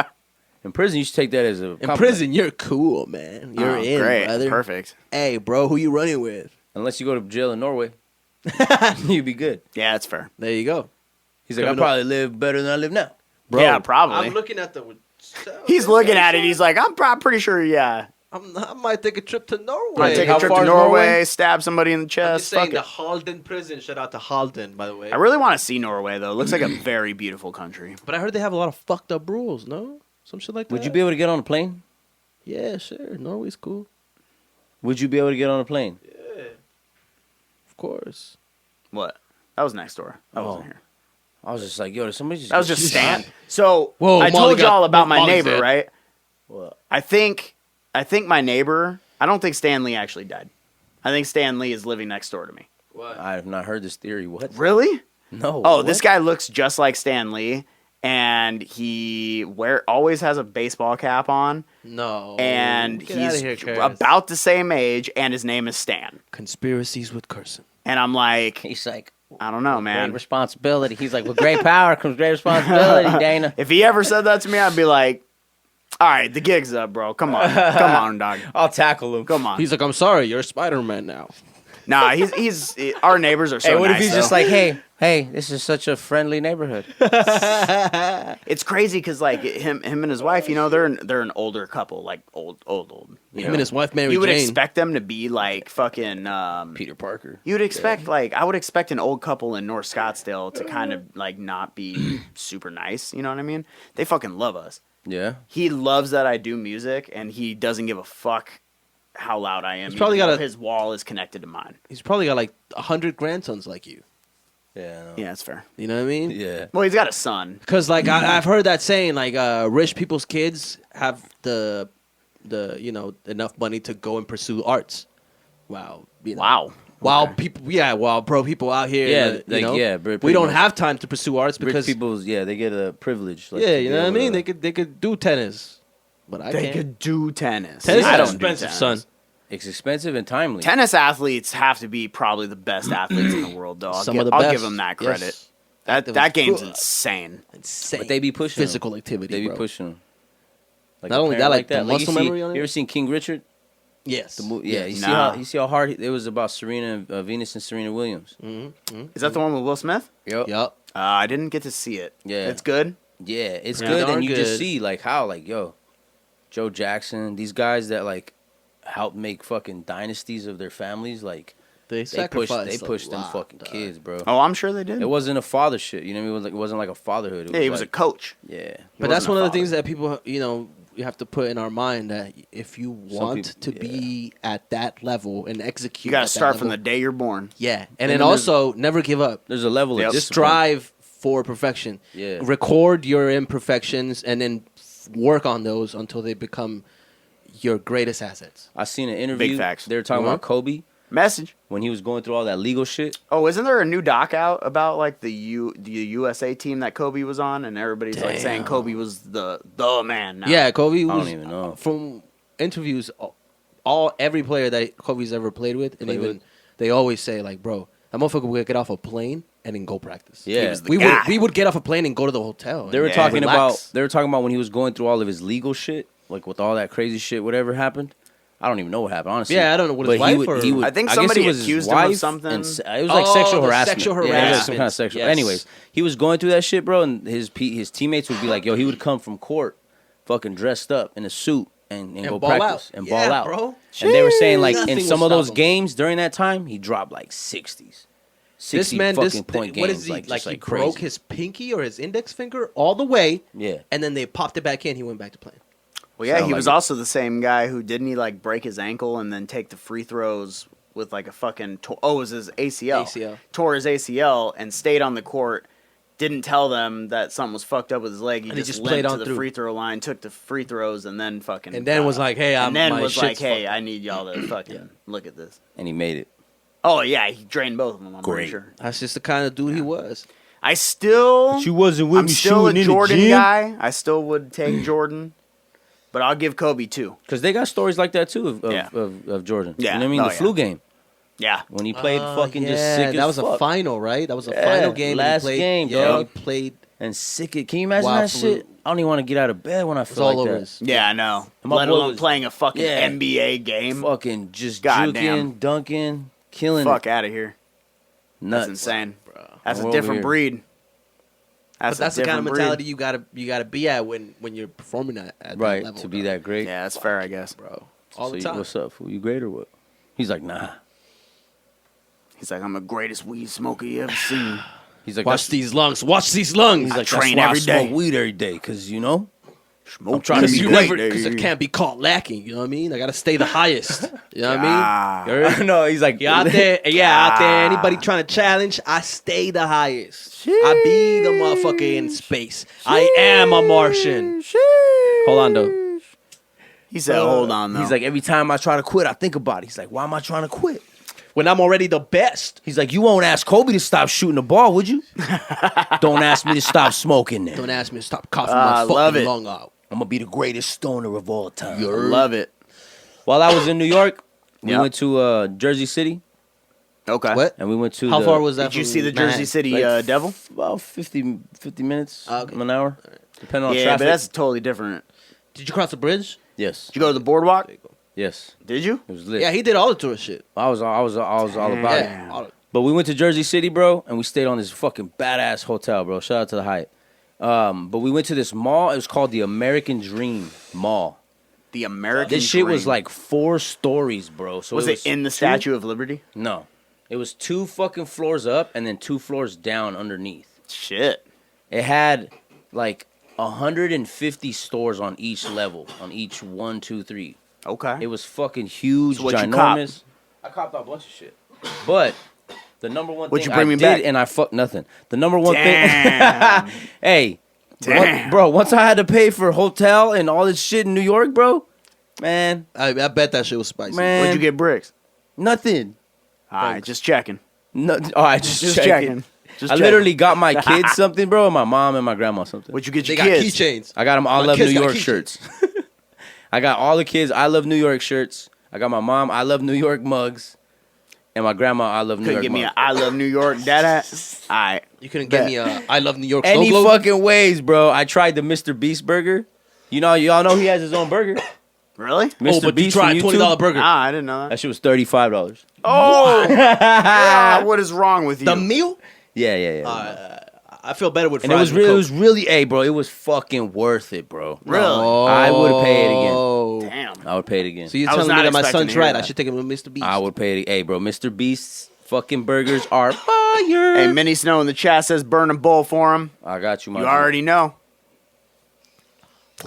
S2: In prison, you should take that as a
S3: In
S2: compliment.
S3: prison, you're cool, man. You're
S1: Oh,
S3: in,
S1: great.
S3: brother.
S1: Perfect.
S3: Hey, bro, who you running with?
S2: Unless you go to jail in Norway, you'd be good.
S1: Yeah, that's fair.
S3: There you go.
S2: He's like, I
S3: Coming up.
S2: probably live better than I live now.
S3: Bro,
S1: Yeah, probably.
S3: I'm looking at the.
S1: He's looking at it. He's like, I'm pretty sure. Yeah,
S3: I might take a trip to Norway.
S1: might take
S2: how
S1: a trip
S2: far
S1: to
S2: is
S1: Norway,
S2: Norway?
S1: stab somebody in the
S3: I'm
S1: chest.
S3: just saying
S1: Fuck
S3: the
S1: it.
S3: Halden prison. Shout out to Halden, by the way.
S1: I really want to see Norway though. It looks like a very beautiful country.
S3: But I heard they have a lot of fucked up rules. No, some shit like that.
S2: Would you be able to get on a plane?
S3: Yeah, sure. Norway's cool.
S2: Would you be able to get on a plane?
S3: Yeah, of course.
S1: What? That was next door. That
S2: Oh.
S1: wasn't here.
S2: I was just like, yo, did somebody just.
S1: That was just Stan. So
S3: Whoa,
S1: I
S3: Molly
S1: told y'all about my
S3: Molly's
S1: neighbor,
S3: dead.
S1: right?
S2: What?
S1: I think my neighbor. I don't think Stan Lee actually died. I think Stan Lee is living next door to me.
S3: What?
S2: I have not heard this theory. What?
S1: Really?
S2: No.
S1: Oh,
S2: what?
S1: this guy looks just like Stan Lee, and he always has a baseball cap on,
S3: No.
S1: and
S3: Get outta
S1: he's
S3: here, Curtis.
S1: about the same age, and his name is Stan.
S3: Conspiracies with Carson.
S1: And I'm like,
S2: He's like,
S1: I don't know,
S2: great
S1: man.
S2: responsibility. He's like, with great power comes great responsibility, Dana.
S1: If he ever said that to me, I'd be like, all right, the gig's up, bro. Come on, dog.
S2: I'll tackle him.
S1: Come on.
S3: He's like, I'm sorry, you're Spider-Man now.
S1: Nah, he's our neighbors are so
S2: Hey, what
S1: nice,
S2: if he's just
S1: though.
S2: like, hey, this is such a friendly neighborhood.
S1: It's crazy because like him and his wife, you know, they're an older couple, like old. You
S3: Him
S1: know?
S3: and his wife, Mary
S1: You would
S3: Jane.
S1: expect them to be like fucking.
S2: Peter Parker.
S1: You would expect like I would expect an old couple in North Scottsdale to kind of like not be super nice. You know what I mean? They fucking love us.
S2: Yeah.
S1: He loves that I do music, and he doesn't give a fuck how loud I am.
S3: He's probably
S1: even
S3: got
S1: though
S3: a-
S1: his wall is connected to mine.
S3: He's probably got like 100 grandsons like you.
S2: Yeah.
S1: Yeah, that's fair.
S3: You know what I mean?
S2: Yeah.
S1: Well, he's got a son.
S3: Because like I've heard that saying, like rich people's kids have the enough money to go and pursue arts. Wow. You know.
S1: Wow.
S3: While
S1: Okay.
S3: people out here,
S2: Yeah,
S3: you
S2: like,
S3: know,
S2: yeah,
S3: we
S2: pretty
S3: don't
S2: much.
S3: have time to pursue arts
S2: Rich
S3: because
S2: people's, they get a privilege. Like,
S3: yeah,
S2: to
S3: you
S2: be
S3: know what I
S2: able
S3: mean.
S2: to-
S3: They could do tennis, but I
S1: They
S3: can't.
S1: could do tennis.
S3: Tennis
S1: I
S3: is
S1: don't do
S3: expensive,
S1: tennis.
S3: son.
S2: It's expensive and timely.
S1: Tennis athletes have to be probably the best athletes in the world, though.
S3: Some of the
S1: I'll
S3: best.
S1: give them that credit.
S3: Yes.
S1: That game's
S3: Cool.
S1: insane.
S3: Insane.
S2: But they be pushing 'em.
S3: physical activity.
S2: They be
S3: bro.
S2: pushing them. Like
S3: Not
S2: a
S3: only
S2: parent
S3: that, like the
S2: you
S3: muscle
S2: see-
S3: memory on it?
S2: You ever seen King Richard?
S3: Yes.
S2: The movie? Yeah. You
S1: Nah.
S2: see how hard it was about Serena, Venus, and Serena Williams.
S1: Is that the one with Will Smith?
S2: Yep.
S3: Yup.
S1: I didn't get to see it.
S2: Yeah.
S1: It's good.
S2: Yeah, it's
S3: Yeah,
S2: good,
S3: darn
S2: and you
S3: good.
S2: just see like how like Joe Jackson, these guys that like help make fucking dynasties of their families, like
S3: They
S2: They pushed
S3: sacrificed a
S2: them
S3: lot,
S2: fucking
S3: dog.
S2: kids, bro.
S1: Oh, I'm sure they did.
S2: It wasn't a father shit. You know what I mean? It wasn't like a fatherhood.
S1: Yeah, he was a
S2: like,
S1: coach.
S2: yeah.
S3: But that's
S1: wasn't
S3: one
S1: a
S3: of the things
S1: father.
S3: that people, you have to put in our mind that if you want
S2: people-
S3: to be at that level and execute,
S1: You got to
S3: at that
S1: start from the
S3: level,
S1: day you're born.
S3: yeah, and
S2: And
S3: then
S2: then there's-
S3: also never give up.
S2: There's a level
S1: Yep.
S2: of discipline.
S3: Strive for perfection.
S2: Yeah.
S3: Record your imperfections and then work on those until they become your greatest assets.
S2: I seen an interview.
S1: Big facts.
S2: They were talking about Kobe
S1: Message.
S2: when he was going through all that legal shit.
S1: Oh, isn't there a new doc out about like the USA team that Kobe was on, and everybody's like saying Kobe was the man now.
S3: Yeah, Kobe
S2: I
S3: was.
S2: don't even know.
S3: From interviews, every player that Kobe's ever played with, and
S2: Played
S3: even
S2: with.
S3: they always say like, bro, that motherfucker would get off a plane and then go practice.
S2: Yeah.
S1: He was the
S3: we
S1: guy.
S3: would get off a plane and go to the hotel.
S2: They were
S3: and
S2: talking
S3: relax.
S2: about when he was going through all of his legal shit, like with all that crazy shit, whatever happened. I don't even know what happened, honestly.
S3: Yeah, I don't know what his
S2: But he
S3: wife
S2: would,
S3: or-
S2: he would,
S1: I think
S2: guess
S1: somebody
S2: it was his
S1: accused him of
S2: wife
S1: something.
S2: and it was like
S3: Oh,
S2: sexual
S3: the
S2: harassment.
S3: sexual
S2: Yeah, it was like some kind of
S3: harassment.
S2: sexual.
S3: Yes.
S2: Anyways, he was going through that shit, bro, and his teammates would be like, "Yo," he would come from court, fucking dressed up in a suit and go
S3: ball
S2: practice
S3: out.
S2: and
S3: Yeah,
S2: ball out,
S3: bro.
S2: And they were saying like
S3: Nothing
S2: in
S3: will
S2: some of
S3: stop
S2: those
S3: him.
S2: games during that time, he dropped like 60s. 60
S3: This man,
S2: fucking point games,
S3: what is he
S2: like,
S3: like?
S2: just
S3: He
S2: like
S3: broke
S2: crazy.
S3: his pinky or his index finger all the way,
S2: Yeah.
S3: and then they popped it back in. He went back to playing.
S1: Well, yeah,
S2: Sound
S1: he
S2: like
S1: was
S2: it.
S1: also the same guy who didn't he like break his ankle and then take the free throws with like a fucking it was his ACL.
S3: ACL.
S1: Tore his ACL and stayed on the court. Didn't tell them that something was fucked up with his leg. He
S3: And he
S1: just
S3: just played
S1: limped to
S3: on
S1: the
S3: through.
S1: free throw line, took the free throws, and then fucking
S3: And then was like, "Hey,
S1: and then
S3: my
S1: was like,
S3: shit's
S1: hey,
S3: fucked
S1: I need y'all to fucking look at this.
S2: And he made it.
S1: Oh yeah, he drained both of them. I'm pretty
S2: Great.
S1: sure.
S3: That's just the kind of dude he was.
S1: I still,
S2: wasn't
S1: I'm still a Jordan guy. I still would take Jordan, but I'll give Kobe 2.
S2: Because they got stories like that too of,
S1: Yeah.
S2: of Jordan.
S1: Yeah.
S2: You know what I mean?
S1: Oh,
S2: The
S1: yeah.
S2: flu game.
S1: Yeah,
S2: When he played fucking just
S3: Yeah,
S2: sick as
S3: that was
S2: fuck.
S3: a final, right? That was a
S2: Yeah,
S3: final game. and he
S2: last
S3: played,
S2: game,
S3: yeah,
S2: dog.
S3: he played.
S2: And sick it. Can you imagine
S3: Wow,
S2: that
S3: flu.
S2: shit? I don't even want to get out of bed when I
S3: It's
S2: feel
S3: all
S2: like
S3: over
S2: that.
S3: his.
S1: yeah, I know.
S2: My
S1: Let
S2: boy
S1: alone
S2: was-
S1: playing a fucking
S2: Yeah.
S1: NBA game.
S2: Fucking just
S1: Goddamn.
S2: juking, dunking, killing
S1: Fuck out of here.
S2: nuts.
S1: That's insane.
S3: Bro.
S1: That's
S2: We're
S1: a
S2: over
S1: different
S2: here.
S1: breed.
S3: But that's
S1: a
S3: the kind of
S1: different
S3: mentality
S1: breed.
S3: you gotta be at when you're performing at
S2: Right,
S3: that level,
S2: to be
S3: dog.
S2: that great.
S1: Yeah, that's fair, I guess.
S3: bro. All
S2: So
S3: the
S2: you-
S3: time.
S2: what's up, fool? You great or what? He's like, nah.
S1: He's like, I'm the greatest weed smoker you ever seen.
S2: He's like,
S3: Watch
S2: that's,
S3: these lungs. Watch these lungs.
S2: he's
S1: I
S2: like,
S1: train
S2: that's why
S1: every
S2: I smoke
S1: day.
S2: weed every day, because, you know,
S1: Smoke
S2: I'm trying to
S3: Because
S2: be
S3: you
S2: great.
S3: never, because it can't be caught lacking. You know what I mean? I gotta stay the highest. You know what I mean? You heard?
S2: no, he's like,
S3: You out there, out there. Anybody trying to challenge? I stay the highest. I be the motherfucker in space. I am a Martian. Hold on, though.
S1: He said, hold on, though.
S2: He's like, every time I try to quit, I think about it. He's like, why am I trying to quit?
S3: When I'm already the best.
S2: He's like, you won't ask Kobe to stop shooting the ball, would you? Don't ask me to stop smoking then.
S3: Don't ask me to stop coughing
S1: I
S3: my
S1: love
S3: fucking
S1: it.
S3: lung out.
S2: I'm going to be the greatest stoner of all time.
S1: love it.
S2: While I was in New York, we
S1: Yep.
S2: went to Jersey City,
S1: Okay.
S3: What?
S2: and we went to
S3: How far was that?
S1: Did you
S3: from
S1: see the Jersey
S3: Manhattan?
S1: City
S2: Like,
S1: Devil?
S2: about 50 minutes,
S3: Okay.
S2: an hour, depending on
S1: Yeah,
S2: traffic.
S1: but that's totally different.
S3: Did you cross the bridge?
S2: Yes,
S1: Did you go to the boardwalk?
S2: yes,
S1: Did you?
S2: it was lit.
S3: Yeah, he did all the tourist shit.
S2: I was all about it.
S3: Yeah. all-
S2: But we went to Jersey City, bro, and we stayed on this fucking badass hotel, bro. Shout out to the Hyatt. But we went to this mall. It was called the American Dream Mall.
S1: The American
S2: This shit was
S1: Dream.
S2: like 4 stories, bro. So
S1: Was it in the
S2: two-
S1: Statue of Liberty?
S2: No, it was 2 fucking floors up and then 2 floors down underneath.
S1: Shit.
S2: It had like 150 stores on each level, on each 1, 2, 3.
S1: Okay.
S2: It was fucking huge,
S1: So what'd you cop?
S2: ginormous. I copped a bunch of shit, but the number one
S1: What'd
S2: thing
S1: you bring
S2: I
S1: me
S2: did,
S1: back?
S2: and I fucked nothing. The number one
S1: Damn.
S2: thing, hey,
S1: Damn.
S2: bro. Once I had to pay for hotel and all this shit in New York, bro, man,
S3: I bet that shit was spicy.
S2: Man.
S1: Where'd you get bricks?
S2: nothing.
S1: All right,
S2: Thanks.
S1: just checking.
S2: No, all right, just
S1: Just
S2: checking.
S1: checking. Just
S2: I
S1: checking.
S2: literally got my kids something, bro, and my mom and my grandma something.
S1: What'd you get
S3: They
S1: your
S3: got
S1: kids?
S3: keychains.
S2: I got them I
S3: My
S2: Love
S3: kids
S2: New
S3: got
S2: York
S3: keychains.
S2: shirts. I got all the kids I Love New York shirts. I got my mom I Love New York mugs. And my grandma I Love New
S1: Couldn't
S2: York
S1: give me
S2: mug.
S1: an I Love New York dad hat? All right.
S3: You couldn't get
S1: Bet.
S3: me a I Love New York
S2: Any
S3: snow globe?
S2: fucking ways, bro. I tried the Mr. Beast burger. You know, y'all know he has his own burger.
S1: Really?
S2: Mr.
S3: Oh, but you
S2: Beast
S3: tried
S2: from
S3: $20
S2: YouTube.
S3: burger.
S1: Ah, I didn't know that.
S2: That shit was $35.
S1: Oh! Ah, what is wrong with you?
S3: The meal?
S2: Yeah.
S3: I feel better with
S2: And
S3: fries.
S2: it was really, hey, bro, it was fucking worth it, bro.
S1: Really?
S2: I would pay it again.
S3: Oh.
S1: Damn.
S2: I would pay it again.
S3: So you're
S1: I was
S3: telling me
S1: not
S3: that my
S1: expecting
S3: son's
S1: to hear
S3: right. I
S1: that.
S3: should take him to Mr. Beast.
S2: I would pay it. Hey, bro, Mr. Beast's fucking burgers are fire.
S1: Hey, Minnie Snow in the chat says burn a bowl for him.
S2: I got you, my
S1: You
S2: dude.
S1: already know.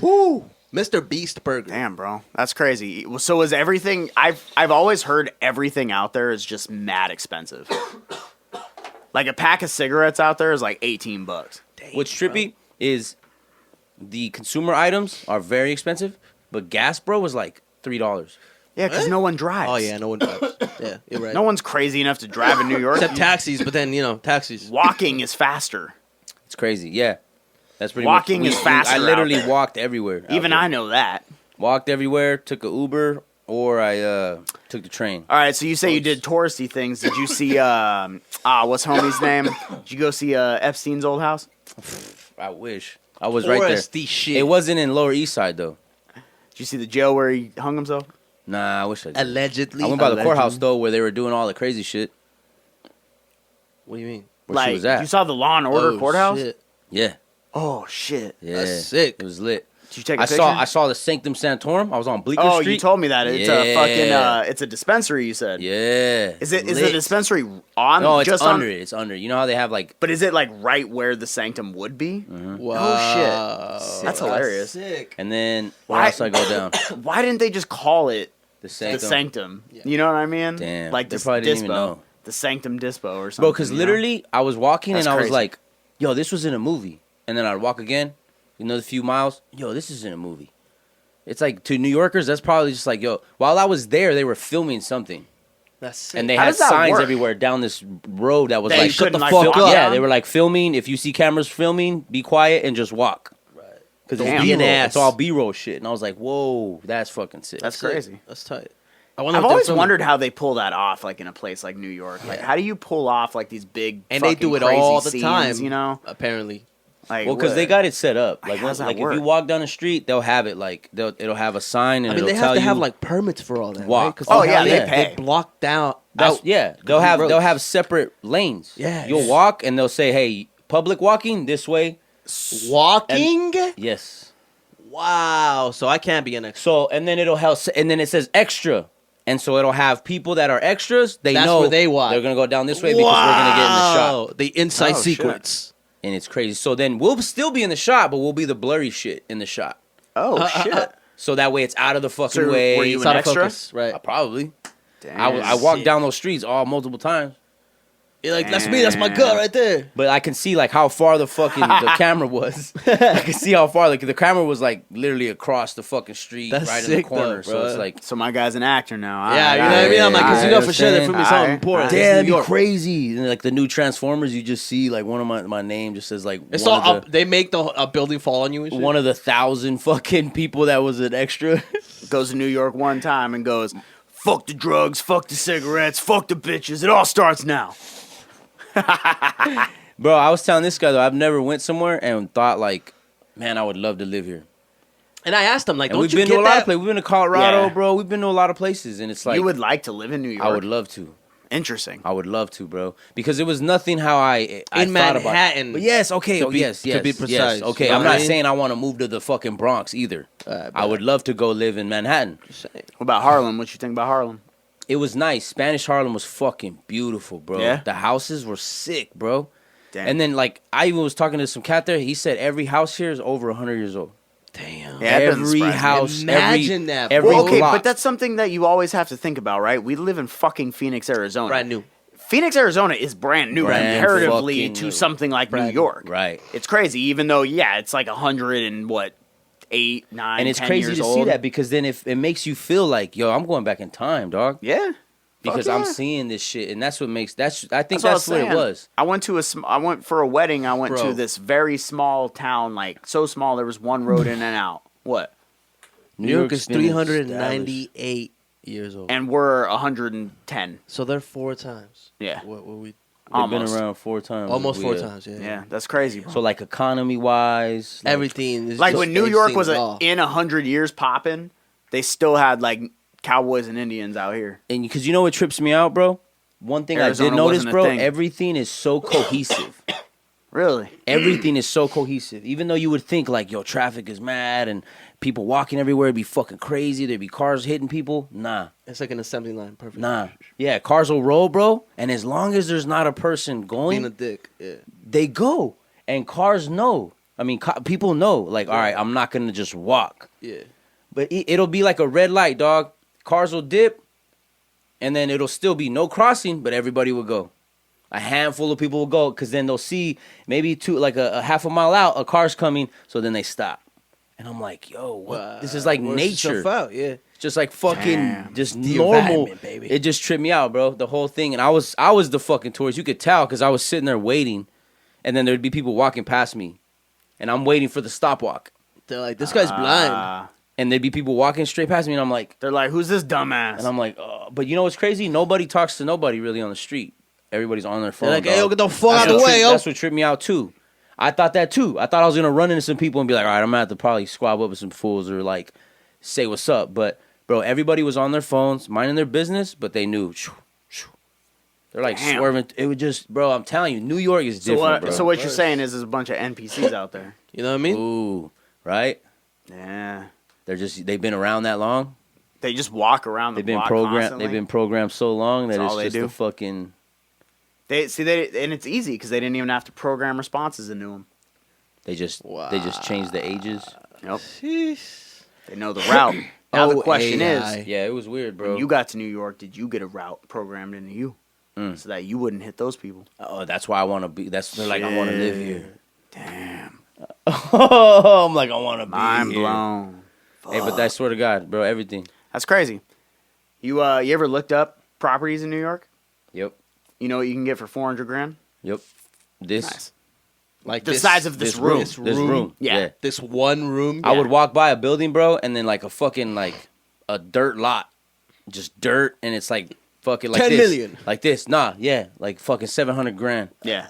S3: Woo. Mr. Beast Burger.
S1: Damn, bro, that's crazy. So is everything? I've always heard everything out there is just mad expensive. Like a pack of cigarettes out there is like $18.
S2: What's trippy is the consumer items are very expensive, but gas, bro, was like $3.
S1: Yeah, because no one drives.
S3: Oh yeah, no one drives. Yeah, you're right.
S1: No one's crazy enough to drive in New York.
S3: Except taxis, but then taxis.
S1: Walking is faster.
S2: It's crazy. Yeah, that's pretty
S1: Walking
S2: much.
S1: is faster
S2: I
S1: out
S2: literally
S1: there.
S2: walked everywhere.
S1: Even I know that.
S2: walked everywhere. Took a Uber or I took the train.
S1: All right, so you say you did touristy things. Did you see what's homie's name? Did you go see Epstein's old house?
S2: I wish I was right there.
S3: Touristy shit.
S2: It wasn't in Lower East Side though.
S1: Did you see the jail where he hung himself?
S2: Nah, I wish I did.
S3: Allegedly.
S2: I went by the courthouse
S3: Allegedly.
S2: though, where they were doing all the crazy shit.
S3: What do you mean?
S2: Where she was at.
S1: you saw the Law and Order
S3: Oh,
S1: courthouse?
S3: shit.
S2: Yeah,
S1: Oh shit!
S2: yeah,
S3: That's sick.
S2: It was lit.
S1: Did you take a
S2: I
S1: picture?
S2: I saw the Sanctum Sanctorum. I was on Bleecker
S1: Oh,
S2: Street.
S1: you told me that. It's a
S2: Yeah.
S1: fucking it's a dispensary. You said.
S2: Yeah.
S1: Is it the
S2: Lit.
S1: dispensary on?
S2: No, it's
S1: just
S2: under
S1: on,
S2: it. It's under. You know how they have like.
S1: But is it like right where the sanctum would be?
S3: Wow.
S1: shit. That's hilarious.
S3: Sick.
S2: And then where
S1: Why-
S2: else I go down?
S1: Why didn't they just call it
S2: The
S1: the
S2: Sanctum.
S1: sanctum?
S3: Yeah.
S1: You know what I mean?
S2: Damn,
S1: Like
S2: they
S1: this
S2: probably didn't
S1: dispo,
S2: even know.
S1: the sanctum dispo or something.
S2: Bro, because
S1: you know?
S2: literally I was walking
S1: That's
S2: and I was
S1: crazy.
S2: like, yo, this was in a movie. And then I'd walk again, another few miles. Yo, this is in a movie. It's like to New Yorkers, that's probably just like, yo, while I was there, they were filming something.
S3: That's sick.
S2: And they
S1: How
S2: had
S1: does that
S2: signs
S1: work?
S2: everywar down this road that was
S1: That
S2: like,
S1: you
S2: shut
S1: couldn't,
S2: the
S1: like,
S2: fuck
S1: walk
S2: up. Yeah,
S1: down?
S2: they were like filming. If you see cameras filming, be quiet and just walk.
S3: Right.
S2: Because
S1: Damn.
S2: it's
S3: Be an
S2: B-roll.
S3: ass.
S2: It's all B-roll shit. And I was like, whoa, that's fucking sick.
S1: That's
S3: Sick.
S1: crazy.
S3: That's tight. I wonder
S1: I've
S3: what they're
S1: always
S3: filming.
S1: wondered how they pull that off, like in a place like New York. Like, how do you pull off like these big
S3: And they
S1: fucking
S3: do it
S1: crazy
S3: all the
S1: scenes,
S3: time.
S1: You know,
S3: Apparently.
S1: like
S2: Well, because
S1: what-
S2: they got it set up. Like,
S1: How does that
S2: like if
S1: work?
S2: you walk down the street, they'll have it like it'll have a sign and
S3: I mean,
S2: it'll
S3: they
S2: tell
S3: have to
S2: you.
S3: have like permits for all that.
S2: Walk.
S3: Right? 'Cause
S1: Oh,
S3: they
S1: yeah,
S3: have-
S1: they pay.
S3: They block down.
S2: That's
S3: out
S2: yeah.
S3: complete roads.
S2: They'll have separate lanes.
S3: Yeah,
S2: You'll
S3: yeah.
S2: walk and they'll say, "Hey, public walking this way."
S3: walking.
S2: Yes.
S3: Wow. So I can't be an extra.
S2: So and then it'll help. And then it says extra, and so it'll have people that are extras. They
S3: That's
S2: know
S3: where they walk.
S2: They're gonna go down this way because we're gonna get in the shot.
S3: Wow. The inside
S1: Oh, shit.
S3: sequence.
S2: And it's crazy. So then we'll still be in the shot, but we'll be the blurry shit in the shot.
S1: oh shit.
S2: So that way it's out of the fucking
S1: So
S2: way.
S1: were you
S3: It's
S1: an
S3: out of
S1: extra?
S3: focus. Right.
S2: Probably.
S1: Damn.
S2: I walked
S3: Shit.
S2: down those streets all multiple times.
S3: You're like, that's me. That's my gut right there.
S2: But I can see like how far the fucking the camera was. I can see how far like the camera was like literally across the fucking street,
S3: That's
S2: right in the
S3: sick,
S2: corner.
S3: though,
S2: so
S3: bro.
S2: it's like,
S1: So my guy's an actor now.
S3: Yeah, you know what I mean? I'm like, because you know for sure they're filming something
S1: Alright.
S3: important.
S1: Alright.
S3: It's
S2: damn,
S3: New
S2: that'd be
S3: York.
S2: crazy. And like the new Transformers, you just see like one of my name just says like
S3: It's
S2: one
S3: all
S2: of
S3: up. They make a building fall on you and
S2: the
S3: shit.
S2: one of the 1,000 fucking people that was an extra.
S1: Goes to New York one time and goes, "Fuck the drugs, fuck the cigarettes, fuck the bitches. It all starts now."
S2: Bro, I was telling this guy though, I've never went somewhere and thought like, man, I would love to live here.
S3: And I asked him, like,
S2: And
S3: don't
S2: we've
S3: you
S2: been
S3: get
S2: to a lot of
S3: that?
S2: places. We've been to Colorado,
S1: Yeah.
S2: bro. We've been to a lot of places, and it's like
S1: You would like to live in New York?
S2: I would love to.
S1: Interesting.
S2: I would love to, bro, because it was nothing how I
S3: In
S2: thought about.
S3: Manhattan,
S2: But yes, okay,
S3: to
S2: oh,
S3: be-
S2: yes,
S3: to
S2: yes,
S3: be
S2: yes.
S3: precise,
S2: Okay,
S3: you know
S2: I'm
S3: what I
S2: not
S3: mean?
S2: saying I want to move to the fucking Bronx either. I
S3: but-
S2: would love to go live in Manhattan.
S1: What about Harlem? What you think about Harlem?
S2: It was nice. Spanish Harlem was fucking beautiful, bro.
S1: Yeah?
S2: The houses were sick, bro.
S1: Damn.
S2: And then like I even was talking to some cat there. He said every house here is over 100 years old.
S3: Damn.
S1: Yeah, it doesn't
S2: Every
S1: surprise me.
S2: house,
S3: Imagine that,
S2: every
S3: bro.
S1: Well, okay,
S2: block.
S1: but that's something that you always have to think about, right? We live in fucking Phoenix, Arizona.
S3: Brand new.
S1: Phoenix, Arizona is brand new
S2: Brand
S1: comparatively
S2: fucking
S1: to
S2: new.
S1: something like
S3: Brand
S1: New
S3: new.
S1: York.
S2: right.
S1: It's crazy, even though, yeah, it's like 100 and what, 8, 9,
S2: And it's
S1: 10
S2: crazy
S1: years
S2: to
S1: old.
S2: see that because then if it makes you feel like, yo, I'm going back in time, dog.
S1: Yeah.
S2: Because
S1: Fuck
S2: I'm
S1: yeah.
S2: seeing this shit, and that's what makes I think
S1: what I
S2: that's what it
S1: saying.
S2: was.
S1: I went to I went for a wedding. I went
S3: Bro.
S1: to this very small town, like so small there was one road in and out. What?
S3: New York
S2: York's
S3: is
S2: been
S3: 398 years old.
S1: And we're 110.
S3: So they're 4 times.
S1: Yeah.
S3: What were we?
S2: They've been
S1: Almost.
S2: around 4 times.
S3: Almost
S2: We,
S3: 4 times. Yeah.
S1: Yeah, that's crazy, bro.
S2: So like economy wise,
S3: Everything is
S1: Like
S3: just-
S1: when New
S3: they've
S1: York
S3: seen
S1: was
S3: it all.
S1: in 100 years popping, they still had like cowboys and Indians out here.
S2: and because you know what trips me out, bro. One thing I
S1: Arizona
S2: did notice,
S1: wasn't a
S2: bro,
S1: thing.
S2: everything is so cohesive.
S1: Really?
S2: Everything is so cohesive. Even though you would think like, yo, traffic is mad and people walking everywhere. It'd be fucking crazy. There'd be cars hitting people. Nah.
S3: It's like an assembly line. Perfect.
S2: Nah. Yeah, cars will roll, bro. And as long as there's not a person going,
S3: Being a dick. Yeah.
S2: they go. And cars know. I mean, people know. Like, all right, I'm not going to just walk.
S3: Yeah.
S2: But it'll be like a red light, dog. Cars will dip, and then it'll still be no crossing, but everybody will go. A handful of people will go, because then they'll see maybe a half a mile out, a car's coming, so then they stop. And I'm like, yo, what? This is like nature.
S3: Out, yeah.
S2: Just like fucking, just
S3: The
S2: normal.
S3: environment, baby.
S2: It just tripped me out, bro. The whole thing. And I was the fucking tourist. You could tell, because I was sitting there waiting, and then there'd be people walking past me, and I'm waiting for the stop walk.
S3: They're like, this guy's blind.
S2: And there'd be people walking straight past me, and I'm like,
S1: they're like, who's this dumbass?
S2: and I'm like, oh. But you know what's crazy? Nobody talks to nobody really on the street. Everybody's on their phone.
S3: They're like, hey, yo,
S2: dog.
S3: get the fuck out of the way, yo.
S2: That's what tripped me out too. I thought that too. I thought I was gonna run into some people and be like, all right, I'm gonna have to probably squab up with some fools or like say what's up. But bro, everybody was on their phones, minding their business, but they knew. They're like swerving. It would just, bro. I'm telling you, New York is different, bro.
S1: So what you're saying is there's a bunch of NPCs out there.
S3: You know what I mean?
S2: Ooh, right?
S1: Yeah.
S2: They've been around that long.
S1: They just walk around the
S2: They've been
S1: block
S2: programmed.
S1: constantly.
S2: They've been programmed so long that
S1: That's all
S2: it's
S1: they
S2: just
S1: do.
S2: a fucking.
S1: And it's easy because they didn't even have to program responses into them.
S2: They just changed the ages.
S1: Yep.
S3: Sheesh.
S1: They know the route. Now the question
S3: AI.
S1: is,
S2: Yeah, it was weird, bro.
S1: when you got to New York, did you get a route programmed into you so that you wouldn't hit those people?
S2: Oh, that's why I want to be. They're like, I want to live here.
S1: Damn.
S2: I'm like, I want to be
S1: Mind
S2: here.
S1: blown.
S2: Hey, but I swear to God, bro, everything.
S1: That's crazy. You ever looked up properties in New York?
S2: Yep,
S1: You know what you can get for 400 grand?
S2: yep. This,
S1: Nice.
S3: Like
S1: The size of this room.
S2: This room.
S1: Yeah.
S3: This one room.
S2: I would walk by a building, bro, and then like a fucking like a dirt lot, just dirt, and it's like fucking like
S3: 10
S2: this,
S3: million.
S2: like this. Nah, yeah, like fucking 700 grand
S1: Yeah.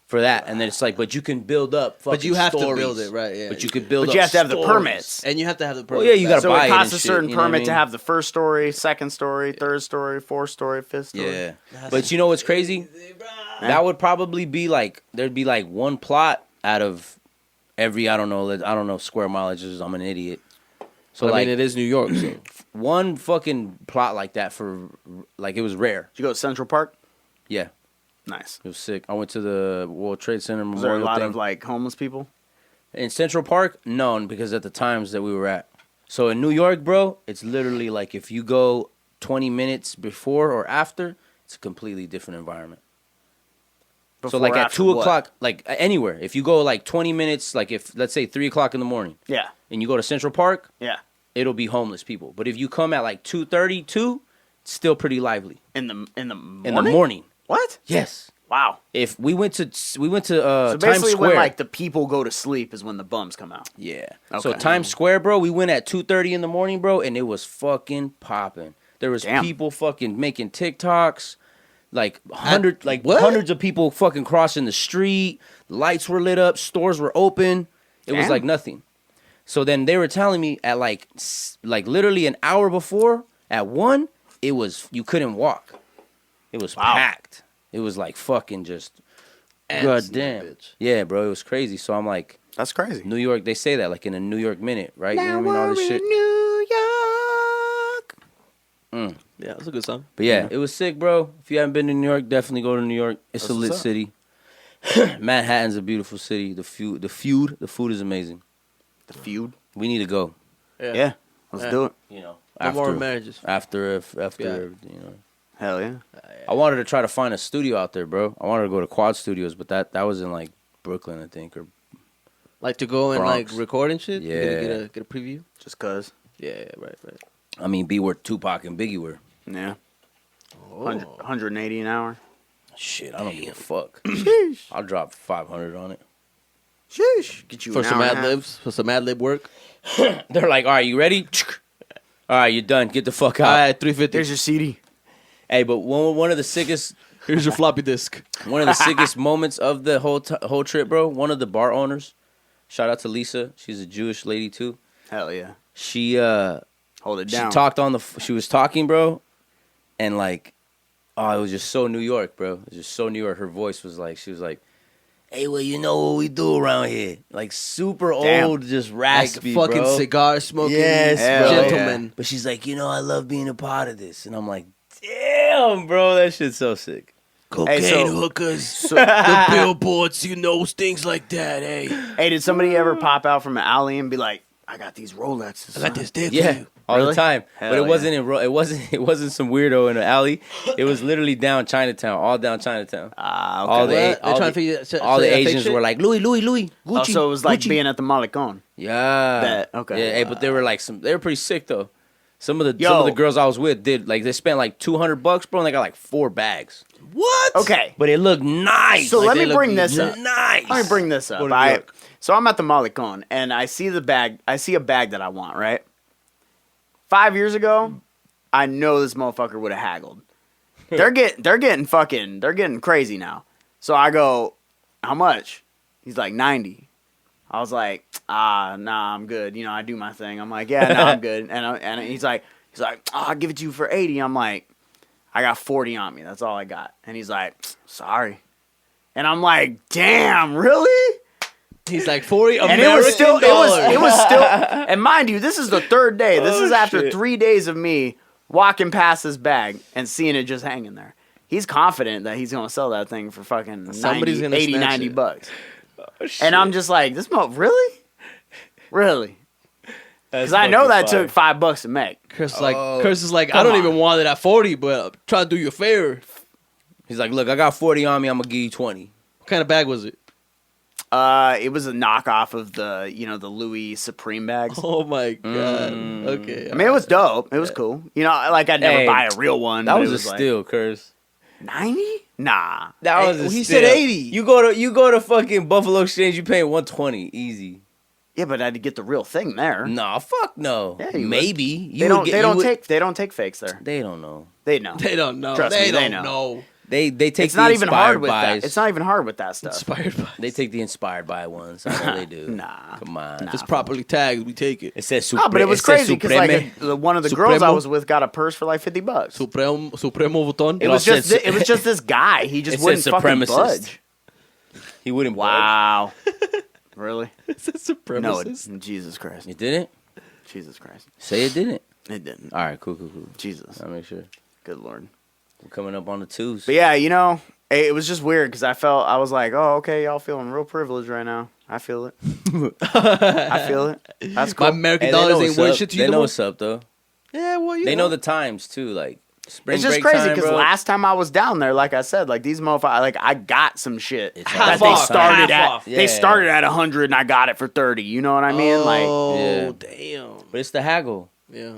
S2: for that, and then it's like, but you can build up.
S3: But you have
S2: stories.
S3: to build it, right? Yeah.
S2: But you could build.
S1: But
S2: up
S1: you have to have the
S2: stories.
S1: permits.
S3: And you have to have the
S2: Well,
S3: permit.
S2: yeah, you gotta
S1: So
S2: buy
S1: it
S2: it
S1: costs
S2: and
S1: a
S2: shit,
S1: certain
S2: you know what I
S1: permit to
S2: mean?
S1: have the first story, second story, third story, fourth story, fifth story.
S2: Yeah, but you know what's crazy? That would probably be like there'd be like one plot out of every I don't know square mileage. I'm an idiot. So
S3: I
S2: like
S3: mean, it is New York. So.
S2: one fucking plot like that for like it was rare.
S1: Did you go to Central Park?
S2: Yeah,
S1: Nice.
S2: it was sick. I went to the World Trade Center
S1: Was there a
S2: Memorial
S1: lot
S2: thing.
S1: of like homeless people?
S2: In Central Park, no, because at the times that we were at. So in New York, bro, it's literally like if you go 20 minutes before or after, it's a completely different environment. So
S1: Before,
S2: like at
S1: after
S2: 2
S1: what?
S2: o'clock, like anywhere, if you go like 20 minutes, like if let's say 3 o'clock in the morning,
S1: Yeah.
S2: and you go to Central Park,
S1: Yeah.
S2: it'll be homeless people. But if you come at like 2:32, it's still pretty lively
S1: In the morning.
S2: in the morning.
S1: What?
S2: Yes.
S1: Wow.
S2: If we went to
S1: So
S2: Times
S1: basically,
S2: Square,
S1: when like the people go to sleep is when the bums come out.
S2: yeah. So
S1: Okay.
S2: Times Square, bro, we went at 2:30 in the morning, bro, and it was fucking popping. There was
S1: Damn.
S2: people fucking making TikToks, like
S3: what?
S2: hundreds of people fucking crossing the street. Lights were lit up, stores were open. It was
S1: Damn.
S2: like nothing. So then they were telling me at like literally an hour before at 1, it was you couldn't walk. It was
S1: Wow.
S2: packed. It was like fucking just
S3: Ants,
S2: goddamn.
S3: bitch.
S2: Yeah, bro, it was crazy. So I'm like,
S1: That's crazy.
S2: New York, they say that like in a New York minute, right? You know what I mean? All this shit.
S1: New York.
S3: Yeah, that's a good song.
S2: But yeah, it was sick, bro. If you haven't been to New York, definitely go to New York. It's
S1: That's
S2: a lit
S1: what's up.
S2: city. Manhattan's a beautiful city. The food is amazing.
S1: The feud.
S2: We need to go.
S1: Yeah. Let's
S3: Yeah.
S1: do it.
S2: You know,
S3: No more marriages.
S2: after
S3: Yeah.
S2: you know.
S1: Hell yeah.
S2: I wanted to try to find a studio out there, bro. I wanted to go to Quad Studios, but that was in like Brooklyn, I think, or
S3: Like to go and
S2: Bronx.
S3: like record and shit.
S2: Yeah.
S3: Get a preview.
S1: Just cause.
S3: Yeah, right.
S2: I mean, be where Tupac and Biggie were.
S1: Yeah.
S3: Oh.
S1: 180 an hour.
S2: Shit, I don't give a fuck. I'll drop 500 on it.
S1: Sheesh. Get you
S3: For
S1: an
S3: some
S1: hour and
S3: ad
S1: a half.
S3: libs, for some ad lib work.
S2: They're like, all right, you ready? All right, you're done. Get the fuck out.
S3: All right, 350.
S1: There's your CD.
S2: Hey, but one of the sickest
S3: Here's your floppy disk.
S2: One of the sickest moments of the whole trip, bro. One of the bar owners, shout out to Lisa. She's a Jewish lady too.
S1: Hell yeah.
S2: She
S1: Hold it
S2: she
S1: down.
S2: talked on the. She was talking, bro, and like, oh, it was just so New York, bro. It was just so New York. Her voice was like, she was like, hey, well, you know what we do around here? Like super
S1: Damn.
S2: old, just
S3: Like
S2: raspy,
S3: fucking
S2: bro.
S3: cigar smoking
S2: Yes,
S1: bro.
S3: gentleman.
S2: But she's like, I love being a part of this, and I'm like, damn, bro, that shit's so sick.
S3: Cocaine
S1: so-
S3: hookers, the billboards, things like that.
S1: Hey, did somebody ever pop out from an alley and be like, "I got these Rolexes.
S3: I got this dick for
S2: Yeah,
S3: you.
S2: all
S1: Really?
S2: the time.
S1: Hell
S2: But it
S1: yeah.
S2: wasn't it wasn't some weirdo in an alley. It was literally down Chinatown, all down Chinatown.
S1: Ah, okay.
S2: All the
S3: What?
S2: A-
S3: They're
S2: all
S3: trying
S2: the-
S3: to figure
S2: All the
S3: fake
S2: Asians
S3: shit?
S2: were like Louis, Gucci.
S1: Oh, so it was like
S2: Gucci.
S1: being at the Malecon.
S2: Yeah.
S1: Bet, okay.
S2: Yeah, hey, but they were like they were pretty sick though. Some of the
S1: Yo.
S2: girls I was with did like they spent like $200, bro, and they got like 4 bags.
S3: What?
S1: Okay.
S2: But it looked nice.
S1: So
S2: Like,
S1: let
S2: they
S1: me
S2: looked
S1: bring this up.
S2: Nice.
S1: Let me bring this up.
S3: Go to New York.
S1: So I'm at the Malecon and I see the bag. I see a bag that I want. Right. 5 years ago, I know this motherfucker would have haggled. They're getting crazy now. So I go, how much? He's like 90. I was like, nah, I'm good. I do my thing. I'm like, yeah, no, I'm good. And he's like, I'll give it to you for 80. I'm like, I got 40 on me. That's all I got. And he's like, sorry. And I'm like, damn, really?
S3: He's like 40 American
S1: And it was still,
S3: dollars.
S1: and mind you, this is the third day. This
S2: Oh,
S1: is after
S2: shit.
S1: 3 days of me walking past this bag and seeing it just hanging there. He's confident that he's going to sell that thing for fucking
S3: Somebody's
S1: 90,
S3: gonna
S1: 80,
S3: snatch
S1: 90
S3: it.
S1: bucks. And I'm just like, really? Really? Because I know that took $5 to make.
S3: Chris is like, I
S1: Come
S3: don't
S1: on.
S3: even want it at 40, but I'm trying to do you a favor.
S2: He's like, look, I got 40 on me. I'm gonna give you 20.
S3: What kind of bag was it?
S1: It was a knockoff of the Louis Supreme bags.
S3: Oh my god. Okay.
S1: I mean, it was dope. It was cool. Like I'd never
S2: Hey,
S1: buy a real one.
S2: That
S1: but
S2: was
S1: it
S2: a
S1: was like,
S2: steal, Curse.
S1: 90? Nah.
S2: That was a
S3: he
S2: steal.
S3: said 80.
S2: You go to fucking Buffalo Exchange. You paying 120 easy.
S1: Yeah, but I had to get the real thing there.
S2: Nah, fuck no.
S1: Yeah, you would.
S2: Maybe you
S1: They don't.
S2: would get,
S1: They
S2: you
S1: don't
S2: would-
S1: take. They don't take fakes there.
S2: They don't know.
S1: They know.
S3: They don't know.
S1: Trust
S3: they
S1: me, they
S3: don't
S1: know.
S3: know.
S2: They take
S1: It's
S2: the
S1: not even hard
S2: inspired
S1: with
S2: buys.
S1: that. It's not even hard with that stuff.
S3: Inspired by.
S2: They take the inspired by ones. I know they do.
S1: Nah.
S2: Come on.
S3: If it's properly tagged, we take it.
S2: It says
S1: No, but it was crazy because one of the girls I
S3: Supremo?
S1: was with got a purse for like $50.
S3: Supremo Vuitton.
S1: It
S2: all
S1: was just.
S2: said-
S1: It was just this guy. He just
S2: It
S1: wouldn't
S2: said
S1: fucking
S2: supremacist.
S1: budge.
S2: He wouldn't. budge.
S1: Wow. Really?
S3: It's a
S1: No.
S3: supremacist.
S1: Jesus Christ.
S2: It didn't.
S1: Jesus Christ.
S2: Say it didn't.
S1: It didn't.
S2: All right. Cool.
S1: Jesus.
S2: I'll make sure.
S1: Good Lord.
S2: We're coming up on the twos.
S1: But yeah, it was just weird because I was like, oh, okay, y'all feeling real privileged right now. I feel it. I feel it. That's
S3: My
S1: cool.
S3: American
S2: Hey, they know
S3: dollars ain't
S2: what's
S3: worth
S2: up.
S3: shit to
S2: They
S3: you no
S2: know
S3: more.
S2: what's up though.
S3: Yeah, well, you
S2: They know the times too. Like spring
S1: It's just
S2: break
S1: crazy
S2: time,
S1: because
S2: bro.
S1: last time I was down there, like I said, like these motherfuckers, like I got some shit
S2: It's
S1: that
S2: half
S1: they
S2: off,
S1: started
S3: half
S1: at.
S3: off.
S2: Yeah.
S1: They started at 100 and I got it for 30. You know what I mean? Like,
S3: Oh,
S2: Yeah.
S3: damn.
S2: But it's the haggle.
S3: Yeah.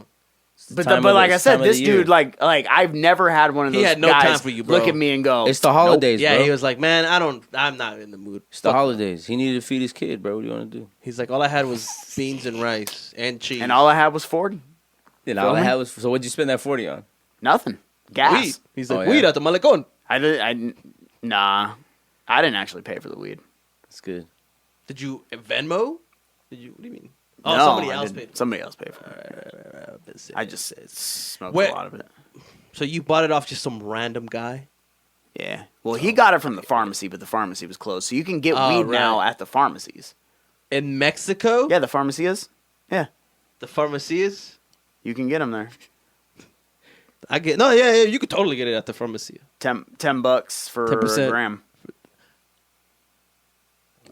S2: It's the
S1: but
S2: time
S1: but
S2: of
S1: like
S2: the-
S1: I said,
S2: time of
S1: this
S2: the year.
S1: dude, like I've never had one of
S3: He
S1: those
S3: had no
S1: guys
S3: time for you, bro.
S1: look at me and go,
S2: It's the holidays,
S3: Yeah,
S2: bro.
S3: he was like, man, I'm not in the mood.
S2: It's the holidays. He needed to feed his kid, bro. What do you want to do?
S3: He's like, all I had was beans and rice and cheese.
S1: and all I had was 40.
S2: And
S1: Feel
S2: all I
S1: me?
S2: had was. So what'd you spend that 40 on?
S1: Nothing. Gas.
S3: weed. He's like,
S2: Oh,
S3: weed
S2: yeah.
S3: at the Malecon.
S1: Nah. I didn't actually pay for the weed.
S2: That's good.
S3: Did you Venmo? What do you mean? Oh,
S1: No,
S3: somebody
S1: I
S3: else
S1: didn't.
S3: paid for it.
S1: Somebody else paid for it. I just smoked
S3: Wait.
S1: a lot of it.
S3: So you bought it off just some random guy?
S1: Yeah. Well, he got it from the pharmacy, but the pharmacy was closed. So you can get
S3: Oh,
S1: weed
S3: right.
S1: now at the pharmacies.
S3: In Mexico?
S1: Yeah, the pharmacy is. Yeah.
S3: The pharmacy is?
S1: You can get them there.
S3: Yeah, you could totally get it at the pharmacy.
S1: $10 for
S3: 10%.
S1: a gram.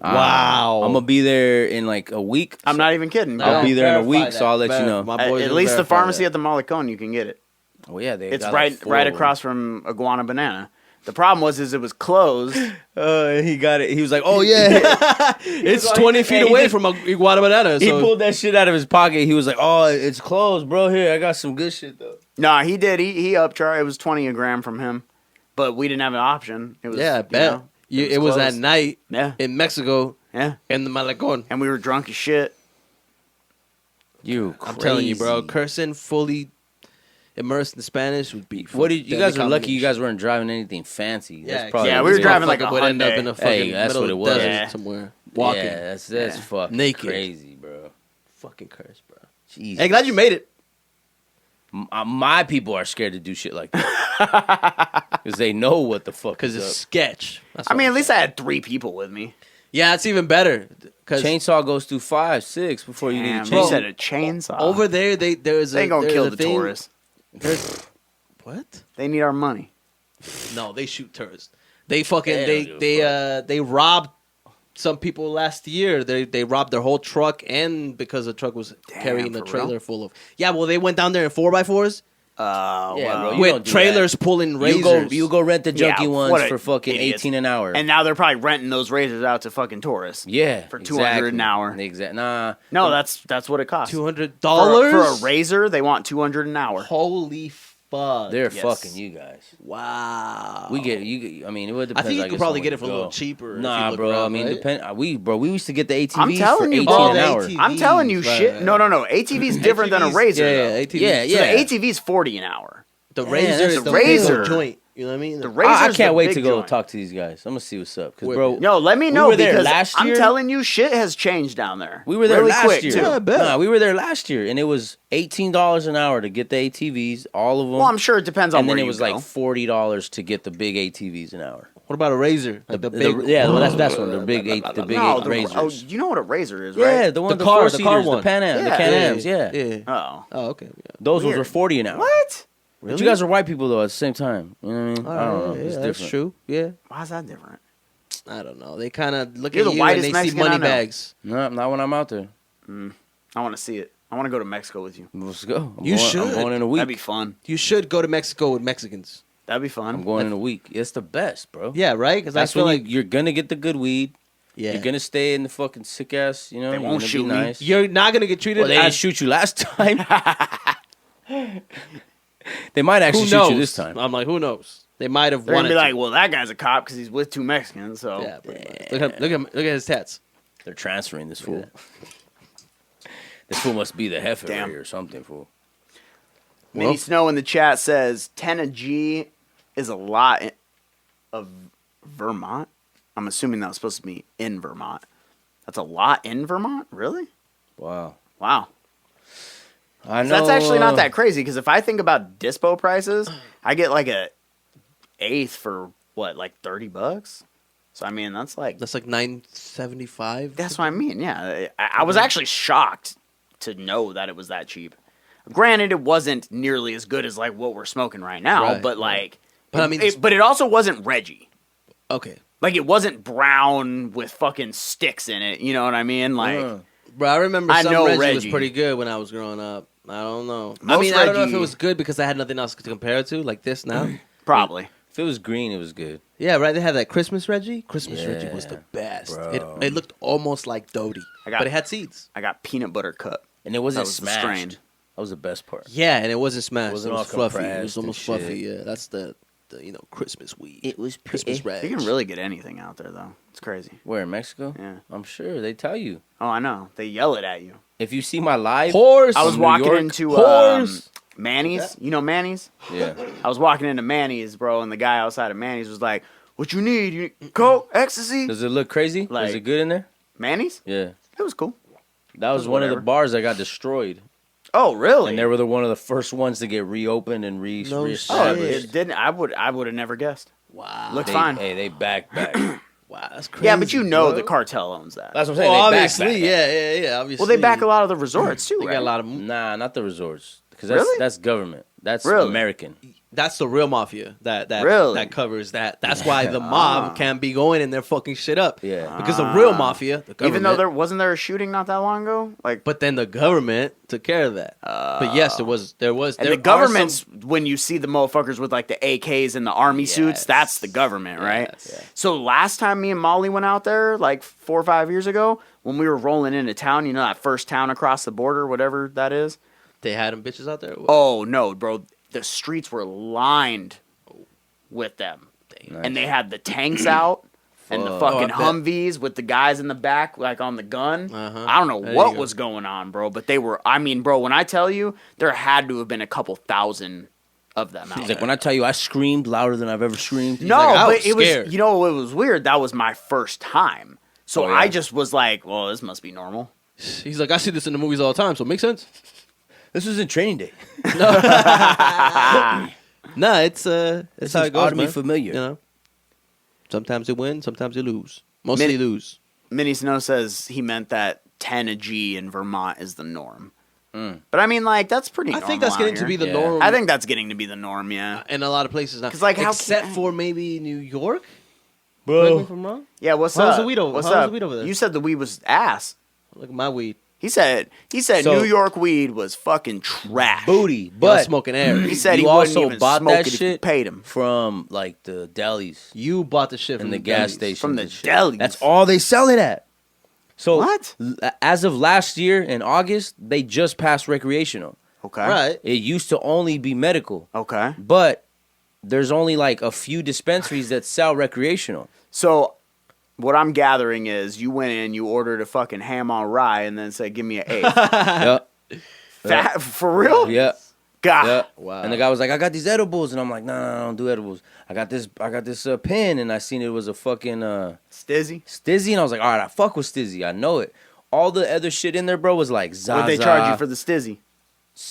S3: Wow.
S2: I'm gonna be there in like a week.
S1: I'm not even kidding.
S3: No,
S2: I'll be there in a
S3: verify
S2: week,
S3: that.
S2: so I'll let you know.
S3: My
S1: At,
S3: boys
S1: at
S3: will
S1: least the
S3: verify
S1: pharmacy
S3: that.
S2: Uh,
S1: at the Malecon, you can get it.
S2: Oh yeah, they.
S1: It's
S2: got
S1: right
S2: like 4
S1: right
S2: of them.
S1: across from Iguana Banana. The problem was it was closed.
S2: He got it. He was like, "Oh yeah."
S3: It's
S2: like-
S3: 20 feet
S2: Hey, he
S3: away
S2: just-
S3: from a Iguana Banana.
S2: He
S3: So
S2: pulled that shit out of his pocket. He was like, "Oh, it's closed, bro. Here, I got some good shit though."
S1: No, he did. He upcharged. It was 20 a gram from him, but we didn't have an option. It was
S3: yeah, I
S1: you
S3: bet.
S1: know,
S3: It was at
S1: closed.
S3: night
S1: Yeah,
S3: in Mexico
S1: yeah.
S3: in the Malecon.
S1: And we were drunk as shit.
S2: You,
S3: I'm telling you, bro.
S2: crazy.
S3: Cursing fully immersed in Spanish would be.
S2: What did you guys
S3: deadly
S2: were lucky? You
S3: combination.
S2: guys weren't driving anything fancy.
S3: Yeah,
S2: That's probably
S1: Yeah,
S2: what
S1: we
S2: it
S1: were
S2: is.
S1: driving like
S3: Motherfucker
S1: a
S3: would end up
S1: Hyundai.
S3: in a fucking
S2: Hey, that's
S3: middle
S2: what it
S3: of
S2: was.
S3: desert
S1: Yeah.
S3: somewhere, walking,
S2: Yeah, that's
S1: Yeah.
S2: fucking
S3: Naked.
S2: crazy, bro.
S3: fucking curse, bro.
S2: Jesus.
S3: Hey, glad you made it.
S2: My people are scared to do shit like that. Because they know what the fuck
S3: Because
S2: is
S3: it's
S2: up.
S3: sketch. That's
S1: I
S3: what
S1: mean,
S3: I'm
S1: at least
S3: saying.
S1: I had 3 people with me.
S3: Yeah, it's even better. Cause
S2: Chainsaw goes through 5, 6 before you
S1: Damn,
S2: need
S1: you
S2: a chainsaw.
S1: said a chainsaw.
S3: over there, there's
S1: they
S3: a
S1: ain't gonna
S3: there's
S1: kill
S3: a
S1: the
S3: thing-
S1: tourists.
S3: There's what?
S1: They need our money.
S3: No, they shoot tourists. They fucking
S2: They don't give a
S3: they robbed some people last year. They robbed their whole truck, and because the truck was carrying a
S1: for
S3: trailer
S1: real?
S3: full of well, they went down there in 4x4s
S1: Yeah,
S2: Yeah, bro, you don't
S3: with
S2: do
S3: trailers pulling razors.
S2: You go rent the junky
S1: Yeah,
S2: ones
S1: what a
S2: for fucking
S1: idiots.
S2: 18 an hour.
S1: And now they're probably renting those razors out to fucking tourists.
S2: yeah,
S1: for 200 an hour.
S2: Exactly. Nah.
S1: No, that's what it costs.
S3: $200
S1: for a razor, they want 200 an hour.
S3: Holy fuck!
S2: They're
S1: Yes.
S2: fucking you guys.
S3: Wow.
S2: We get you. I mean, it would
S3: I
S2: depend.
S3: think you could
S2: guess,
S3: probably
S2: on
S3: get
S2: where
S3: it for a
S2: you
S3: little
S2: go.
S3: cheaper. if
S2: Nah,
S3: you look
S2: bro.
S3: around,
S2: I mean,
S3: right?
S2: depend. We used to get the ATVs
S1: I'm telling
S2: for
S1: you,
S2: 18
S1: bro,
S2: an
S3: the
S2: hour.
S3: ATV.
S1: I'm telling you,
S3: Right.
S1: shit. No. ATV's different than a
S3: ATVs,
S1: razor.
S3: Yeah,
S1: though.
S3: ATVs.
S2: Yeah,
S1: So the ATV's 40 an hour.
S3: The
S2: Yeah,
S3: razor
S2: that's
S3: is
S1: the
S3: the big
S1: razor.
S3: joint. You know what I mean?
S1: The
S2: I
S1: razor's
S2: can't
S1: the
S2: wait
S1: big
S2: to go
S1: joint.
S2: talk to these guys. I'm gonna see what's up, because
S3: Where-
S2: bro.
S1: No, let me
S2: We
S1: know
S2: were there
S1: because
S2: last
S1: I'm
S2: year.
S1: telling you, shit has changed down there.
S2: We were there
S1: really
S2: last
S1: quick,
S2: year.
S1: too.
S3: Yeah, I bet.
S2: Nah, we were there last year, and it was $18 an hour to get the ATVs, all of them.
S1: Well, I'm sure it depends on
S2: and
S1: where
S2: then it
S1: you
S2: was
S1: go.
S2: like $40 to get the big ATVs an hour.
S3: What about a razor? Like the big.
S2: yeah, well, that's one. The big the big
S1: no,
S2: eight razors.
S1: oh, you know what a razor is,
S2: Yeah,
S1: right?
S2: the one
S3: The
S2: the
S3: car-
S2: car,
S3: the car
S2: the
S3: one.
S2: Pan Am, the
S1: Yeah.
S2: Can-Ams, yeah.
S3: Yeah.
S1: Oh,
S3: Oh, okay. Yeah.
S2: Those ones
S1: Weird.
S2: were 40 an hour.
S1: what?
S2: But you guys are white people though at the same time. You know what I mean?
S3: All
S2: I don't know.
S3: right, yeah,
S2: It's
S3: that's
S2: different.
S3: true. Yeah.
S1: Why is that different?
S3: I don't know. They kind of look
S1: You're
S3: at
S1: the
S3: you
S1: whitest
S3: and they see
S1: Mexican I
S3: money
S1: know.
S3: bags.
S2: No, not when I'm out there.
S1: I want to see it. I want to go to Mexico with you.
S2: Let's go.
S3: You
S2: I'm
S3: should.
S2: going in a week.
S1: That'd be fun.
S3: You should go to Mexico with Mexicans.
S1: That'd be fun.
S2: I'm going in a week. It's the best, bro.
S3: Yeah, right? Because I
S2: That's
S3: feel
S2: when
S3: like
S2: you're gonna get the good weed.
S3: yeah.
S2: You're gonna stay in the fucking sick ass. You know,
S1: They
S2: you're
S1: won't
S2: gonna
S1: shoot
S2: be
S1: me.
S2: nice.
S3: You're not gonna get treated
S2: Well, they didn't
S3: as
S2: shoot you last time. They might
S3: who
S2: actually
S3: knows.
S2: shoot you this time.
S3: I'm like, who knows? They might have
S1: They're gonna
S3: wanted
S1: be
S3: to.
S1: like, well, that guy's a cop because he's with 2 Mexicans. So
S3: Yeah, pretty much. Look at his tats.
S2: They're transferring this fool. This fool must be the Hefe
S1: Damn.
S2: or something, fool.
S1: Mini Snow in the chat says 10 a G is a lot of Vermont. I'm assuming that was supposed to be in Vermont. That's a lot in Vermont, really?
S2: Wow.
S1: Wow.
S2: I know.
S1: That's actually not that crazy because if I think about dispo prices, I get like a eighth for what, like $30? So I mean, that's like
S3: That's like $9.75.
S1: that's what I mean. Yeah, I was actually shocked to know that it was that cheap. Granted, it wasn't nearly as good as like what we're smoking right now,
S3: Right,
S1: but
S3: right.
S1: like,
S3: But I mean,
S1: but it also wasn't Reggie.
S3: Okay,
S1: Like it wasn't brown with fucking sticks in it. You know what I mean? Like,
S3: bro. I remember
S1: I
S3: some
S1: know
S3: Reggie, was
S1: Reggie.
S3: pretty good when I was growing up. I don't know. I
S1: Most
S3: mean, I don't know if it
S1: Reggie-
S3: was good because I had nothing else to compare it to, like this now.
S1: probably.
S2: If it was green, it was good.
S3: Yeah, right. They had that Christmas Reggie. Christmas Reggie was
S2: Yeah,
S3: the best.
S2: bro.
S3: It looked almost like Doty,
S1: I got-
S3: but it had seeds.
S1: I got peanut butter cup.
S2: And it wasn't
S1: That was the
S2: smashed.
S1: strain.
S2: That was the best part.
S3: Yeah, and it wasn't smashed.
S2: Wasn't
S3: It was
S2: all
S3: fluffy. It
S2: compressed
S3: was almost
S2: and
S3: fluffy.
S2: shit.
S3: Yeah, that's the Christmas weed.
S2: It was
S3: Christmas Reg.
S1: You can really get anything out there though. It's crazy.
S2: Where, in Mexico?
S1: Yeah.
S2: I'm sure. They tell you.
S1: Oh, I know. They yell it at you.
S2: If you see my live...
S3: Horse.
S1: I was
S2: New
S1: walking
S2: York?
S1: into
S3: Horse.
S1: Manny's. You know Manny's?
S2: Yeah.
S1: I was walking into Manny's, bro, and the guy outside of Manny's was like, "What you need? You need coke, ecstasy?"
S2: Does it look crazy?
S1: Like-
S2: Is it good in there?
S1: Manny's?
S2: Yeah.
S1: It was cool.
S2: That was one of the
S1: whatever.
S2: bars that got destroyed.
S1: Oh, really?
S2: And they were one of the first ones to get reopened and
S3: No
S1: Oh,
S3: shit.
S2: reestablished.
S1: it didn't. I would have never guessed.
S3: Wow.
S1: Looked
S2: They-
S1: fine.
S2: Hey, they back.
S3: Wow, that's crazy.
S1: Yeah, but you know
S3: bro.
S1: the cartel owns that.
S2: That's what I'm saying.
S3: Well,
S2: they
S3: obviously,
S2: back.
S3: yeah, obviously.
S1: Well, they back a lot of the resorts too,
S3: They
S1: right?
S3: got a lot of.
S2: Nah, not the resorts. Because
S1: Really?
S2: that's government. That's
S1: Really?
S2: American.
S3: That's the real mafia. That
S1: Really?
S3: that covers that. That's why the mob can't be going in there fucking shit up.
S2: Yeah.
S3: Because the real mafia, the government,
S1: Even though there a shooting not that long ago, like,
S3: but then the government took care of that. But yes, there was.
S1: and
S3: there
S1: the government's when you see the motherfuckers with like the AKs and the army suits,
S3: Yes.
S1: that's the government, right?
S3: Yes. Yeah.
S1: So last time me and Molly went out there, like 4 or 5 years ago, when we were rolling into town, you know that first town across the border, whatever that is.
S3: they had them bitches out there.
S1: Oh no, bro! The streets were lined with them, and they had the tanks out and the
S2: Fuck.
S1: fucking
S3: Oh, I bet.
S1: Humvees with the guys in the back, like on the gun.
S3: Uh-huh.
S1: I don't know
S3: There you
S1: what
S3: go.
S1: was going on, bro, but they were. I mean, bro, when I tell you, there had to have been a couple thousand of them out
S2: He's
S1: there.
S2: like, when I tell you I screamed louder than I've ever screamed.
S1: No,
S3: like, I
S1: but
S3: was
S1: it
S3: scared.
S1: was. You know, it was weird. That was my first time, so
S2: Oh, yeah.
S1: I just was like, "Well, this must be normal."
S3: He's like, I see this in the movies all the time, so it makes sense.
S2: This was in training day.
S3: No, it's how
S2: It's
S3: it goes,
S2: oddly
S3: man.
S2: familiar.
S3: You know, sometimes you win, sometimes you lose. Mostly lose.
S1: Minnie Snow says he meant that 10 a G in Vermont is the norm. But I mean, like, that's pretty
S3: I
S1: normal
S3: think that's getting
S1: out
S3: to be
S1: here.
S3: the
S2: Yeah.
S3: norm.
S1: I think that's getting to be the norm, yeah.
S3: in a lot of places now.
S1: 'Cause, like, how
S3: except
S1: can-
S3: for maybe New York.
S2: Bro.
S3: Correct me if I'm wrong.
S1: Yeah, what's
S3: How's
S1: up?
S3: the weed over-
S1: What's
S3: how's the
S1: up?
S3: weed over there?
S1: You said the weed was ass.
S3: Look at my weed.
S1: He said
S2: So-
S1: New York weed was fucking trash.
S2: Booty.
S3: But
S2: But
S3: smoking air.
S1: He said he
S2: you
S1: wouldn't
S2: also
S1: even
S2: bought
S1: smoke
S2: that
S1: it if you
S2: shit
S1: paid him.
S2: from like the delis
S3: You bought the shit from
S2: and the
S3: the
S2: gas
S3: delis.
S2: station.
S1: From the
S2: and shit.
S1: delis.
S2: That's all they sell it at. So
S1: What?
S2: As of last year in August, they just passed recreational.
S1: Okay.
S3: Right.
S2: It used to only be medical,
S1: Okay.
S2: but there's only like a few dispensaries that sell recreational.
S1: So, what I'm gathering is you went in, you ordered a fucking ham on rye, and then said, "Give me an eighth."
S2: Yep.
S1: Fat for real?
S2: Yeah.
S1: God.
S2: Yeah.
S3: Wow.
S2: And the guy was like, "I got these edibles," and I'm like, "No, I don't do edibles. I got this pen," and I seen it was a fucking
S1: Stizzy.
S2: Stizzy, and I was like, "All right, I fuck with Stizzy. I know it." All the other shit in there, bro, was like Zaza.
S1: What they charge you for the Stizzy?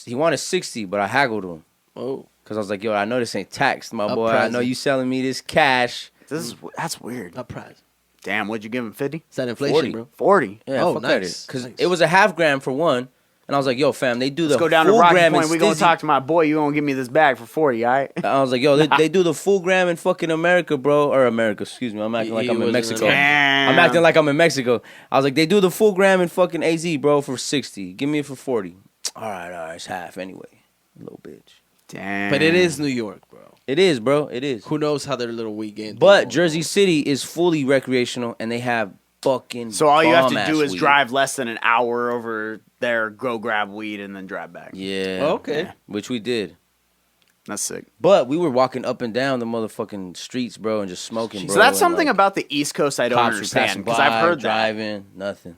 S2: He wanted 60, but I haggled him
S3: Oh.
S2: because I was like, "Yo, I know this ain't taxed, my boy. I
S3: Uprising.
S2: know you selling me this cash."
S1: That's weird.
S3: Not prize.
S1: Damn, what'd you give him? 50?
S3: Is that inflation,
S2: 40.
S3: bro?
S1: 40.
S2: Yeah,
S3: Oh,
S2: fuck
S3: nice.
S2: Because
S3: Nice.
S2: it was a half gram for one, and I was like, "Yo, fam, they do
S1: Let's
S2: the
S1: go down to
S2: full
S1: Rocky
S2: gram
S1: Point.
S2: and
S1: We're going to
S2: Stizzy."
S1: talk to my boy. You going to give me this bag for 40, all right?
S2: I was like, "Yo, they do the full gram in fucking America, bro, or America. Excuse me, I'm acting like
S3: He
S2: I'm in
S3: wasn't
S2: Mexico.
S3: in
S1: Damn.
S2: I'm acting like I'm in Mexico." I was like, "They do the full gram in fucking AZ, bro, for 60. Give me it for 40." All right, it's half anyway, little bitch.
S1: Damn.
S3: But it is New York, bro.
S2: It is, bro. It is.
S3: Who knows how their little weekend?
S2: But Jersey City is fully recreational, and they have fucking.
S1: So all you have to
S2: bomb-ass
S1: do is
S2: weed.
S1: drive less than an hour over there, go grab weed, and then drive back.
S2: Yeah.
S3: Okay.
S1: Yeah.
S2: Which we did.
S1: That's sick.
S2: But we were walking up and down the motherfucking streets, bro, and just smoking, bro.
S1: So that's
S2: and,
S1: something
S2: like,
S1: about the East Coast I don't
S2: cops were
S1: understand
S2: passing
S1: because I've
S2: by,
S1: heard that.
S2: driving, nothing.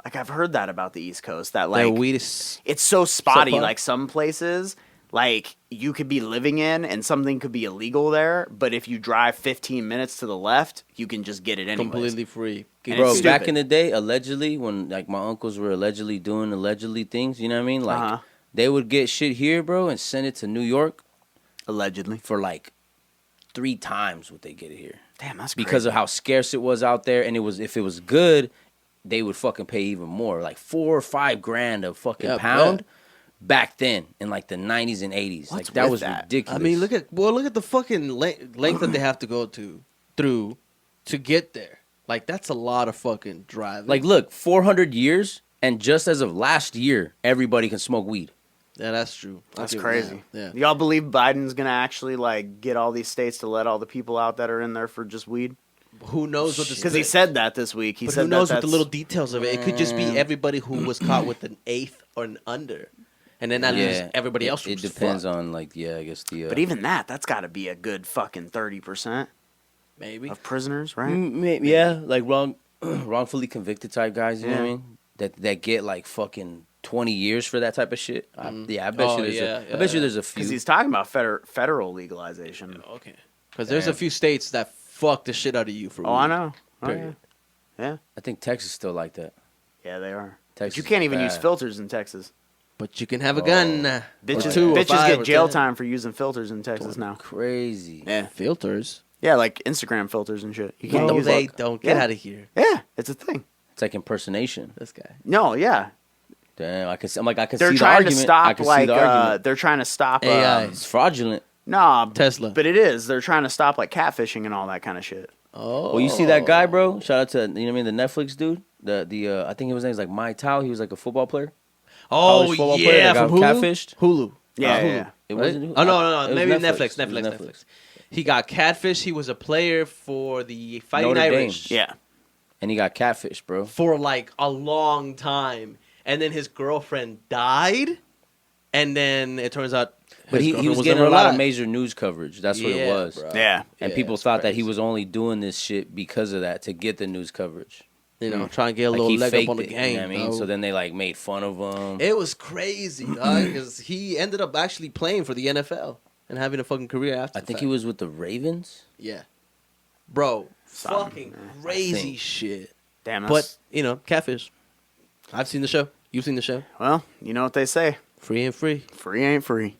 S1: Like I've heard that about the East Coast that
S3: their
S1: like
S3: weed is
S1: it's so spotty.
S3: Subpar?
S1: Like some places, like you could be living in and something could be illegal there, but if you drive 15 minutes to the left, you can just get it anyways.
S3: completely free.
S1: And
S2: Bro,
S1: it's
S2: back
S1: stupid.
S2: in the day, allegedly, when like my uncles were allegedly doing allegedly things, you know what I mean? Like
S1: Uh-huh.
S2: they would get shit here, bro, and send it to New York
S1: Allegedly.
S2: for like 3 times what they get it here.
S1: Damn, that's
S2: Because
S1: crazy.
S2: of how scarce it was out there, and it was if it was good, they would fucking pay even more, like 4 or 5 grand a fucking
S3: Yeah,
S2: pound.
S3: bet.
S2: Back then, in like the 90s and 80s,
S1: What's
S2: like that
S1: with
S2: was
S1: that?
S2: ridiculous.
S3: I mean, look at the fucking length that they have to go through to get there. Like that's a lot of fucking driving.
S2: like look, 400 years, and just as of last year, everybody can smoke weed.
S3: yeah, that's true. I'll
S1: That's
S3: give it
S1: crazy.
S3: that. Yeah.
S1: Y'all believe Biden's gonna actually like get all these states to let all the people out that are in there for just weed?
S3: Who knows what the
S1: Because he said that this week. He
S3: But
S1: said
S3: who knows
S1: that
S3: what the
S1: that's-
S3: little details of it? It could just be everybody who was caught with an eighth or an under, and then that leaves everybody else.
S2: It
S3: was
S2: depends
S3: fucked.
S2: on like I guess the.
S1: But even that's got to be a good fucking 30%
S3: maybe.
S1: of prisoners, right?
S2: yeah, like wrongfully convicted type guys. You know what I
S1: Yeah.
S2: mean? That get like fucking 20 years for that type of shit. I bet
S3: Oh,
S2: you there's
S3: yeah,
S2: I bet you there's a
S1: Because
S2: few.
S1: he's talking about federal legalization.
S3: Okay. Because there's a
S2: Damn.
S3: few states that fuck the shit out of you for.
S1: Oh,
S3: weed.
S1: I know. Oh, yeah.
S3: Period.
S1: Yeah.
S2: I think Texas still like that.
S1: Yeah, they are. But
S2: Texas
S1: you can't
S2: is
S1: even use
S2: bad.
S1: filters in Texas.
S3: But you can have a gun. Or
S1: Bitches,
S3: two or
S1: bitches
S3: five
S1: get
S3: or
S1: jail
S3: 10.
S1: time for using filters in Texas now.
S2: Crazy.
S1: Yeah.
S3: Filters.
S1: Yeah, like Instagram filters and shit. You can't
S3: No,
S1: use
S3: they
S1: that.
S3: don't. Get
S1: Yeah.
S3: out of here.
S1: Yeah, it's a thing.
S2: It's like impersonation.
S3: This guy.
S1: No, yeah.
S2: Damn, I can. I'm like I can
S1: They're
S2: see the
S1: trying to
S2: argument. I
S1: stop
S2: can see
S1: like
S2: the argument.
S1: they're trying to stop
S3: AI.
S2: It's fraudulent.
S1: nah,
S3: Tesla.
S1: But it is. They're trying to stop like catfishing and all that kind of shit.
S3: Oh.
S2: Well, you see that guy, bro? Shout out to you know what I mean, the Netflix dude. The I think his name is like Mai Tao. He was like a football player.
S3: Oh
S2: college football player
S3: yeah,
S2: that
S3: from
S2: got
S3: Hulu.
S2: catfished?
S3: Hulu.
S1: Yeah,
S3: Hulu.
S1: yeah.
S2: It
S3: Right?
S2: wasn't.
S3: Oh no,
S2: it was
S3: maybe
S2: Netflix.
S3: Netflix.
S2: It was
S3: Netflix. He got catfish. He was a player for the Fighting
S2: Notre Dame.
S3: Irish.
S1: Yeah.
S2: And he got catfished, bro.
S3: For like a long time, and then his girlfriend died, and then it turns out.
S2: But
S3: his
S2: he
S3: girlfriend
S2: was
S3: was
S2: getting
S3: never
S2: a lot of
S3: alive.
S2: major news coverage. That's what it
S3: Yeah,
S2: was.
S3: bro.
S1: Yeah.
S2: And
S3: Yeah,
S2: people
S3: it's
S2: thought that he
S3: crazy.
S2: was only doing this shit because of that, to get the news coverage.
S3: You know, trying to get a
S2: Like
S3: little
S2: he
S3: leg
S2: faked
S3: up on the
S2: it,
S3: game.
S2: you know what I mean?
S3: bro.
S2: So then they like made fun of him.
S3: It was crazy, because he ended up actually playing for the NFL and having a fucking career after.
S2: I
S3: the
S2: think
S3: fact.
S2: he was with the Ravens.
S3: Yeah, bro,
S1: Something,
S3: fucking
S1: man.
S3: crazy
S2: think.
S3: shit.
S1: Damn.
S3: But you know, catfish. I've seen the show. You've seen the show.
S1: well, you know what they say.
S3: Free and free.
S1: Free ain't free.